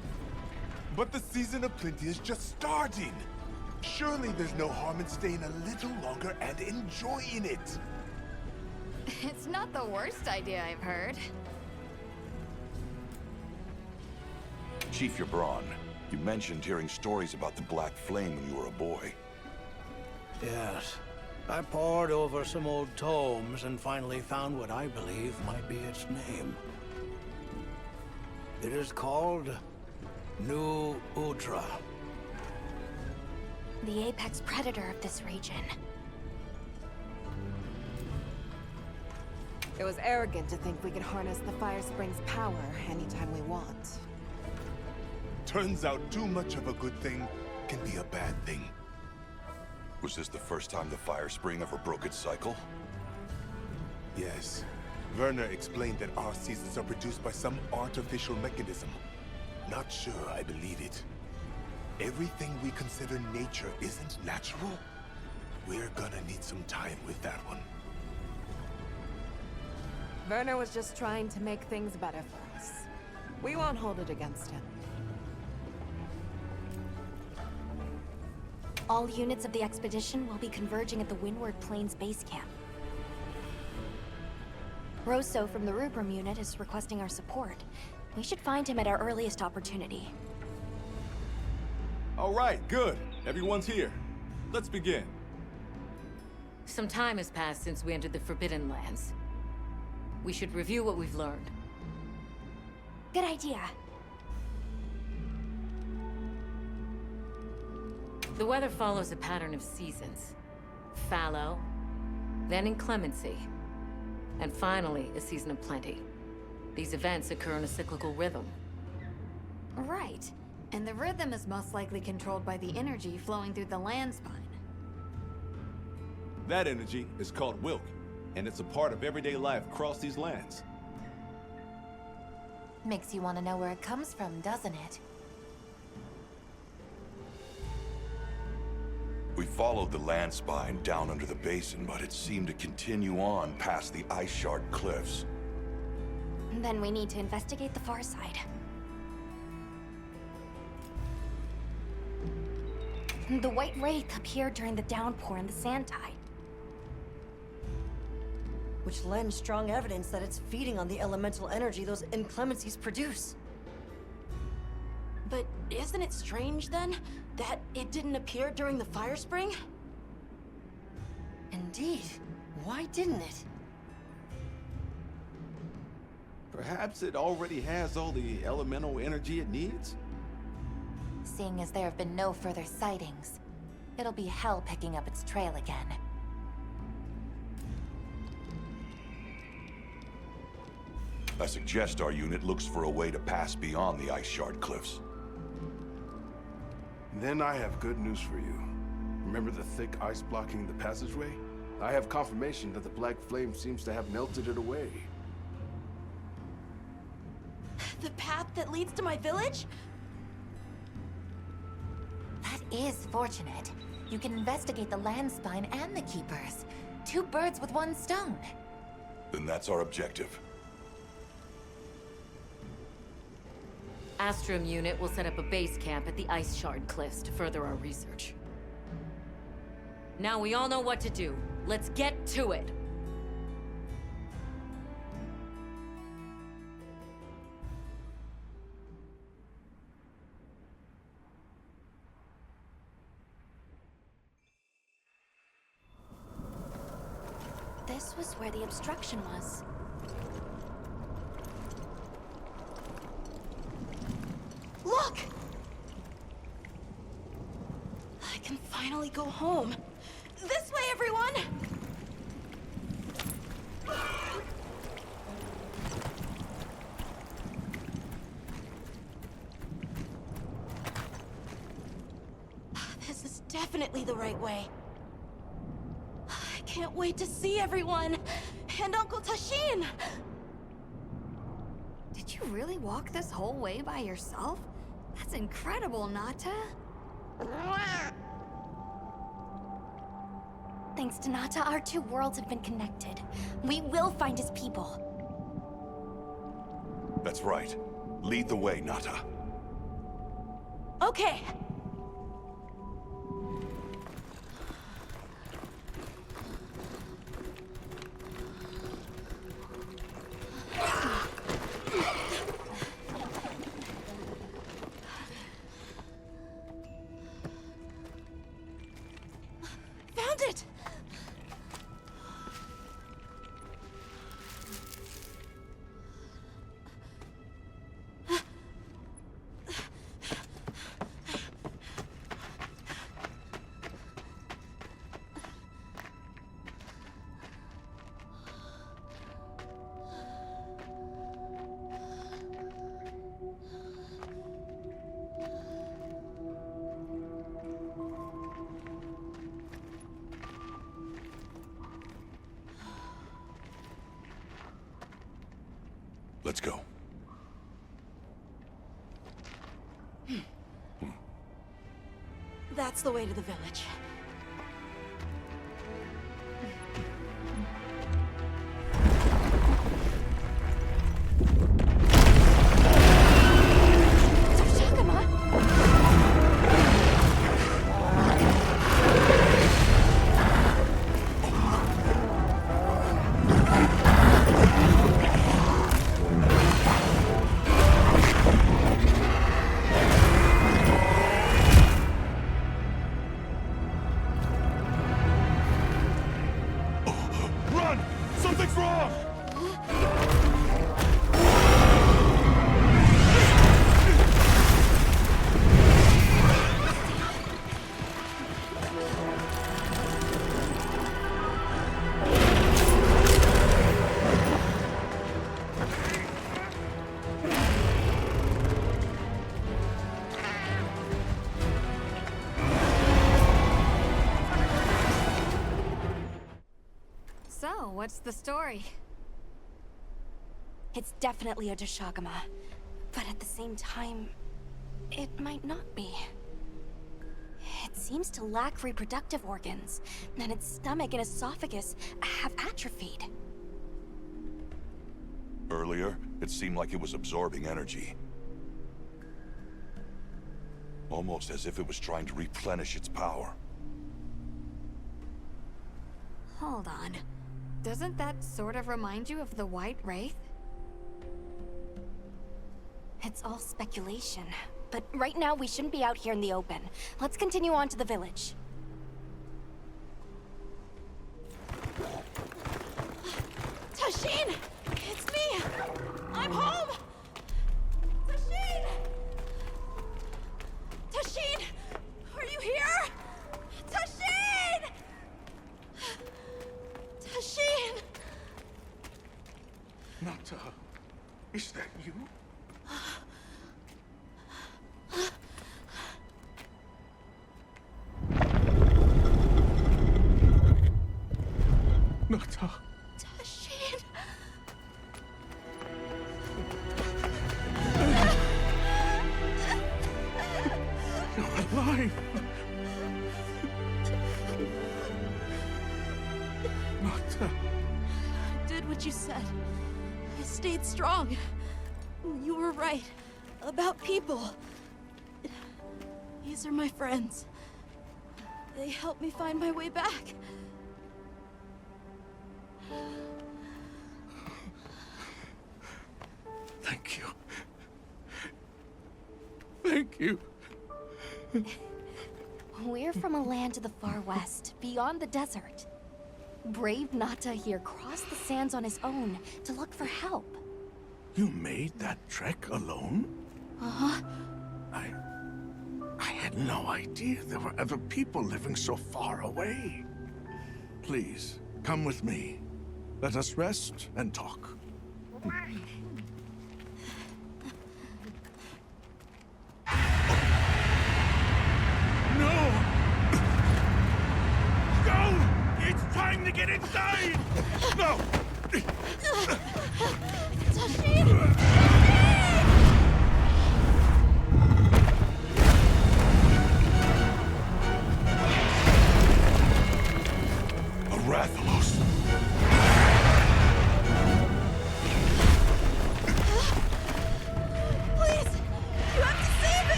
But the season of plenty is just starting. Surely there's no harm in staying a little longer and enjoying it. It's not the worst idea I've heard. Chief Yabron, you mentioned hearing stories about the Black Flame when you were a boy. Yes. I pored over some old tomes and finally found what I believe might be its name. It is called New Udra. The apex predator of this region. It was arrogant to think we could harness the Fire Spring's power anytime we want. Turns out too much of a good thing can be a bad thing. Was this the first time the Fire Spring ever broke its cycle? Yes. Werner explained that our seasons are produced by some artificial mechanism. Not sure I believe it. Everything we consider nature isn't natural. We're gonna need some time with that one. Werner was just trying to make things better for us. We won't hold it against him. All units of the expedition will be converging at the Windward Plains base camp. Rosso from the Rubrum unit is requesting our support. We should find him at our earliest opportunity. All right, good. Everyone's here. Let's begin. Some time has passed since we entered the Forbidden Lands. We should review what we've learned. Good idea. The weather follows a pattern of seasons. Fallow, then inclemency, and finally a season of plenty. These events occur in a cyclical rhythm. Right. And the rhythm is most likely controlled by the energy flowing through the land spine. That energy is called Wilk, and it's a part of everyday life across these lands. Makes you want to know where it comes from, doesn't it? We followed the land spine down under the basin, but it seemed to continue on past the ice shard cliffs. Then we need to investigate the far side. The White Wraith appeared during the downpour and the sand tide. Which lends strong evidence that it's feeding on the elemental energy those inclemencies produce. But isn't it strange, then, that it didn't appear during the Fire Spring? Indeed. Why didn't it? Perhaps it already has all the elemental energy it needs? Seeing as there have been no further sightings, it'll be hell picking up its trail again. I suggest our unit looks for a way to pass beyond the ice shard cliffs. Then I have good news for you. Remember the thick ice blocking the passageway? I have confirmation that the Black Flame seems to have melted it away. The path that leads to my village? That is fortunate. You can investigate the land spine and the Keepers. 2 birds with 1 stone. Then that's our objective. Astrum unit will set up a base camp at the Ice Shard Cliffs to further our research. Now we all know what to do. Let's get to it! This was where the obstruction was. Look! I can finally go home. This way, everyone! This is definitely the right way. I can't wait to see everyone! And Uncle Tashin! Did you really walk this whole way by yourself? That's incredible, Nata. Thanks to Nata, our two worlds have been connected. We will find his people. That's right. Lead the way, Nata. Okay. Found it! Let's go. That's the way to the village. Run! Something's wrong! So, what's the story? It's definitely a Dashagama, but at the same time, it might not be. It seems to lack reproductive organs, and its stomach and esophagus have atrophied. Earlier, it seemed like it was absorbing energy. Almost as if it was trying to replenish its power. Hold on. Doesn't that sort of remind you of the White Wraith? It's all speculation, but right now we shouldn't be out here in the open. Let's continue on to the village. Tashin! It's me! I'm home! Tashin! Tashin! Are you here? Tashin! Tashin! Nata, is that you? Nata. Tashin! You're alive! Nata. I did what you said. I stayed strong. You were right. About people. These are my friends. They helped me find my way back. Thank you. Thank you. We're from a land to the far west, beyond the desert. Brave Nata here crossed the sands on his own to look for help. You made that trek alone? Uh-huh. I had no idea there were other people living so far away. Please, come with me. Let us rest and talk. No! Go! It's time to get inside! No! Tashin!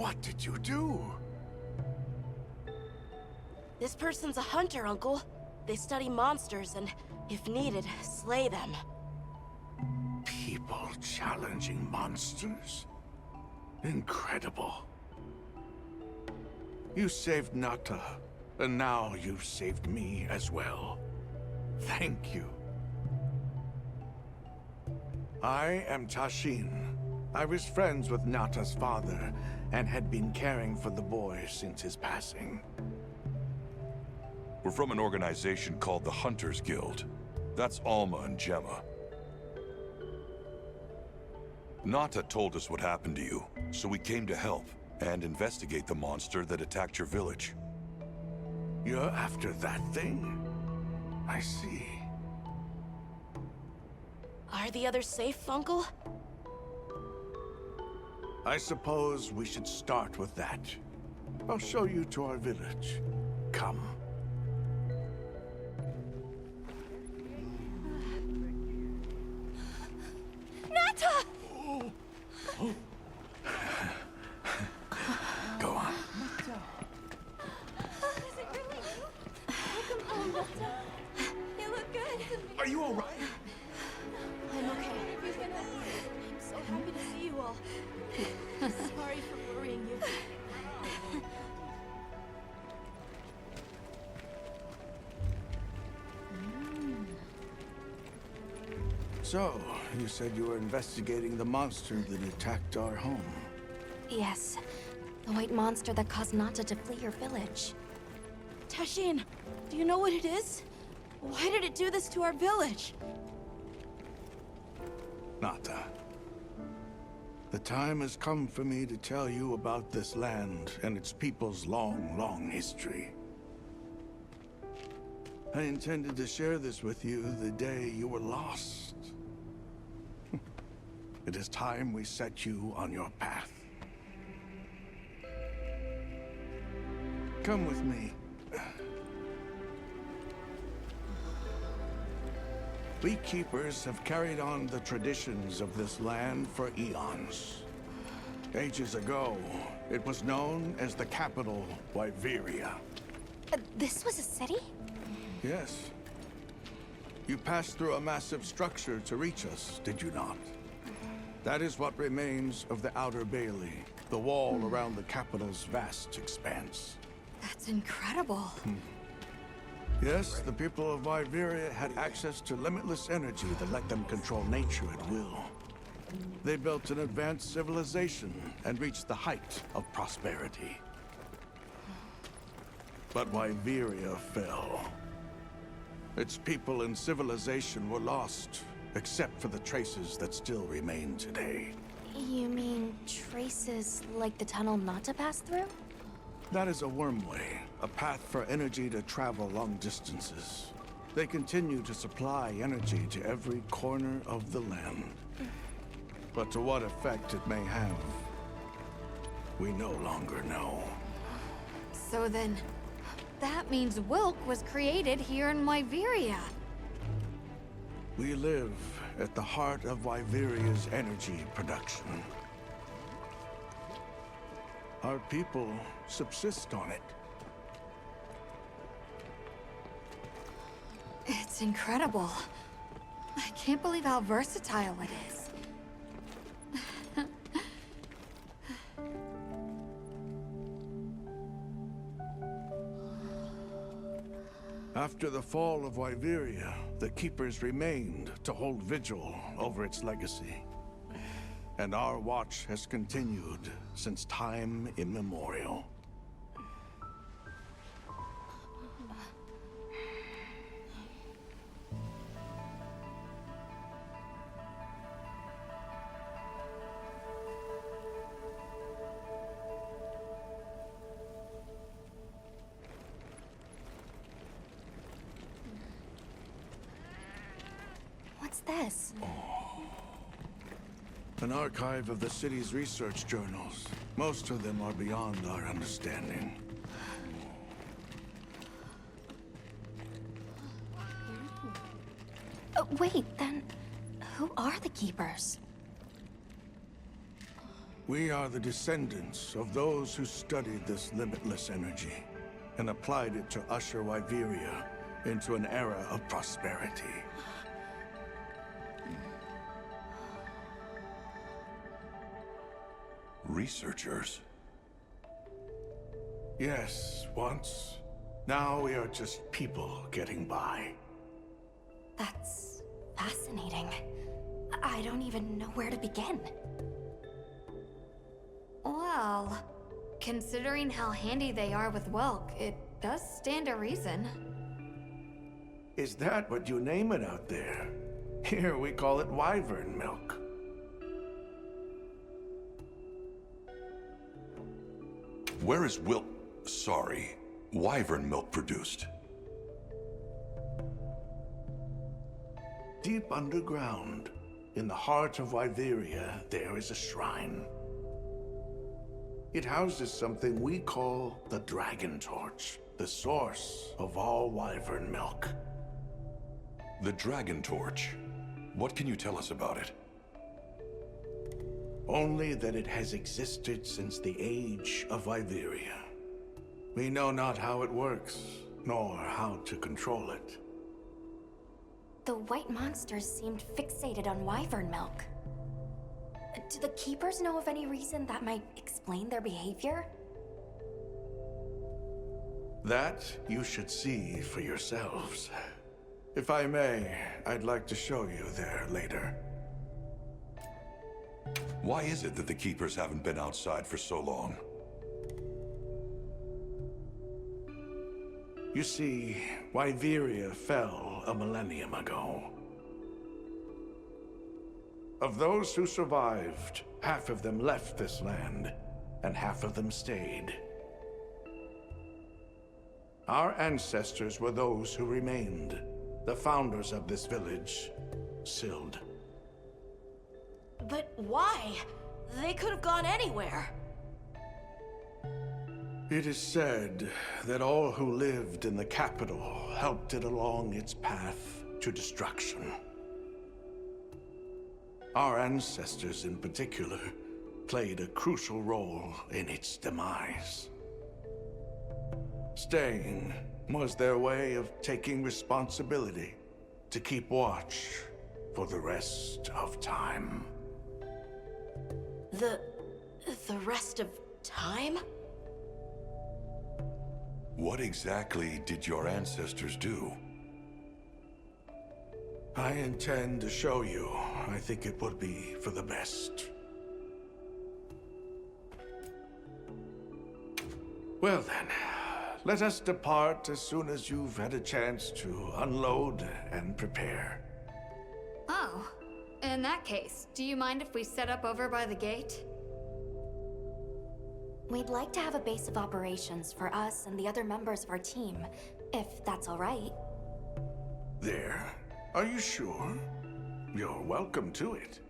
What did you do? This person's a hunter, Uncle. They study monsters and, if needed, slay them. People challenging monsters? Incredible. You saved Nata, and now you've saved me as well. Thank you. I am Tashin. I was friends with Nata's father, and had been caring for the boy since his passing. We're from an organization called the Hunters Guild. That's Alma and Gemma. Nata told us what happened to you, so we came to help and investigate the monster that attacked your village. You're after that thing? I see. Are the others safe, Uncle? I suppose we should start with that. I'll show you to our village. Come. Nata! Go on. Is it really you? Welcome home, Nata. You look good. Are you all right? I'm okay. I'm so happy to see you all. Sorry for worrying you. So, you said you were investigating the monster that attacked our home. Yes. The white monster that caused Nata to flee your village. Tashin, do you know what it is? Why did it do this to our village? Nata. The time has come for me to tell you about this land and its people's long, long history. I intended to share this with you the day you were lost. It is time we set you on your path. Come with me. We keepers have carried on the traditions of this land for eons. Ages ago, it was known as the capital, Wyveria. This was a city? Yes. You passed through a massive structure to reach us, did you not? That is what remains of the Outer Bailey, the wall around the capital's vast expanse. That's incredible. Yes, the people of Wyveria had access to limitless energy that let them control nature at will. They built an advanced civilization and reached the height of prosperity. But Wyveria fell. Its people and civilization were lost, except for the traces that still remain today. You mean traces like the tunnel Nata passed through? That is a wormway, a path for energy to travel long distances. They continue to supply energy to every corner of the land. But to what effect it may have, we no longer know. So then, that means Wilk was created here in Wyveria. We live at the heart of Wyveria's energy production. Our people subsist on it. It's incredible. I can't believe how versatile it is. After the fall of Wyveria, the Keepers remained to hold vigil over its legacy. And our watch has continued since time immemorial. What's this? An archive of the city's research journals. Most of them are beyond our understanding. Wait, then who are the Keepers? We are the descendants of those who studied this limitless energy and applied it to usher Wyveria into an era of prosperity. Researchers? Yes, once. Now we are just people getting by. That's fascinating. I don't even know where to begin. Well, considering how handy they are with Welk, it does stand to reason. Is that what you name it out there? Here we call it wyvern milk. Where is wyvern milk produced? Deep underground, in the heart of Wyveria, there is a shrine. It houses something we call the Dragon Torch, the source of all wyvern milk. The Dragon Torch? What can you tell us about it? Only that it has existed since the age of Wyveria. We know not how it works, nor how to control it. The white monsters seemed fixated on wyvern milk. Do the Keepers know of any reason that might explain their behavior? That you should see for yourselves. If I may, I'd like to show you there later. Why is it that the Keepers haven't been outside for so long? You see, Wyveria fell a millennium ago. Of those who survived, half of them left this land, and half of them stayed. Our ancestors were those who remained, the founders of this village, Sild. But why? They could have gone anywhere. It is said that all who lived in the capital helped it along its path to destruction. Our ancestors in particular played a crucial role in its demise. Staying was their way of taking responsibility to keep watch for the rest of time. The rest of time? What exactly did your ancestors do? I intend to show you. I think it would be for the best. Well then, let us depart as soon as you've had a chance to unload and prepare. Oh, in that case, do you mind if we set up over by the gate? We'd like to have a base of operations for us and the other members of our team, if that's all right. There? Are you sure? You're welcome to it.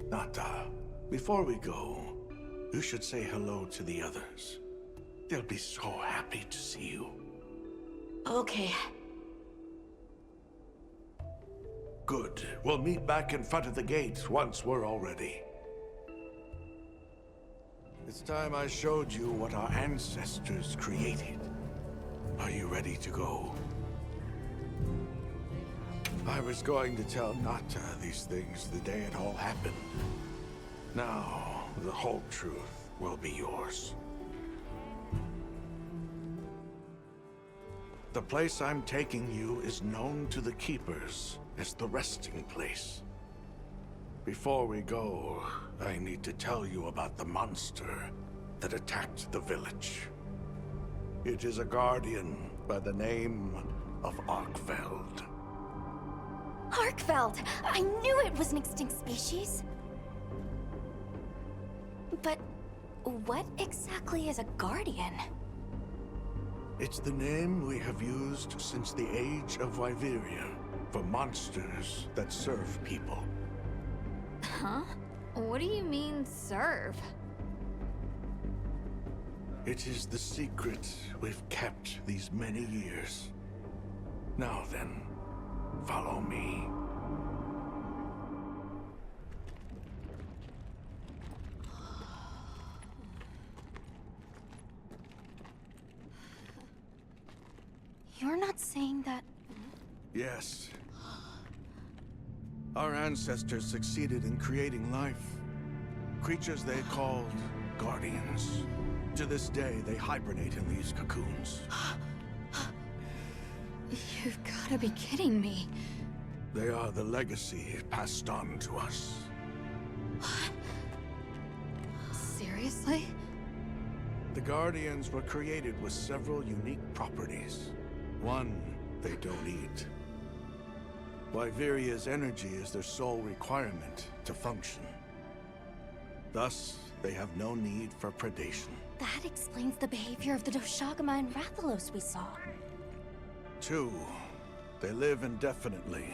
Nata, before we go, you should say hello to the others. They'll be so happy to see you. Okay. Good. We'll meet back in front of the gate once we're all ready. It's time I showed you what our ancestors created. Are you ready to go? I was going to tell Nata these things the day it all happened. Now, the whole truth will be yours. The place I'm taking you is known to the Keepers as the resting place. Before we go, I need to tell you about the monster that attacked the village. It is a guardian by the name of Arkveld. Arkveld! I knew it was an extinct species! But what exactly is a guardian? It's the name we have used since the age of Wyveria for monsters that serve people. Huh? What do you mean, serve? It is the secret we've kept these many years. Now then, follow me. You're not saying that... Yes. Our ancestors succeeded in creating life. Creatures they called guardians. To this day, they hibernate in these cocoons. You've gotta be kidding me. They are the legacy passed on to us. Seriously? The Guardians were created with several unique properties. One, they don't eat. Wyveria's energy is their sole requirement to function. Thus, they have no need for predation. That explains the behavior of the Doshagama and Rathalos we saw. Two, they live indefinitely,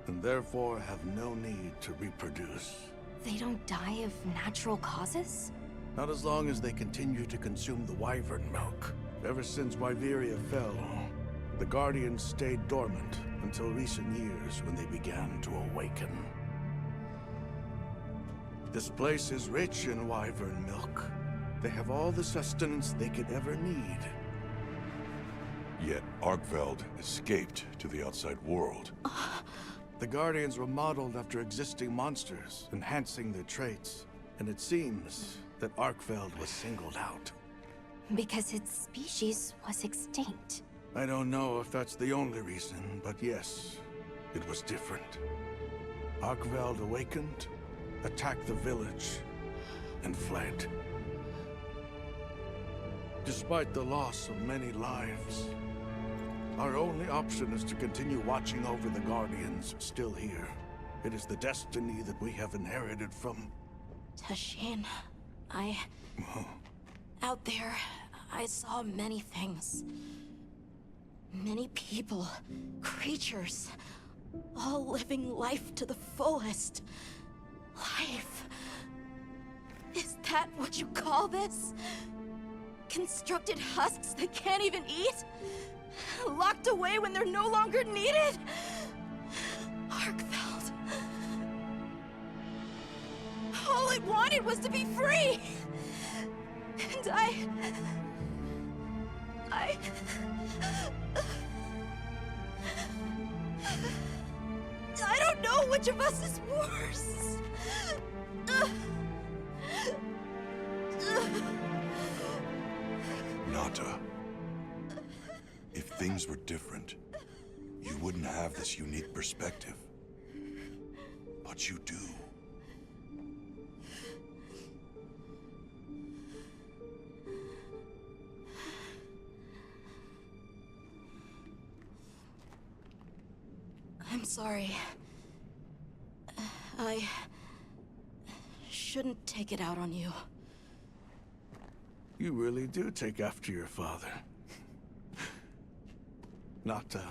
and therefore have no need to reproduce. They don't die of natural causes? Not as long as they continue to consume the wyvern milk. Ever since Wyveria fell, the Guardians stayed dormant until recent years when they began to awaken. This place is rich in wyvern milk. They have all the sustenance they could ever need. Yet Arkveld escaped to the outside world. The Guardians were modeled after existing monsters, enhancing their traits. And it seems that Arkveld was singled out. Because its species was extinct. I don't know if that's the only reason, but yes, it was different. Arkveld awakened, attacked the village, and fled. Despite the loss of many lives, our only option is to continue watching over the Guardians still here. It is the destiny that we have inherited from... Tashin, out there, I saw many things. Many people, creatures, all living life to the fullest. Life. Is that what you call this? Constructed husks that can't even eat? Locked away when they're no longer needed? Arkveld. All it wanted was to be free! And I don't know which of us is worse. Nata, if things were different, you wouldn't have this unique perspective. But you do. I'm sorry. I shouldn't take it out on you. You really do take after your father. Nata,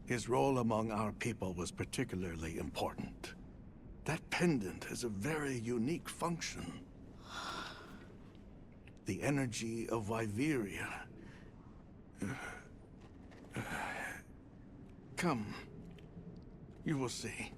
his role among our people was particularly important. That pendant has a very unique function. The energy of Wyveria. Come. You will see.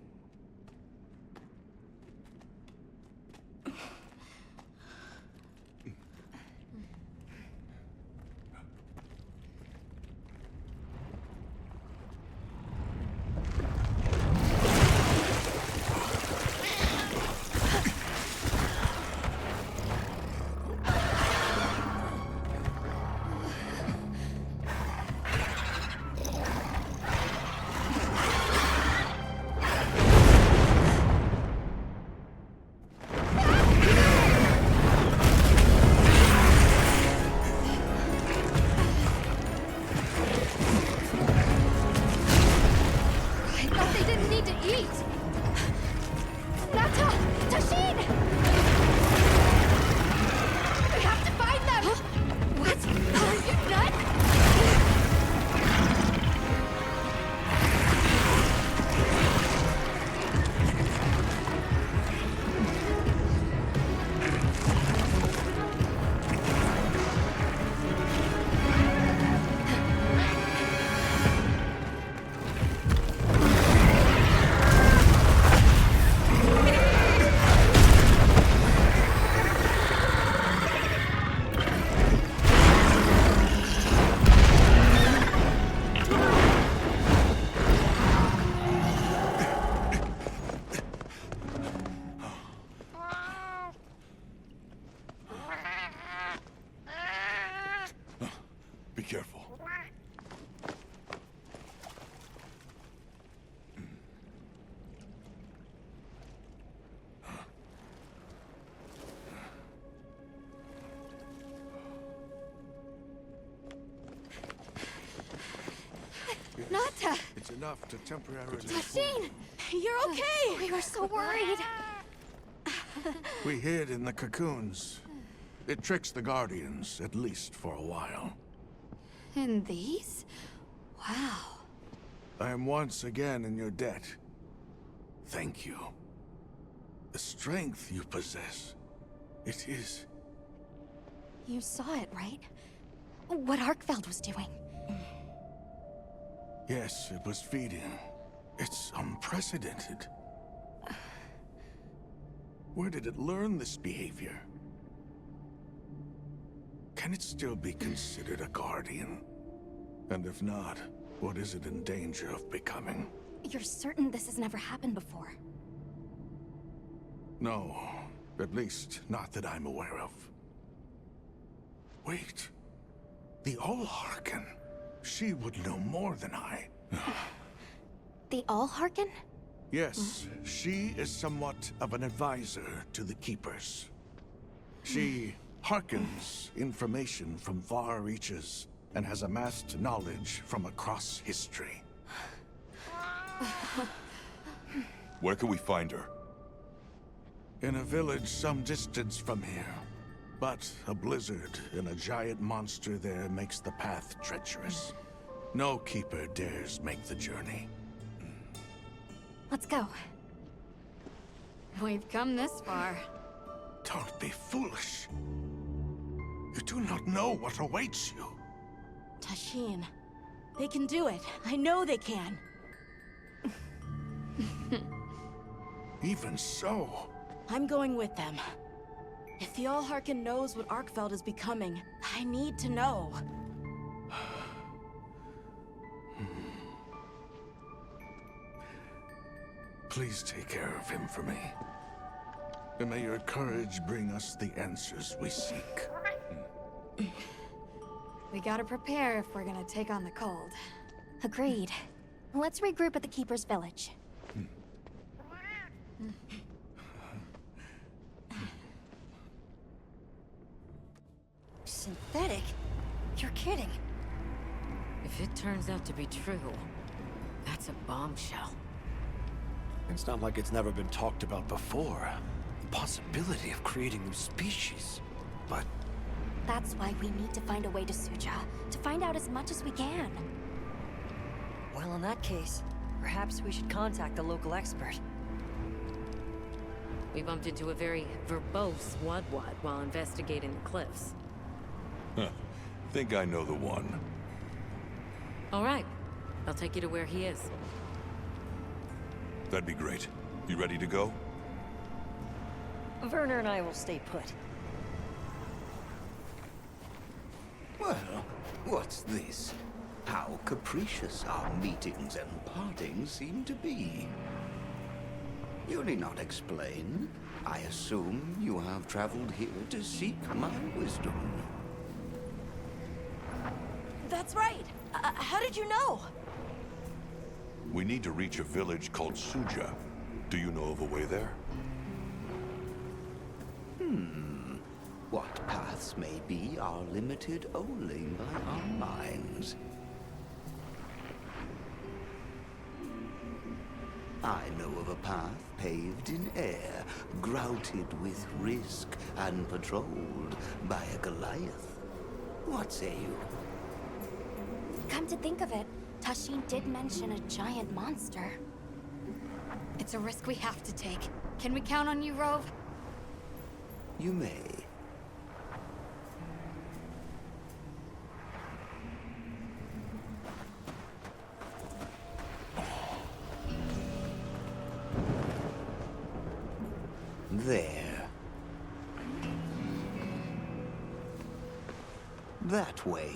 enough to temporarily... Tasheen! You're okay! We were so worried. We hid in the cocoons. It tricks the Guardians, at least for a while. In these? Wow. I am once again in your debt. Thank you. The strength you possess, it is... You saw it, right? What Arkfeld was doing. Yes, it was feeding. It's unprecedented. Where did it learn this behavior? Can it still be considered a Guardian? And if not, what is it in danger of becoming? You're certain this has never happened before? No, at least not that I'm aware of. Wait, the All-Harken. She would know more than I. The All-Harken? Yes, she is somewhat of an advisor to the Keepers. She hearkens information from far reaches and has amassed knowledge from across history. Where can we find her? In a village some distance from here. But a blizzard and a giant monster there makes the path treacherous. No Keeper dares make the journey. Let's go. We've come this far. Don't be foolish. You do not know what awaits you. Tasheen, they can do it. I know they can. Even so... I'm going with them. If the All-Harken knows what Arkfeld is becoming, I need to know. Please take care of him for me. And may your courage bring us the answers we seek. We gotta prepare if we're gonna take on the cold. Agreed. Let's regroup at the Keeper's village. Synthetic? You're kidding. If it turns out to be true, that's a bombshell. It's not like it's never been talked about before. The possibility of creating new species. But... That's why we need to find a way to Suja, to find out as much as we can. Well, in that case, perhaps we should contact the local expert. We bumped into a very verbose Wadwad while investigating the cliffs. Think I know the one. All right. I'll take you to where he is. That'd be great. You ready to go? Werner and I will stay put. Well, what's this? How capricious our meetings and partings seem to be. You need not explain. I assume you have traveled here to seek my wisdom. That's right. How did you know? We need to reach a village called Suja. Do you know of a way there? What paths may be are limited only by our minds. I know of a path paved in air, grouted with risk and patrolled by a Goliath. What say you? Come to think of it, Tasheen did mention a giant monster. It's a risk we have to take. Can we count on you, Rove? You may. There. That way.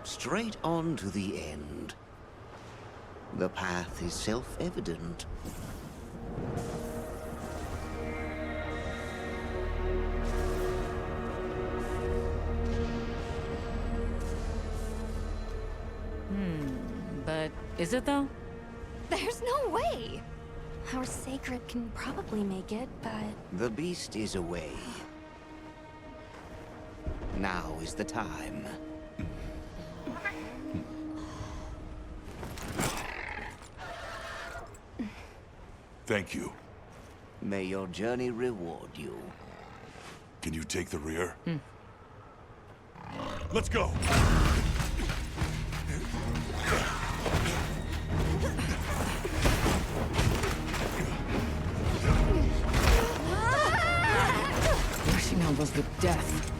Straight on to the end. The path is self-evident. But is it though? There's no way! Our sacred can probably make it, but... The beast is away. Now is the time. Thank you. May your journey reward you. Can you take the rear? Let's go! Rushing on was the death.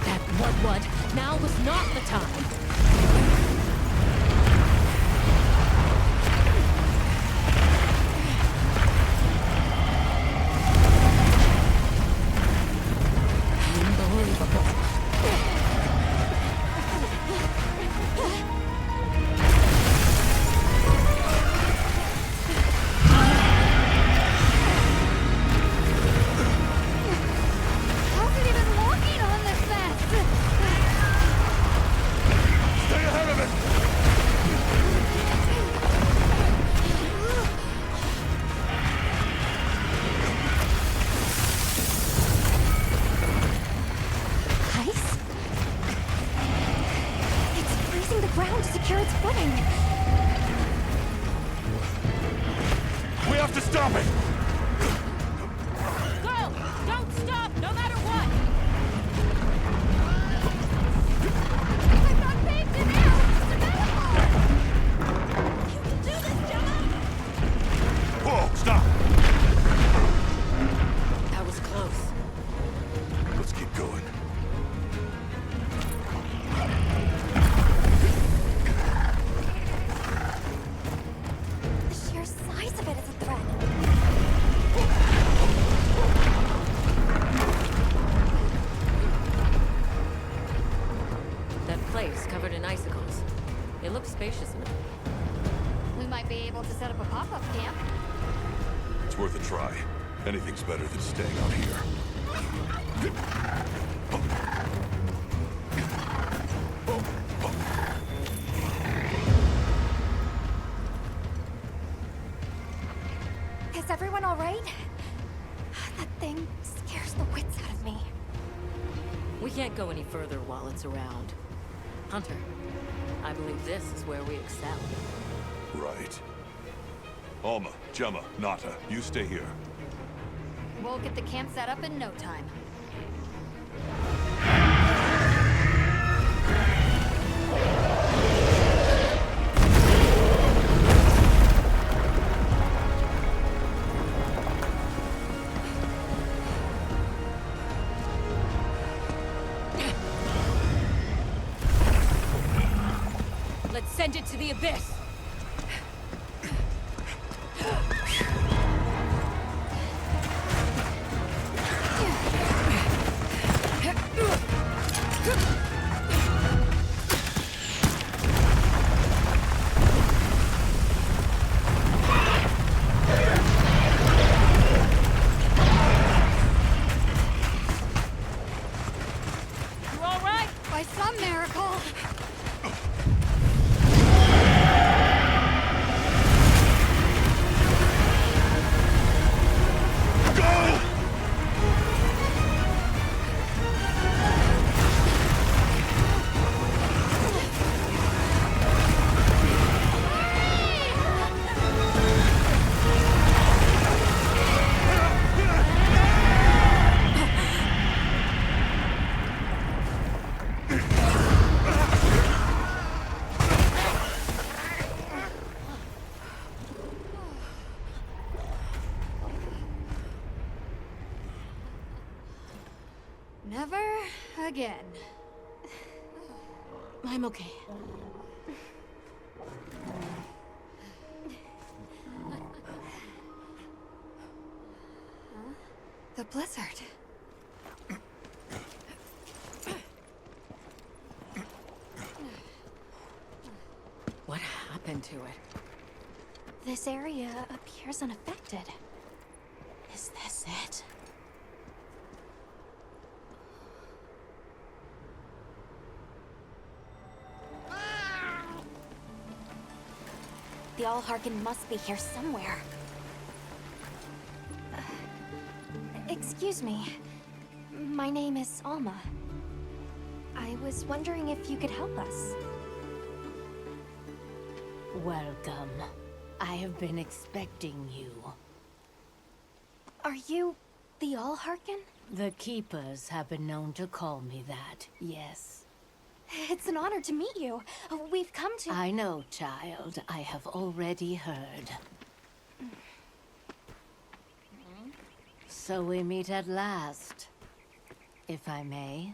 That what? Now was not the time. How's it even walking on this fast? Stay ahead of it! Ice? It's freezing the ground to secure its footing. We have to stop it! Go! Don't stop, no matter what! I'm not baked in air! It's a metaphor! You can do this, Gemma! Whoa, stop! That was close. Let's keep going. The sheer size of it is a threat. That place covered in icicles. It looks spacious enough. We might be able to set up a pop-up camp. It's worth a try. Anything's better than staying out here. Is everyone all right? That thing scares the wits out of me. We can't go any further while it's around. Hunter, I believe this is where we excel. Right. Alma, Gemma, Nata, you stay here. We'll get the camp set up in no time. Let's send it to the abyss! You all right? By some miracle. Never again. I'm okay. The blizzard. What happened to it? This area appears unaffected. Is this it? The All-Harkin must be here somewhere. Excuse me. My name is Alma. I was wondering if you could help us. Welcome. I have been expecting you. Are you the All-Harken? The Keepers have been known to call me that, yes. It's an honor to meet you. We've come to... I know, child. I have already heard. So we meet at last, if I may.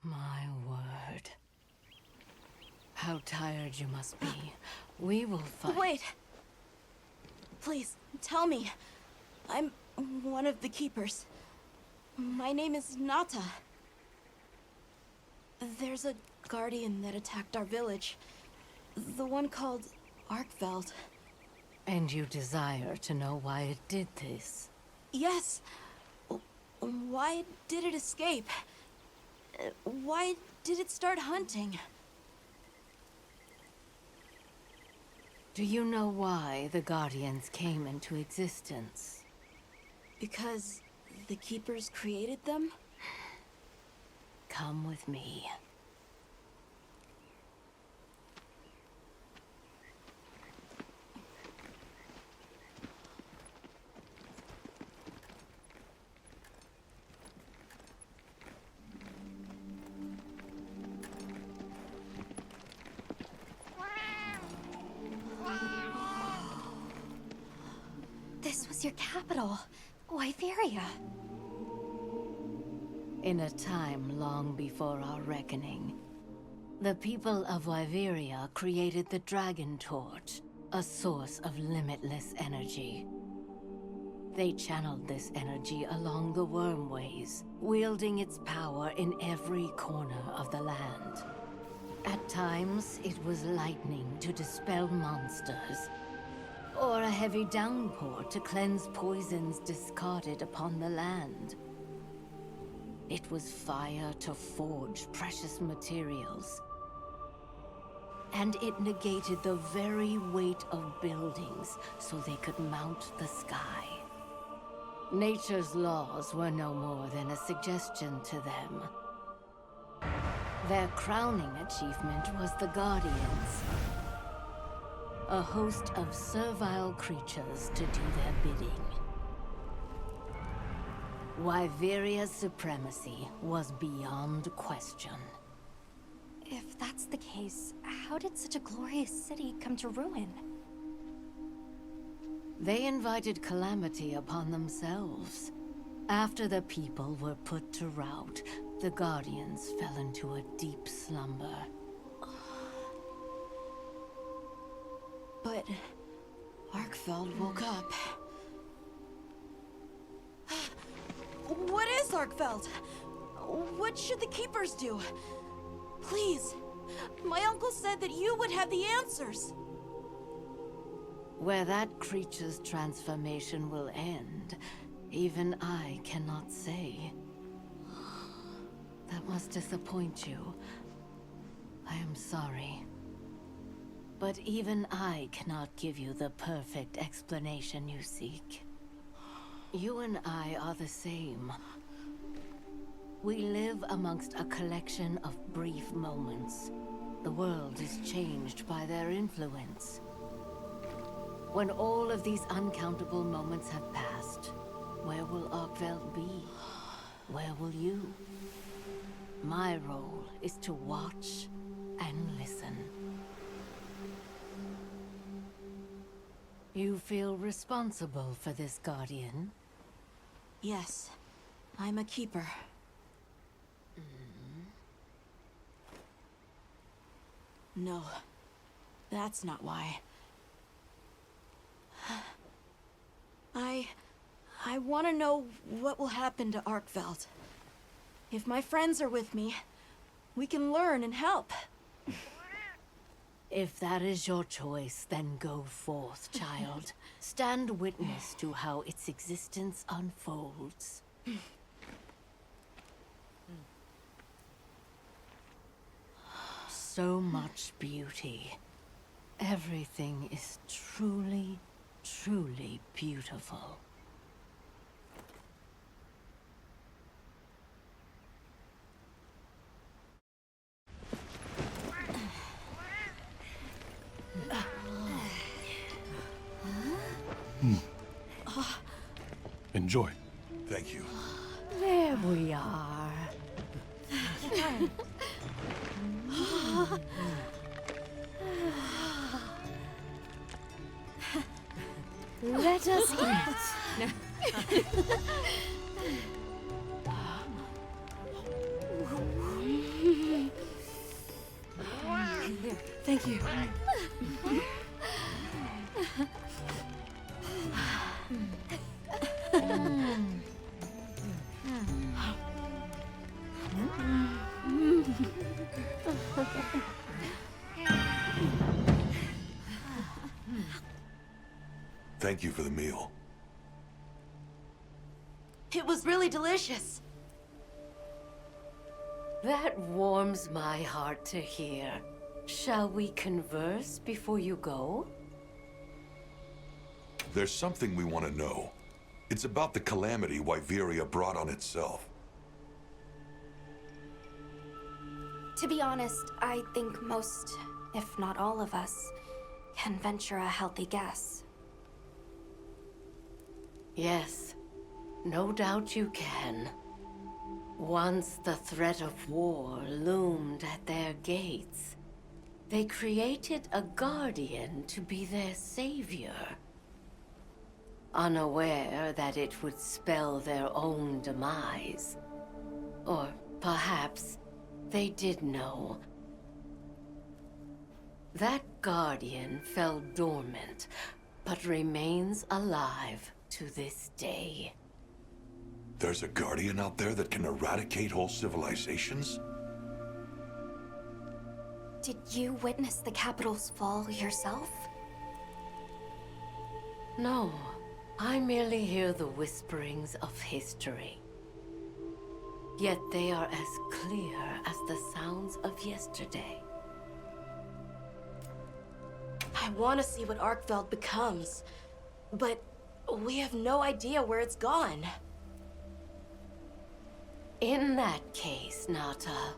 My word. How tired you must be. We will fight. Wait! Please, tell me. I'm one of the Keepers. My name is Nata. There's a guardian that attacked our village. The one called Arkveld. And you desire to know why it did this? Yes. Why did it escape? Why did it start hunting? Do you know why the Guardians came into existence? Because the Keepers created them? Come with me. This was your capital, Wyveria. In a time long before our reckoning, the people of Wyveria created the Dragon Torch, a source of limitless energy. They channeled this energy along the wormways, wielding its power in every corner of the land. At times, it was lightning to dispel monsters, or a heavy downpour to cleanse poisons discarded upon the land. It was fire to forge precious materials. And it negated the very weight of buildings so they could mount the sky. Nature's laws were no more than a suggestion to them. Their crowning achievement was the Guardians. A host of servile creatures to do their bidding. Wyveria's supremacy was beyond question. If that's the case, how did such a glorious city come to ruin? They invited calamity upon themselves. After the people were put to rout, the Guardians fell into a deep slumber. But Arkveld woke up. What is Arkveld? What should the Keepers do? Please, my uncle said that you would have the answers. Where that creature's transformation will end, even I cannot say. That must disappoint you. I am sorry. But even I cannot give you the perfect explanation you seek. You and I are the same. We live amongst a collection of brief moments. The world is changed by their influence. When all of these uncountable moments have passed, where will Arkveld be? Where will you? My role is to watch and listen. You feel responsible for this Guardian? Yes, I'm a Keeper. No, that's not why. I want to know what will happen to Arkveld. If my friends are with me, we can learn and help. If that is your choice, then go forth, child. Stand witness to how its existence unfolds. So much beauty. Everything is truly, truly beautiful. Enjoy. Thank you. There we are. Let us eat. Thank you. Thank you for the meal. It was really delicious. That warms my heart to hear. Shall we converse before you go? There's something we want to know. It's about the calamity Wyveria brought on itself. To be honest, I think most, if not all of us, can venture a healthy guess. Yes, no doubt you can. Once the threat of war loomed at their gates, they created a guardian to be their savior. Unaware that it would spell their own demise. Or perhaps they did know. That guardian fell dormant, but remains alive to this day. There's a guardian out there that can eradicate whole civilizations? Did you witness the capital's fall yourself? No, I merely hear the whisperings of history. Yet they are as clear as the sounds of yesterday. I want to see what Arkfeld becomes, but we have no idea where it's gone. In that case, Nata,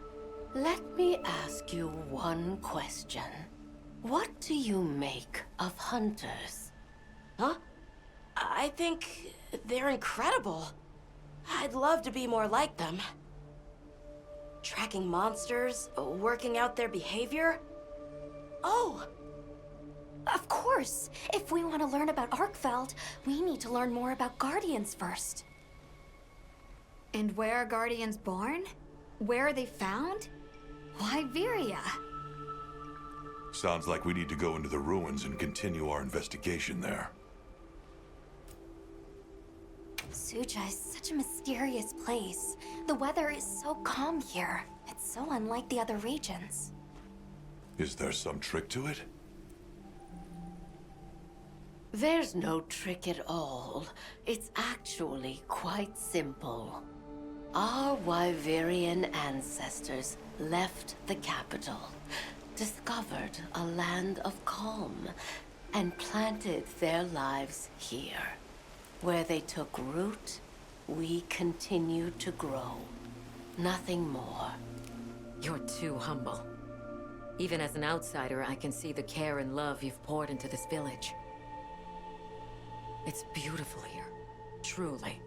let me ask you one question. What do you make of hunters? Huh? I think they're incredible. I'd love to be more like them. Tracking monsters, working out their behavior. Oh! Of course! If we want to learn about Arkfeld, we need to learn more about Guardians first. And where are Guardians born? Where are they found? Wyveria. Sounds like we need to go into the ruins and continue our investigation there. Suja is such a mysterious place. The weather is so calm here. It's so unlike the other regions. Is there some trick to it? There's no trick at all. It's actually quite simple. Our Wyverian ancestors left the capital, discovered a land of calm, and planted their lives here. Where they took root, we continue to grow. Nothing more. You're too humble. Even as an outsider, I can see the care and love you've poured into this village. It's beautiful here, truly.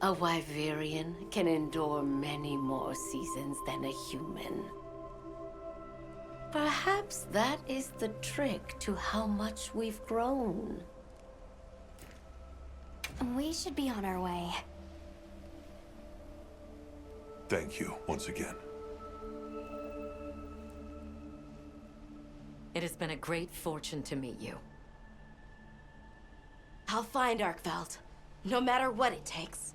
A Wyverian can endure many more seasons than a human. Perhaps that is the trick to how much we've grown. We should be on our way. Thank you, once again. It has been a great fortune to meet you. I'll find Arkfeld, no matter what it takes.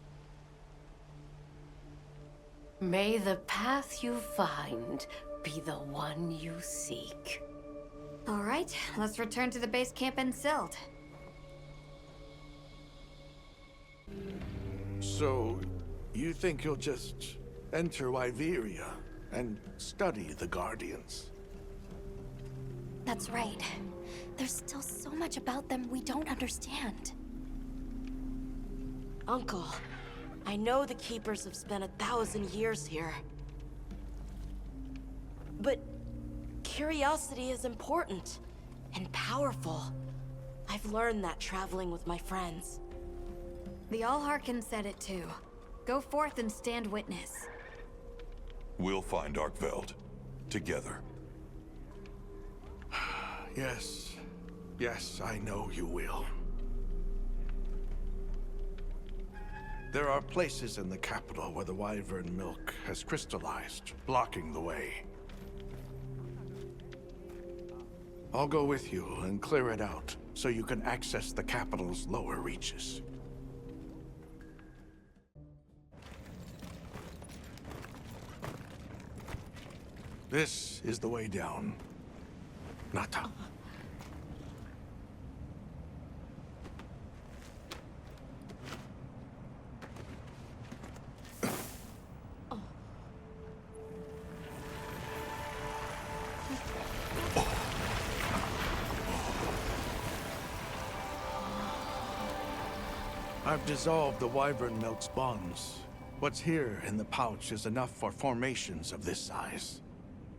May the path you find be the one you seek. All right, let's return to the base camp in Silt. So, you think you'll just enter Wyveria and study the Guardians? That's right. There's still so much about them we don't understand. Uncle, I know the Keepers have spent 1,000 years here. But curiosity is important and powerful. I've learned that traveling with my friends. The Allharkin said it too. Go forth and stand witness. We'll find Arkveld. Together. Yes. Yes, I know you will. There are places in the capital where the Wyvern milk has crystallized, blocking the way. I'll go with you and clear it out, so you can access the capital's lower reaches. This is the way down. Nata. I've dissolved the Wyvern milk's bonds. What's here in the pouch is enough for formations of this size.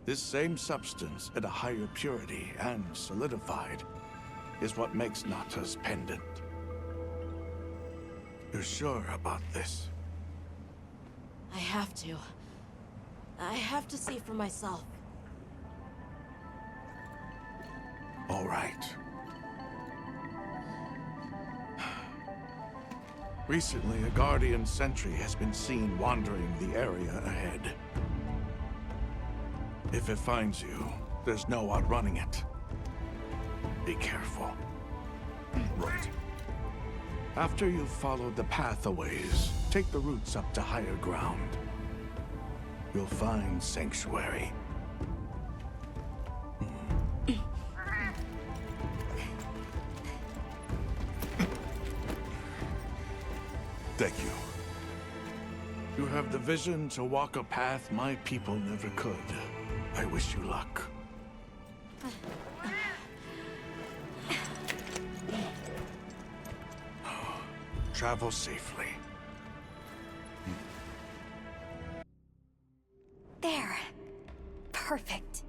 This same substance at a higher purity and solidified is what makes Nata's pendant. You're sure about this? I have to. I have to see for myself. All right. Recently, a Guardian sentry has been seen wandering the area ahead. If it finds you, there's no outrunning it. Be careful. Right. After you've followed the path a ways, take the routes up to higher ground. You'll find sanctuary. Thank you. You have the vision to walk a path my people never could. I wish you luck. Travel safely. There. Perfect.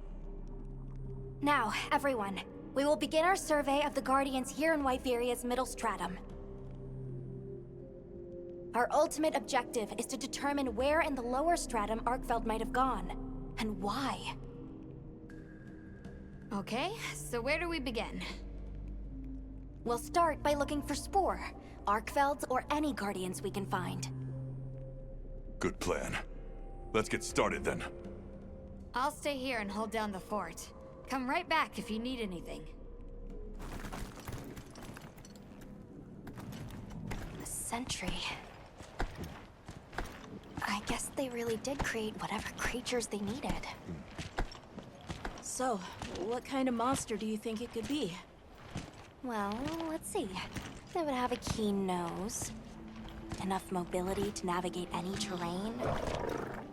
Now, everyone, we will begin our survey of the Guardians here in Wyveria's middle stratum. Our ultimate objective is to determine where in the lower stratum Arkveld might have gone, and why. Okay, so where do we begin? We'll start by looking for Spore, Arkvelds, or any Guardians we can find. Good plan. Let's get started then. I'll stay here and hold down the fort. Come right back if you need anything. A sentry. I guess they really did create whatever creatures they needed. So, what kind of monster do you think it could be? Well, let's see. They would have a keen nose, enough mobility to navigate any terrain.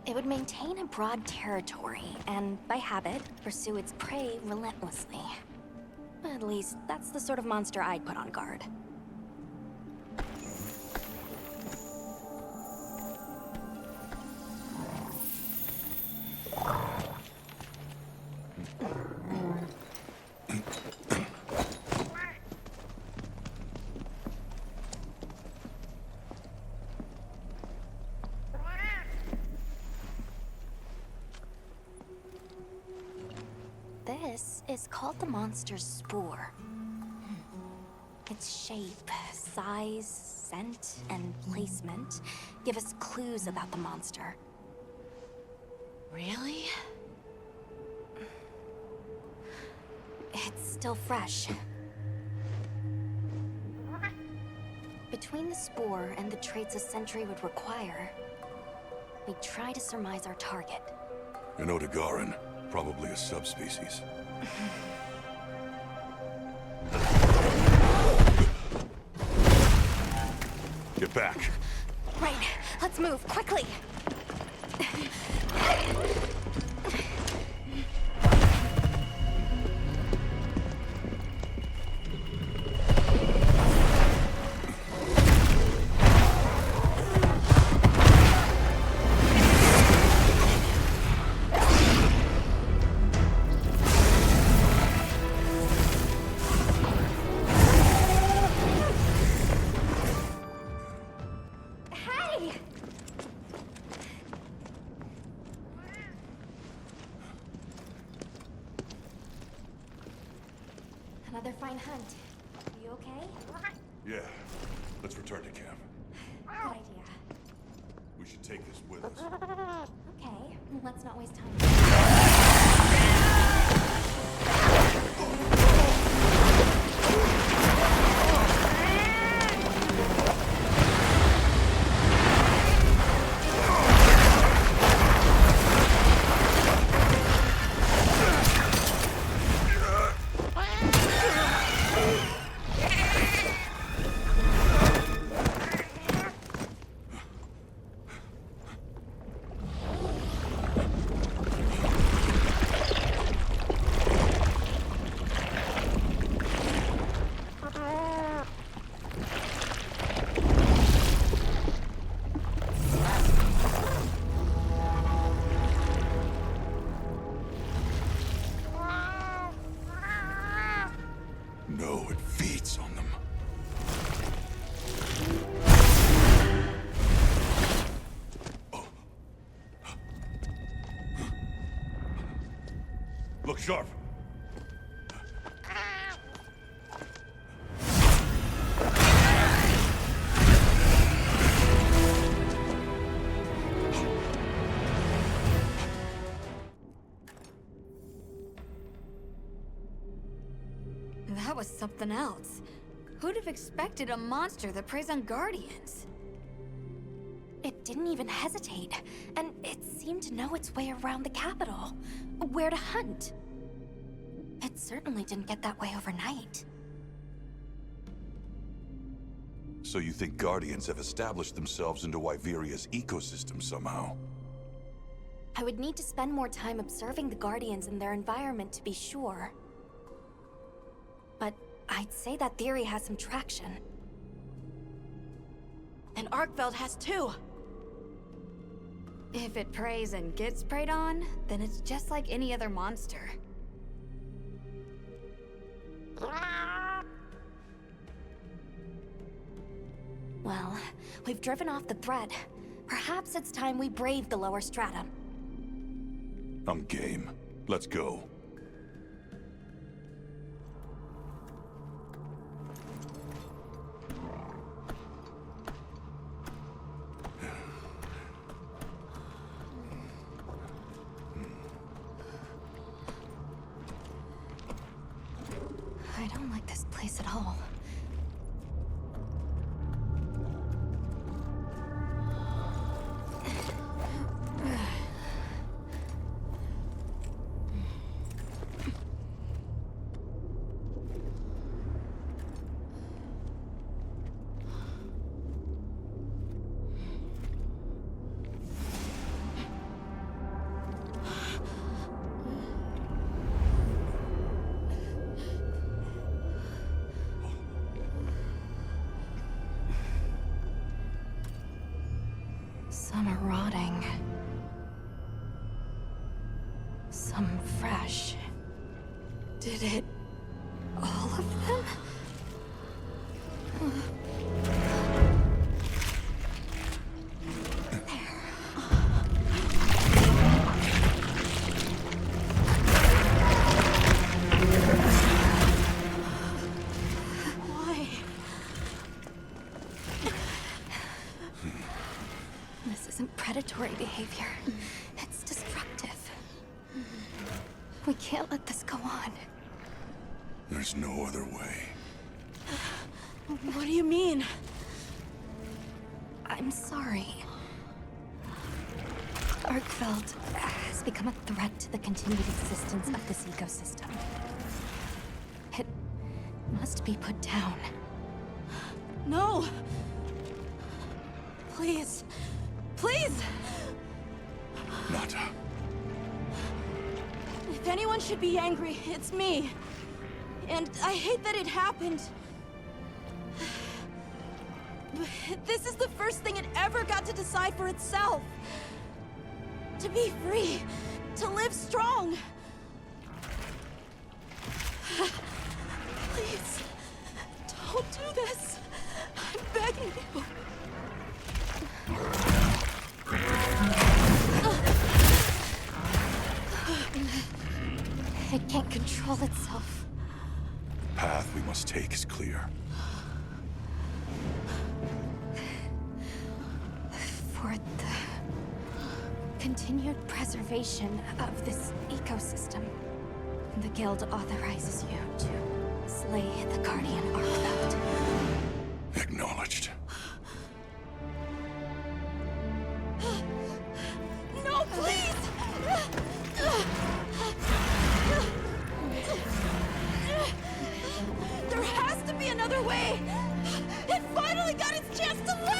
It would maintain a broad territory, and by habit, pursue its prey relentlessly. At least, that's the sort of monster I'd put on guard. This is called the monster's spore. Its shape, size, scent, and placement give us clues about the monster. Really? It's still fresh. Between the spore and the traits a sentry would require, we try to surmise our target. An Odegaran, probably a subspecies. Get back. Right, let's move, quickly! and hunt. Are you okay? Yeah. Let's return to camp. Good idea. We should take this with us. Okay, let's not waste time. No, it feeds on them. Look sharp. That was something else. Who'd have expected a monster that preys on guardians? It didn't even hesitate, and it seemed to know its way around the capital, where to hunt. It certainly didn't get that way overnight. So you think Guardians have established themselves into Wyveria's ecosystem somehow? I would need to spend more time observing the Guardians and their environment to be sure. But I'd say that theory has some traction. And Arkveld has too. If it preys and gets preyed on, then it's just like any other monster. Well, we've driven off the threat. Perhaps it's time we brave the lower stratum. I'm game. Let's go. I don't like this place at all. Some are rotting. Some fresh. Did it... all of them? Why? This isn't predatory behavior. It's destructive. We can't let this go on. There's no other way. What do you mean? I'm sorry. Arkveld has become a threat to the continued existence of this ecosystem. It must be put down. No! Please. Please! Nata. If anyone should be angry, it's me. And I hate that it happened. But this is the first thing it ever got to decide for itself. To be free. To live strong. Please. Don't do this. I'm begging you. It can't control itself. Path we must must take is clear. For the continued preservation of this ecosystem, the Guild authorizes you to slay the Guardian Arkfeld. Acknowledged. No, please! There has to be another way! It finally got its chance to live!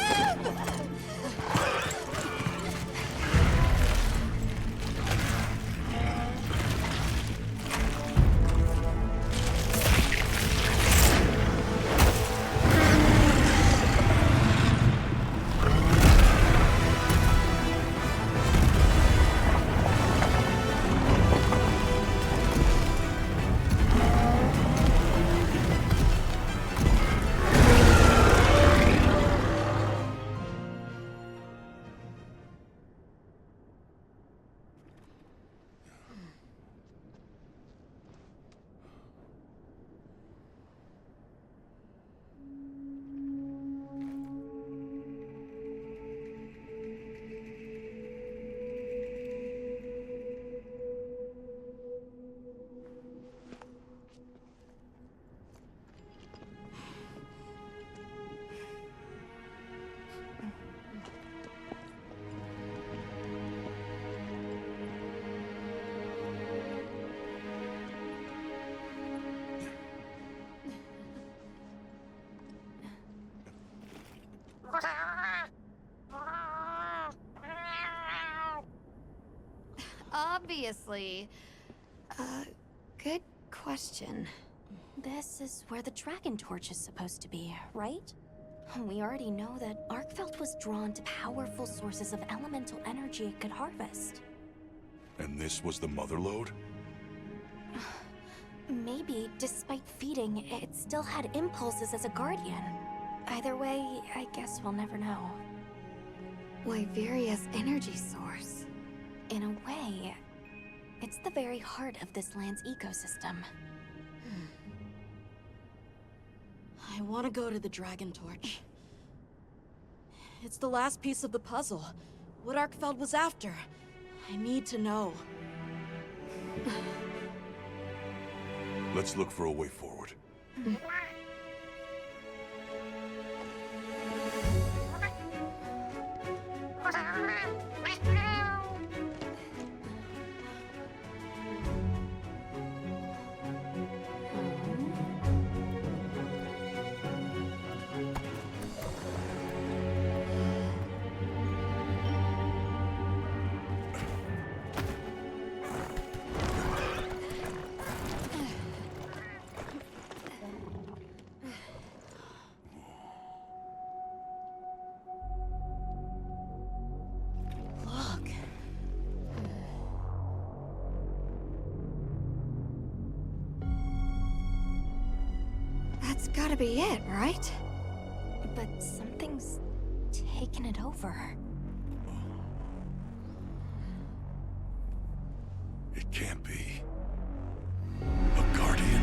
Obviously. Good question. This is where the Dragon Torch is supposed to be, right? We already know that Arkfeld was drawn to powerful sources of elemental energy it could harvest. And this was the mother lode? Maybe, despite feeding, it still had impulses as a guardian. Either way, I guess we'll never know. Wyveria's energy source. In a way, it's the very heart of this land's ecosystem. I want to go to the Dragon Torch. It's the last piece of the puzzle. What Arkfeld was after. I need to know. Let's look for a way forward. Look. That's gotta be it, right? But something's taken it over. It can't be. A guardian?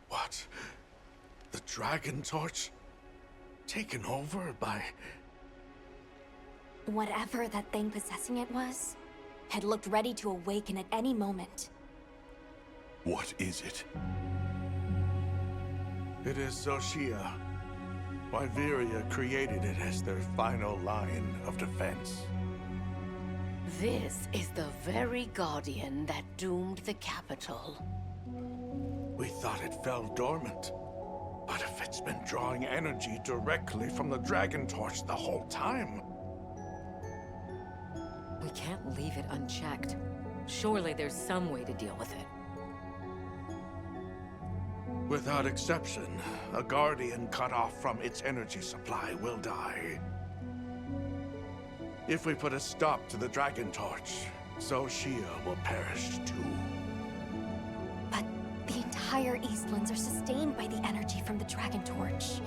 What? The Dragon Torch? Taken over by... Whatever that thing possessing it was, had looked ready to awaken at any moment. What is it? It is Xochitl. Wyveria created it as their final line of defense. This is the very Guardian that doomed the capital. We thought it fell dormant. But if it's been drawing energy directly from the Dragon Torch the whole time... We can't leave it unchecked. Surely there's some way to deal with it. Without exception, a guardian cut off from its energy supply will die. If we put a stop to the Dragon Torch, Xochitl will perish too. But the entire Eastlands are sustained by the energy from the Dragon Torch.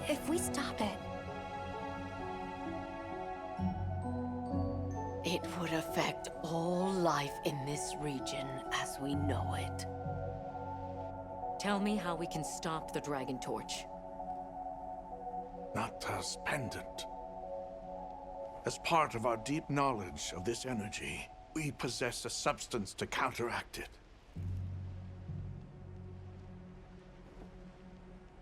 If we stop it... It would affect all life in this region as we know it. Tell me how we can stop the Dragon Torch. Nata's pendant. As part of our deep knowledge of this energy, we possess a substance to counteract it.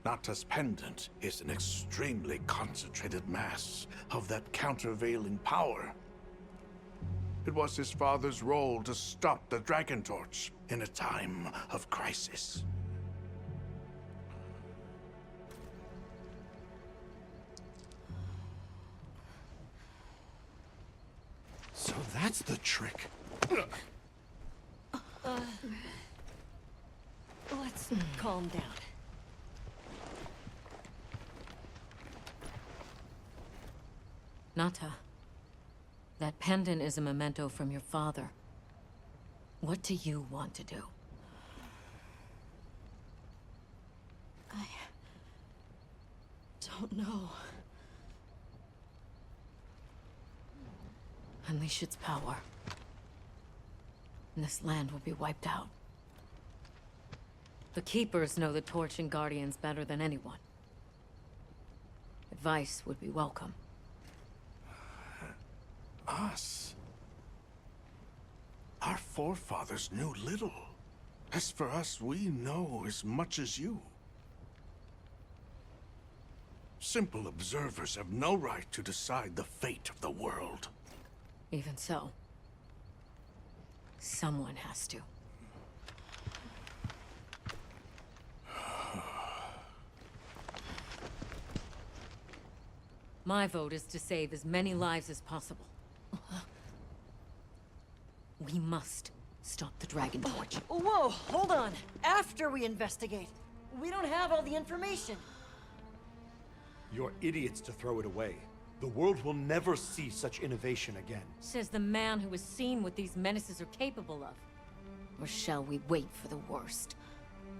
Nata's pendant is an extremely concentrated mass of that countervailing power. It was his father's role to stop the Dragon Torch in a time of crisis. So that's the trick. Let's calm down. Nata, that pendant is a memento from your father. What do you want to do? I don't know. Unleash its power, and this land will be wiped out. The Keepers know the Torch and Guardians better than anyone. Advice would be welcome. Us? Our forefathers knew little. As for us, we know as much as you. Simple observers have no right to decide the fate of the world. Even so, someone has to. My vote is to save as many lives as possible. We must stop the Dragon Torch. Whoa, hold on. After we investigate. We don't have all the information. You're idiots to throw it away. The world will never see such innovation again. Says the man who has seen what these menaces are capable of. Or shall we wait for the worst?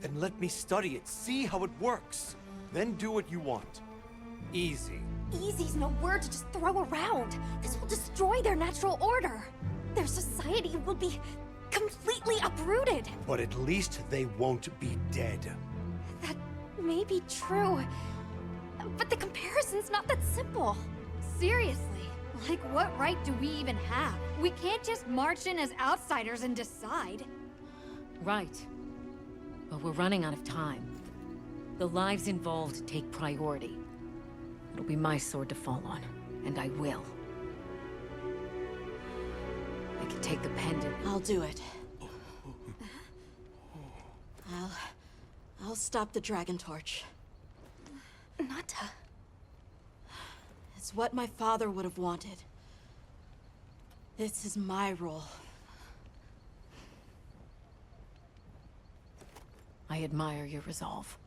Then let me study it, see how it works. Then do what you want. Easy. Easy's no word to just throw around. This will destroy their natural order. Their society will be completely uprooted. But at least they won't be dead. That may be true. But the comparison's not that simple. Seriously, like what right do we even have? We can't just march in as outsiders and decide. Right. But we're running out of time. The lives involved take priority. It'll be my sword to fall on, and I will. I can take the pendant. I'll do it. I'll stop the Dragon Torch. Nata. It's what my father would have wanted. This is my role. I admire your resolve.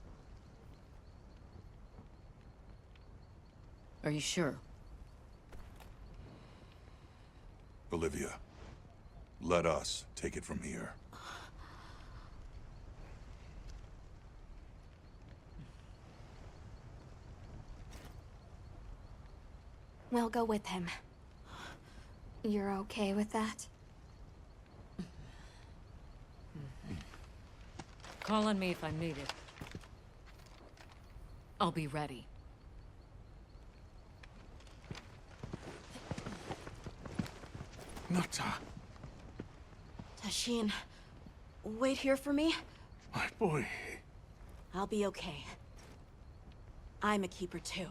Are you sure? Olivia, let us take it from here. We'll go with him. You're okay with that? Call on me if I'm needed. I'll be ready. Nata. Tashin, wait here for me. My boy. I'll be okay. I'm a keeper too.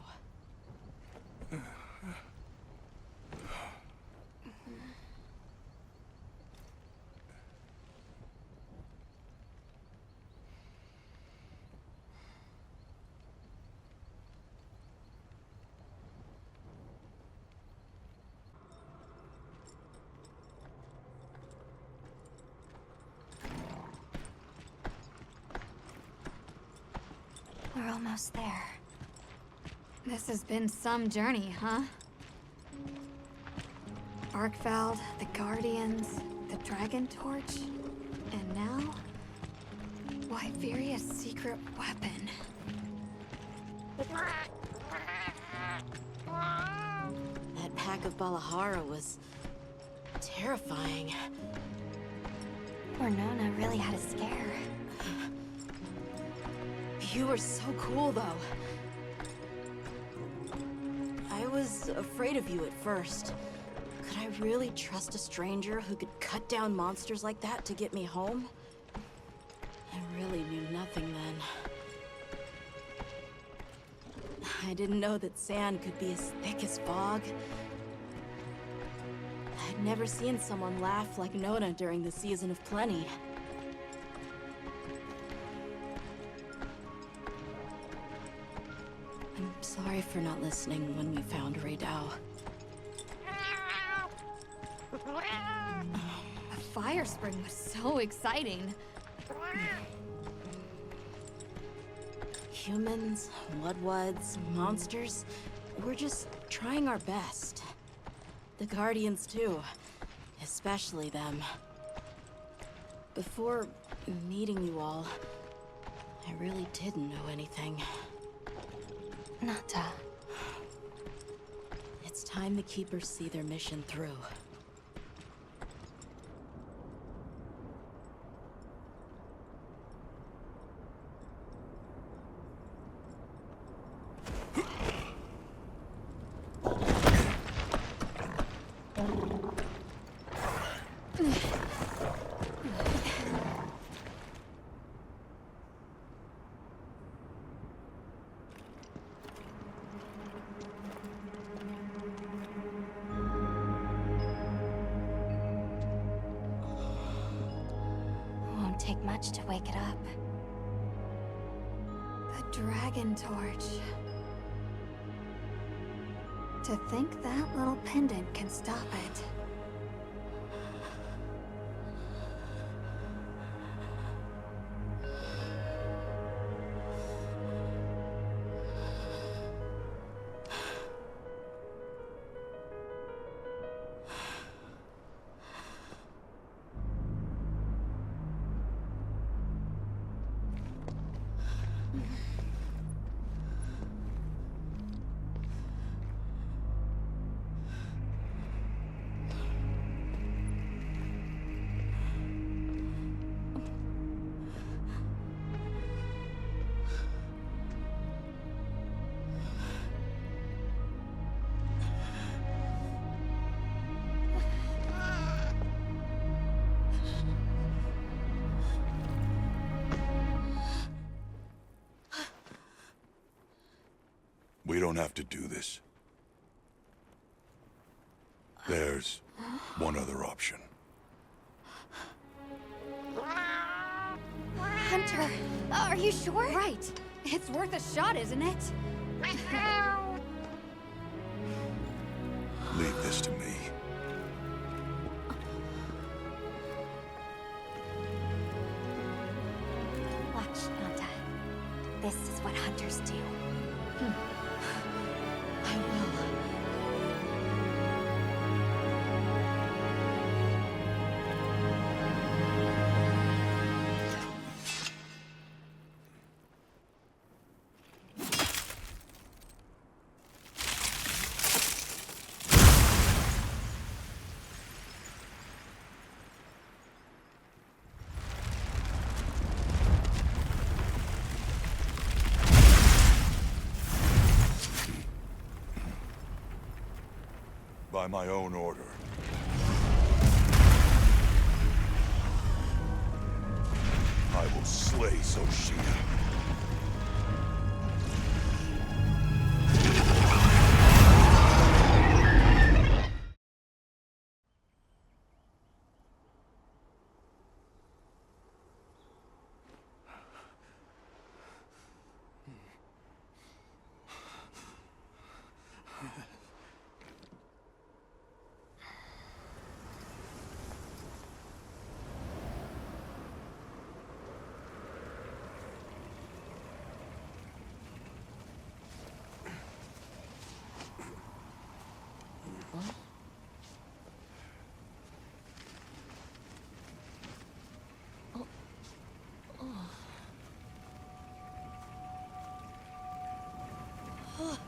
almost there. This has been some journey, huh? Arkfeld, the Guardians, the Dragon Torch, and now... Wyveria's secret weapon. That pack of Balahara was... terrifying. Or Nona really had a scare. You were so cool, though. I was afraid of you at first. Could I really trust a stranger who could cut down monsters like that to get me home? I really knew nothing then. I didn't know that sand could be as thick as fog. I'd never seen someone laugh like Nona during the season of plenty. I'm sorry for not listening when we found Raydao. The fire spring was so exciting. Humans, Mudwoods, monsters, we're just trying our best. The Guardians too, especially them. Before meeting you all, I really didn't know anything. Nata. It's time the Keepers see their mission through. Won't take much to wake it up. The Dragon Torch. To think that little pendant can stop it. We don't have to do this. There's one other option. Hunter, are you sure? Right. It's worth a shot, isn't it? Leave this to me. Watch, Nata. This is what hunters do. I will. By my own order. I will slay Xochitl. people. Oh. Oh. Oh.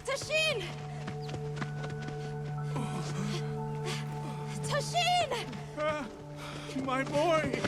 Tashin! Tashin! My boy!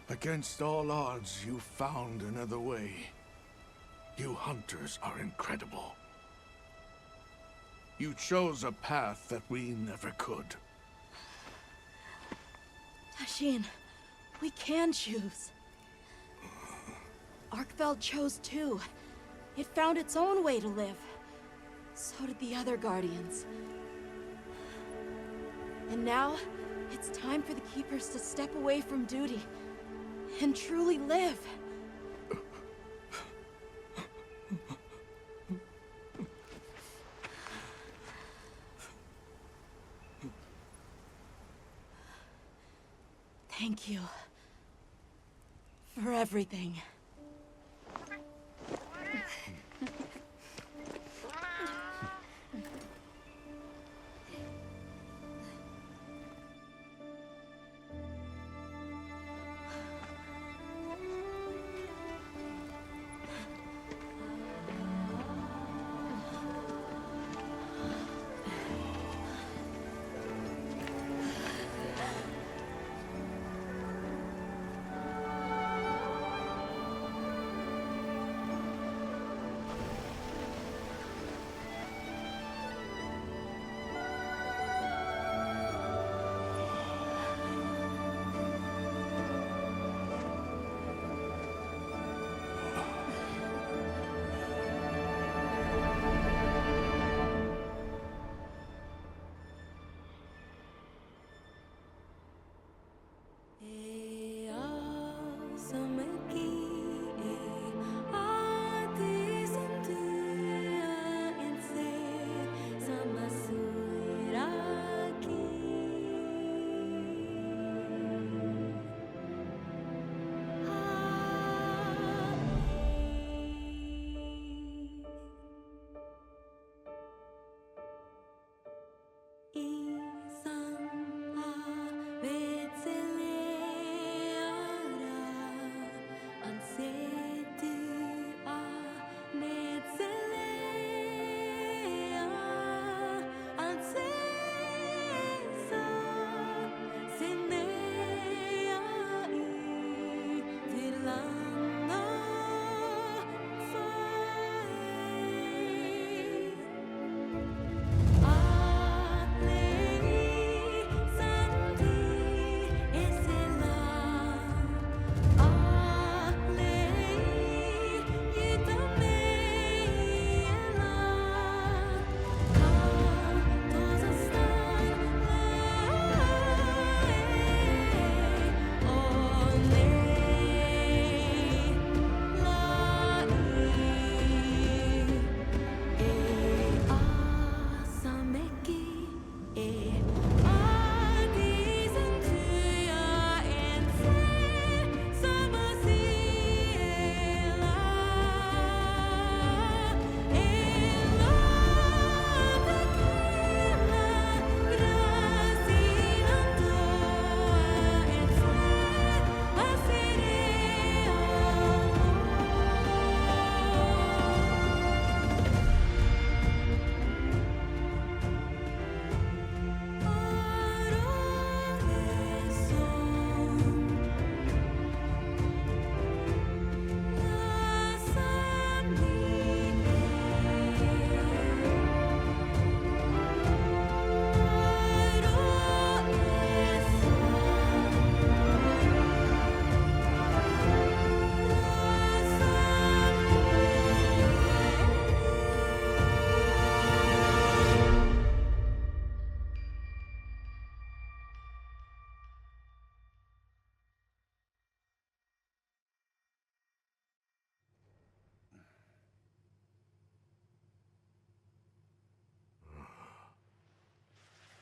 Against all odds, you found another way. You hunters are incredible. You chose a path that we never could. Tashin, we can choose. Arkfeld chose too. It found its own way to live. So did the other Guardians. And now, it's time for the Keepers to step away from duty and truly live. Thank you for everything.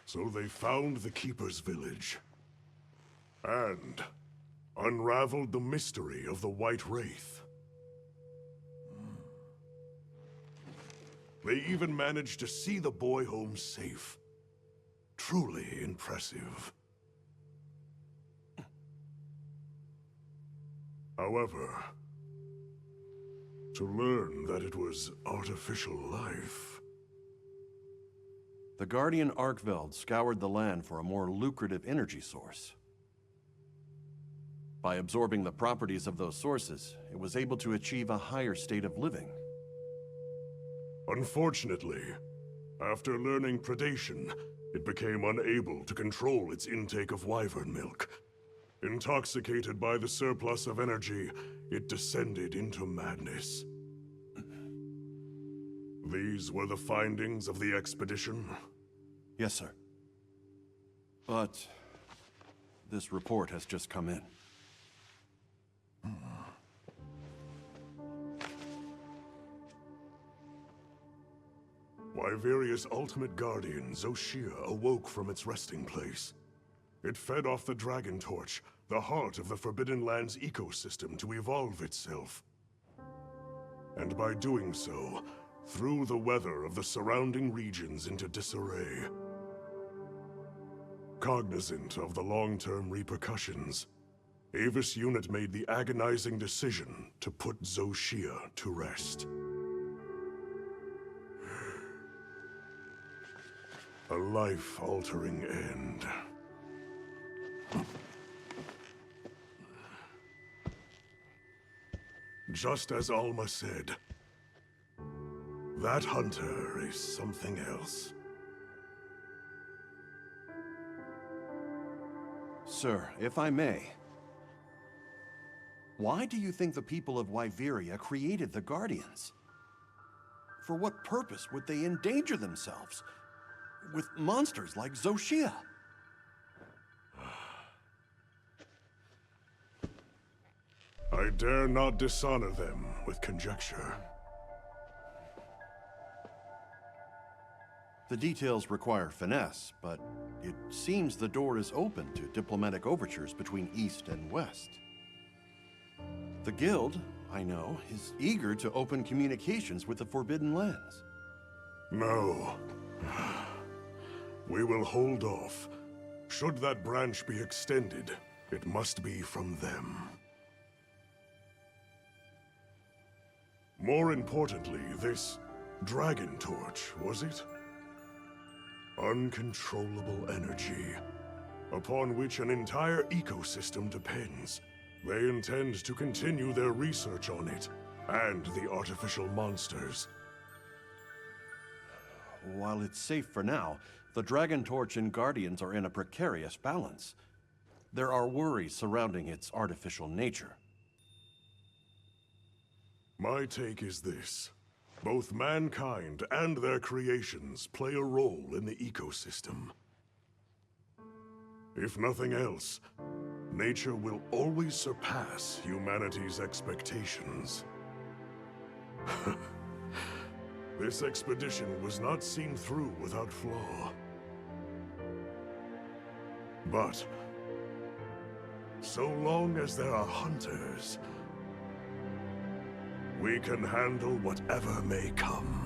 So they found the Keeper's village. And unraveled the mystery of the White Wraith. They even managed to see the boy home safe. Truly impressive. However, to learn that it was artificial life... The Guardian Arkveld scoured the land for a more lucrative energy source. By absorbing the properties of those sources, it was able to achieve a higher state of living. Unfortunately, after learning predation, it became unable to control its intake of wyvern milk. Intoxicated by the surplus of energy, it descended into madness. These were the findings of the expedition? Yes, sir. But this report has just come in. Wyveria's ultimate guardian, Zoshia, awoke from its resting place. It fed off the Dragon Torch, the heart of the Forbidden Lands ecosystem, to evolve itself. And by doing so, threw the weather of the surrounding regions into disarray. Cognizant of the long-term repercussions, Avis Unit made the agonizing decision to put Zoshia to rest. A life-altering end. Just as Alma said, that hunter is something else. Sir, if I may, why do you think the people of Wyveria created the Guardians? For what purpose would they endanger themselves with monsters like Zoshia? I dare not dishonor them with conjecture. The details require finesse, but it seems the door is open to diplomatic overtures between East and West. The Guild, I know, is eager to open communications with the Forbidden Lands. No. We will hold off. Should that branch be extended, it must be from them. More importantly, this Dragon Torch, was it? Uncontrollable energy, upon which an entire ecosystem depends. They intend to continue their research on it, and the artificial monsters. While it's safe for now, the Dragon Torch and Guardians are in a precarious balance. There are worries surrounding its artificial nature. My take is this. Both mankind and their creations play a role in the ecosystem. If nothing else, nature will always surpass humanity's expectations. This expedition was not seen through without flaw. But so long as there are hunters, we can handle whatever may come.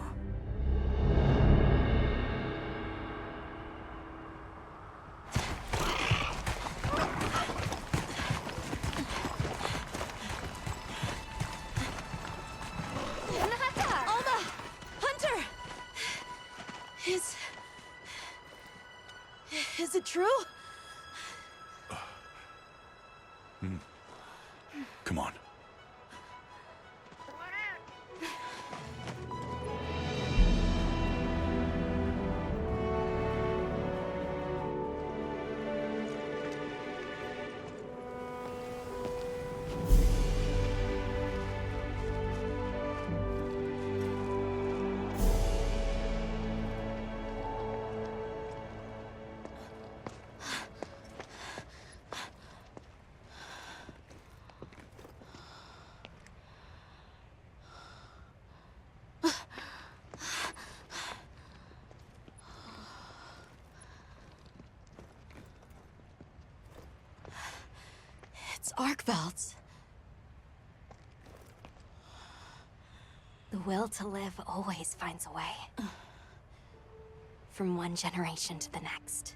Nata! Alma! Hunter! Is it true? Come on. It's Arkveld's. The will to live always finds a way. From one generation to the next.